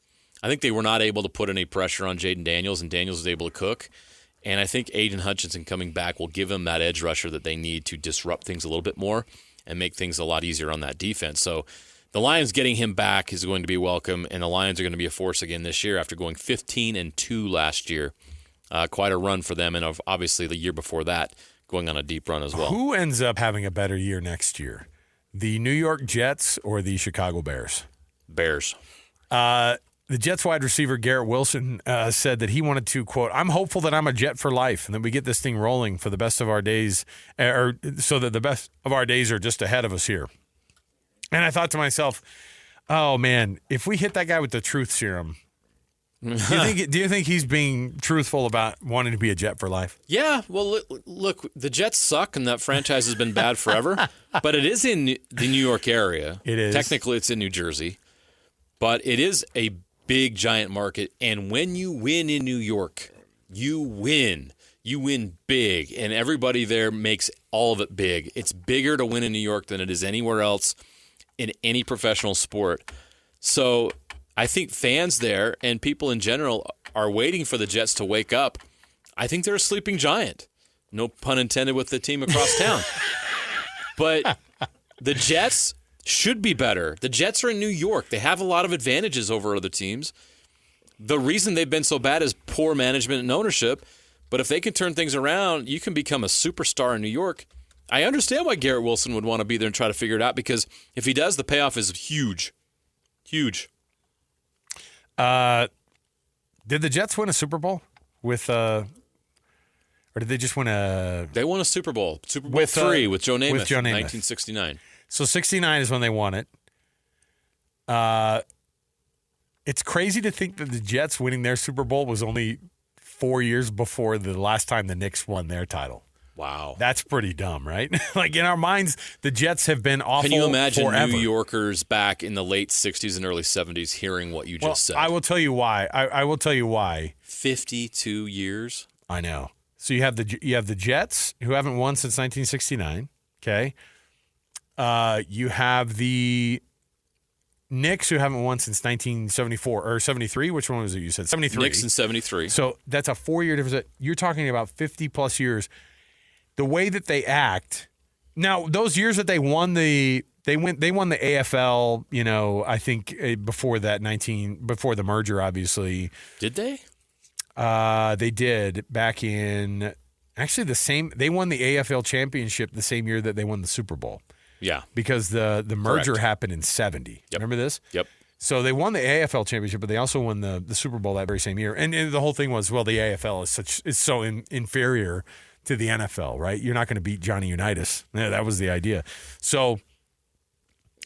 I think they were not able to put any pressure on Jaden Daniels, and Daniels was able to cook. And I think Aiden Hutchinson coming back will give them that edge rusher that they need to disrupt things a little bit more and make things a lot easier on that defense. So the Lions getting him back is going to be welcome, and the Lions are going to be a force again this year after going 15-2 last year. Quite a run for them, and obviously the year before that going on a deep run as well. Who ends up having a better year next year? The New York Jets or the Chicago Bears? Bears. The Jets wide receiver Garrett Wilson said that he wanted to, quote, "I'm hopeful that I'm a Jet for life and that we get this thing rolling for the best of our days, or so that the best of our days are just ahead of us here." And I thought to myself, oh, man, if we hit that guy with the truth serum, do you think he's being truthful about wanting to be a Jet for life? Yeah, well, look, the Jets suck, and that franchise has been bad forever. But it is in the New York area. It is. Technically, it's in New Jersey. But it is a big, giant market. And when you win in New York, you win. You win big. And everybody there makes all of it big. It's bigger to win in New York than it is anywhere else in any professional sport. So I think fans there and people in general are waiting for the Jets to wake up. I think they're a sleeping giant. No pun intended with the team across town. But the Jets should be better. The Jets are in New York. They have a lot of advantages over other teams. The reason they've been so bad is poor management and ownership. But if they can turn things around, you can become a superstar in New York. I understand why Garrett Wilson would want to be there and try to figure it out, because if he does, the payoff is huge. Huge. Did the Jets win a Super Bowl with or did they just win a? They won a Super Bowl. Super Bowl III with Joe Namath. With Joe Namath. 1969. So 69 is when they won it. It's crazy to think that the Jets winning their Super Bowl was only 4 years before the last time the Knicks won their title. Wow. That's pretty dumb, right? Like, in our minds, the Jets have been awful Can you imagine forever. New Yorkers back in the late 60s and early 70s hearing what you just said? I will tell you why. I will tell you why. 52 years? I know. So you have the Jets, who haven't won since 1969, okay? You have the Knicks, who haven't won since 1974 or 73. Which one was it you said? 73. Knicks in 73. So that's a 4-year difference. You're talking about 50-plus years. The way that they act now, those years that they won they won the AFL. You know, I think before the merger, obviously. Did they? They did back in actually the same. They won the AFL championship the same year that they won the Super Bowl. Yeah, because the merger Correct. happened in 70. Yep. Remember this? Yep. So they won the AFL championship, but they also won the Super Bowl that very same year. And the whole thing was, well, the AFL is so inferior to the NFL, right? You're not going to beat Johnny Unitas. Yeah, that was the idea. So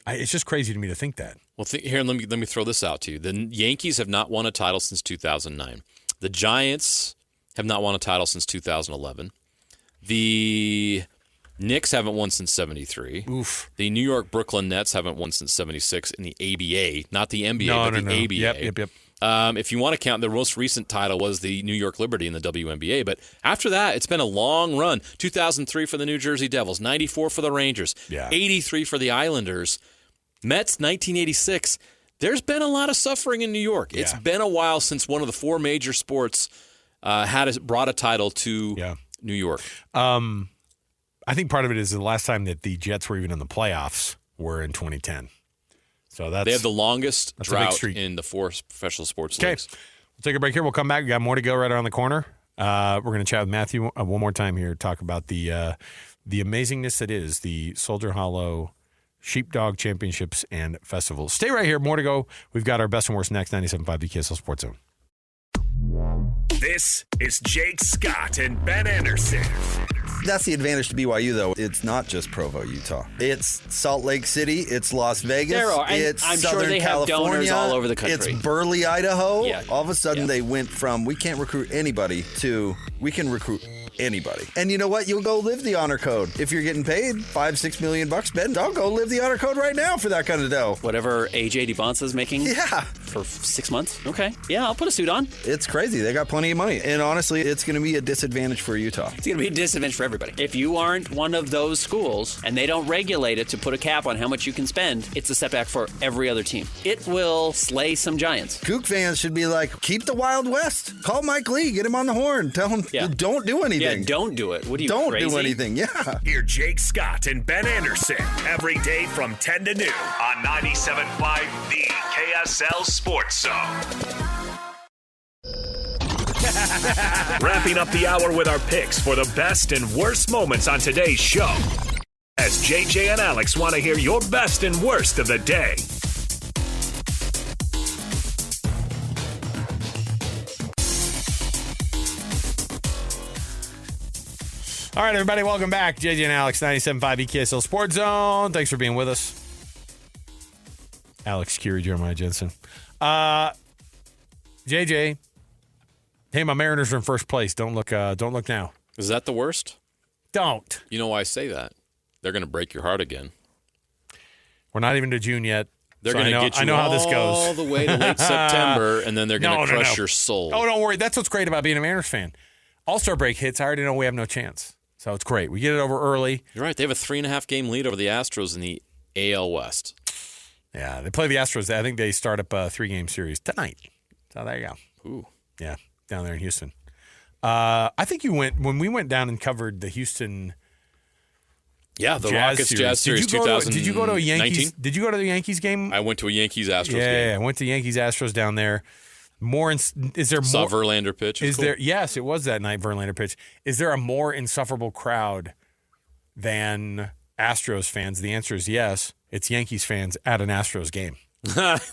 it's just crazy to me to think that. Well, here, let me throw this out to you. The Yankees have not won a title since 2009. The Giants have not won a title since 2011. The Knicks haven't won since 73. Oof. The New York Brooklyn Nets haven't won since 76 in the ABA. Not the NBA, but the ABA. Yep. If you want to count, the most recent title was the New York Liberty in the WNBA. But after that, it's been a long run. 2003 for the New Jersey Devils, 94 for the Rangers, 83 for the Islanders. Mets, 1986. There's been a lot of suffering in New York. Yeah. It's been a while since one of the four major sports brought a title to New York. I think part of it is the last time that the Jets were even in the playoffs were in 2010. So they have the longest drought in the four professional sports leagues. We'll take a break here. We'll come back. We got more to go right around the corner. We're going to chat with Matthew one more time here, talk about the amazingness that is the Soldier Hollow Sheepdog Championships and Festivals. Stay right here. More to go. We've got our best and worst next. 97.5 BKSL Sports Zone. This is Jake Scott and Ben Anderson. That's the advantage to BYU, though. It's not just Provo, Utah. It's Salt Lake City. It's Las Vegas. It's I'm Southern sure they California. have donors all over the country. It's Burley, Idaho. Yeah. All of a sudden, they went from we can't recruit anybody to we can recruit anybody. And you know what? You'll go live the honor code. If you're getting paid $5-6 million, Ben, I'll go live the honor code right now for that kind of dough. Whatever AJ DeBonsa's making. Yeah. For 6 months. Okay. Yeah, I'll put a suit on. It's crazy. They got plenty of money. And honestly, it's going to be a disadvantage for Utah. It's going to be a disadvantage for everybody. If you aren't one of those schools and they don't regulate it to put a cap on how much you can spend, it's a setback for every other team. It will slay some giants. Kook fans should be like, keep the Wild West. Call Mike Lee. Get him on the horn. Tell him, don't do anything. Yeah, don't do it. What are you, Don't crazy? do anything. Yeah. Hear Jake Scott and Ben Anderson every day from 10 to noon on 97.5 The KSL Sports Zone. Wrapping up the hour with our picks for the best and worst moments on today's show. As JJ and Alex want to hear your best and worst of the day. All right, everybody, welcome back. JJ and Alex, 97.5 EKSL Sports Zone. Thanks for being with us. Alex, Kirry, Jeremiah, Jensen. JJ, hey, my Mariners are in first place. Don't look now. Is that the worst? Don't. You know why I say that? They're going to break your heart again. We're not even to June yet. They're going to get you I know how this goes. all the way to late September, and then they're going to crush your soul. Oh, don't worry. That's what's great about being a Mariners fan. All-Star break hits. I already know we have no chance. So it's great. We get it over early. You're right. They have a 3.5-game lead over the Astros in the AL West. Yeah, they play the Astros. I think they start up a 3-game series tonight. So there you go. Ooh. Yeah, down there in Houston. I think you went when we went down and covered the Houston. Yeah, the Jazz Rockets series. Jazz Series 2019. Did you go to a Yankees? Did you go to the Yankees game? I went to a Yankees Astros game. Yeah, I went to Yankees Astros down there. Is there more? Saw Verlander pitch. Is there? Yes, it was that night. Verlander pitch. Is there a more insufferable crowd than Astros fans? The answer is yes. It's Yankees fans at an Astros game.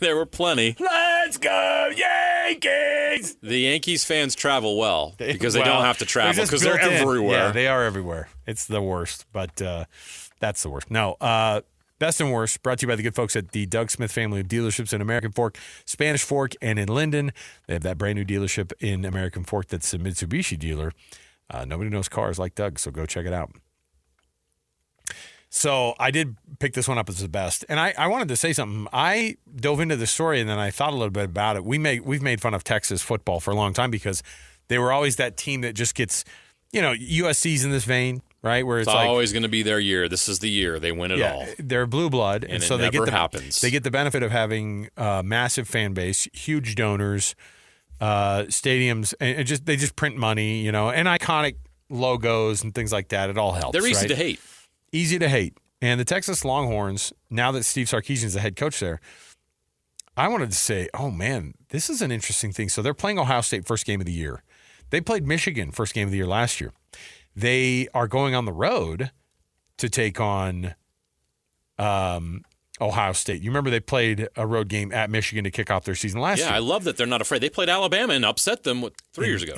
There were plenty. Let's go Yankees! The Yankees fans travel well because they don't have to travel because they're everywhere. Yeah, they are everywhere. It's the worst, but that's the worst. No, best and worst brought to you by the good folks at the Doug Smith family of dealerships in American Fork, Spanish Fork, and in Linden. They have that brand new dealership in American Fork that's a Mitsubishi dealer. Nobody knows cars like Doug, so go check it out. So I did pick this one up as the best. And I wanted to say something. I dove into the story and then I thought a little bit about it. We've made fun of Texas football for a long time because they were always that team that just gets, USC's in this vein, right? Where it's like, always going to be their year. This is the year. They win it all. They're blue blood. And so it never happens. They get the benefit of having a massive fan base, huge donors, stadiums, and they just print money, and iconic logos and things like that. It all helps. They're easy to hate. Easy to hate. And the Texas Longhorns, now that Steve Sarkisian's the head coach there, I wanted to say, oh, man, this is an interesting thing. So they're playing Ohio State first game of the year. They played Michigan first game of the year last year. They are going on the road to take on Ohio State. You remember they played a road game at Michigan to kick off their season last year. Yeah, I love that they're not afraid. They played Alabama and upset them 3 years ago.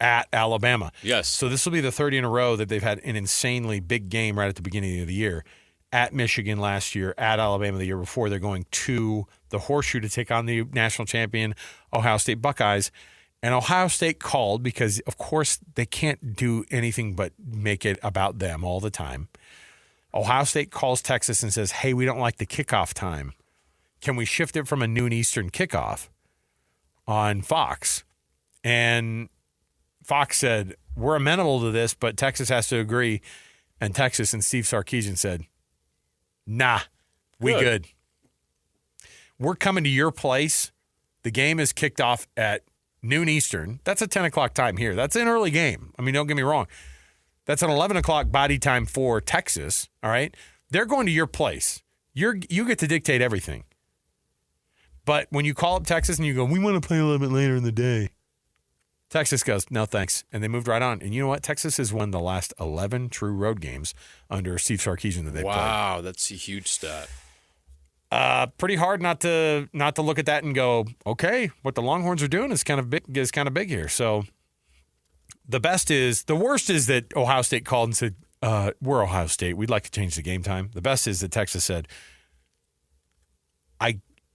At Alabama. Yes. So this will be the third in a row that they've had an insanely big game right at the beginning of the year. At Michigan last year, at Alabama the year before. They're going to the Horseshoe to take on the national champion Ohio State Buckeyes. And Ohio State called because, of course, they can't do anything but make it about them all the time. Ohio State calls Texas and says, hey, we don't like the kickoff time. Can we shift it from a noon Eastern kickoff on Fox? And Fox said, we're amenable to this, but Texas has to agree. And Texas and Steve Sarkisian said, nah, we good. We're coming to your place. The game is kicked off at noon Eastern. That's a 10 o'clock time here. That's an early game. I mean, don't get me wrong. That's an 11 o'clock body time for Texas, all right? They're going to your place. You get to dictate everything. But when you call up Texas and you go, we want to play a little bit later in the day, Texas goes, no thanks. And they moved right on. And you know what? Texas has won the last 11 true road games under Steve Sarkisian that they played. Wow, that's a huge stat. Pretty hard not to look at that and go, okay, what the Longhorns are doing is kind of big here. So the worst is that Ohio State called and said, we're Ohio State. We'd like to change the game time. The best is that Texas said,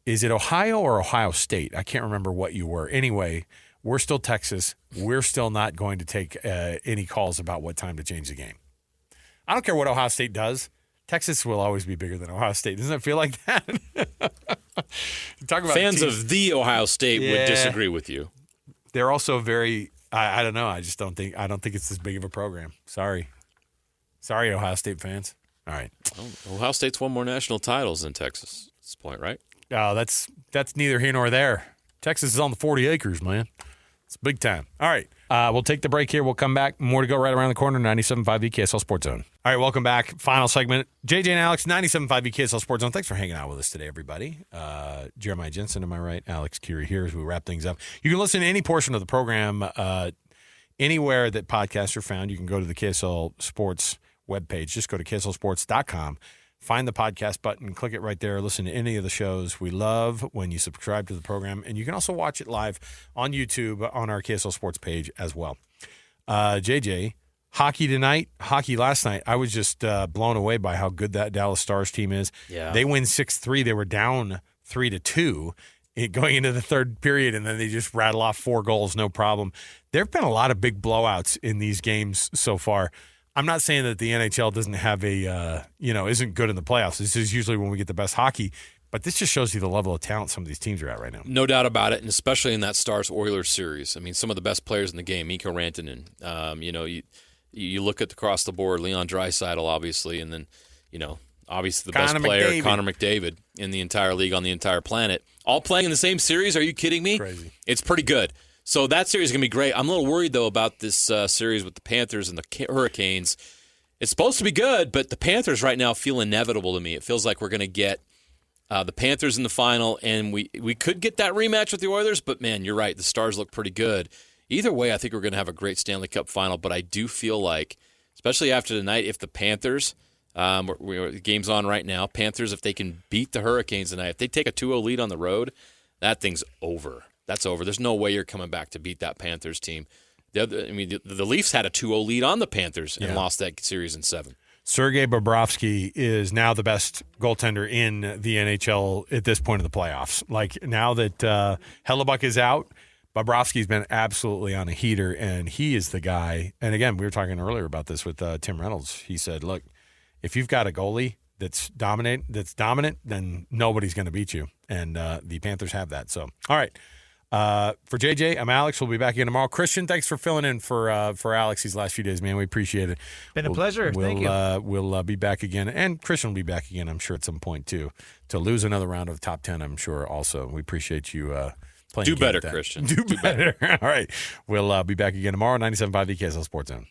is it Ohio or Ohio State? I can't remember what you were. Anyway, we're still Texas. We're still not going to take any calls about what time to change the game. I don't care what Ohio State does. Texas will always be bigger than Ohio State. Doesn't it feel like that? Talk about fans of the Ohio State would disagree with you. They're also very. I don't know. I don't think it's this big of a program. Sorry, Ohio State fans. All right. Well, Ohio State's won more national titles than Texas at this point, right? Oh, that's neither here nor there. Texas is on the 40 acres, man. It's big time. All right. We'll take the break here. We'll come back. More to go right around the corner. 97.5 VKSL Sports Zone. All right, welcome back. Final segment. JJ and Alex, 97.5 VKSL Sports Zone. Thanks for hanging out with us today, everybody. Jeremiah Jensen, am I right? Alex Kirry here as we wrap things up. You can listen to any portion of the program anywhere that podcasts are found. You can go to the KSL Sports webpage. Just go to KSLSports.com. Find the podcast button, click it right there, listen to any of the shows. We love when you subscribe to the program, and you can also watch it live on YouTube on our KSL Sports page as well. JJ, hockey tonight, hockey last night. I was just blown away by how good that Dallas Stars team is. Yeah. They win 6-3. They were down 3-2 going into the third period, and then they just rattle off 4 goals, no problem. There have been a lot of big blowouts in these games so far. I'm not saying that the NHL doesn't have isn't good in the playoffs. This is usually when we get the best hockey, but this just shows you the level of talent some of these teams are at right now. No doubt about it, and especially in that Stars-Oilers series. I mean, some of the best players in the game, Mikko Rantanen. You look at across the board, Leon Draisaitl, obviously, and then, obviously the best player, Connor McDavid, in the entire league, on the entire planet. All playing in the same series? Are you kidding me? Crazy. It's pretty good. So that series is going to be great. I'm a little worried, though, about this series with the Panthers and the Hurricanes. It's supposed to be good, but the Panthers right now feel inevitable to me. It feels like we're going to get the Panthers in the final, and we could get that rematch with the Oilers, but, man, you're right. The Stars look pretty good. Either way, I think we're going to have a great Stanley Cup final, but I do feel like, especially after tonight, if the Panthers, the game's on right now, Panthers, if they can beat the Hurricanes tonight, if they take a 2-0 lead on the road, that thing's over. That's over. There's no way you're coming back to beat that Panthers team. The Leafs had a 2-0 lead on the Panthers and lost that series in 7. Sergei Bobrovsky is now the best goaltender in the NHL at this point of the playoffs. Like, now that Haliburton is out, Bobrovsky's been absolutely on a heater, and he is the guy. And, again, we were talking earlier about this with Tim Reynolds. He said, look, if you've got a goalie that's dominant, then nobody's going to beat you. And the Panthers have that. So, all right. For JJ, I'm Alex. We'll be back again tomorrow. Christian, thanks for filling in for Alex these last few days, man. We appreciate it. Been a pleasure. Thank you. We'll be back again, and Christian will be back again, I'm sure, at some point too, to lose another round of top 10. I'm sure. Also, we appreciate you playing. Do better, Christian. Do better. All right, we'll be back again tomorrow. 97.5 VKSL Sports Zone.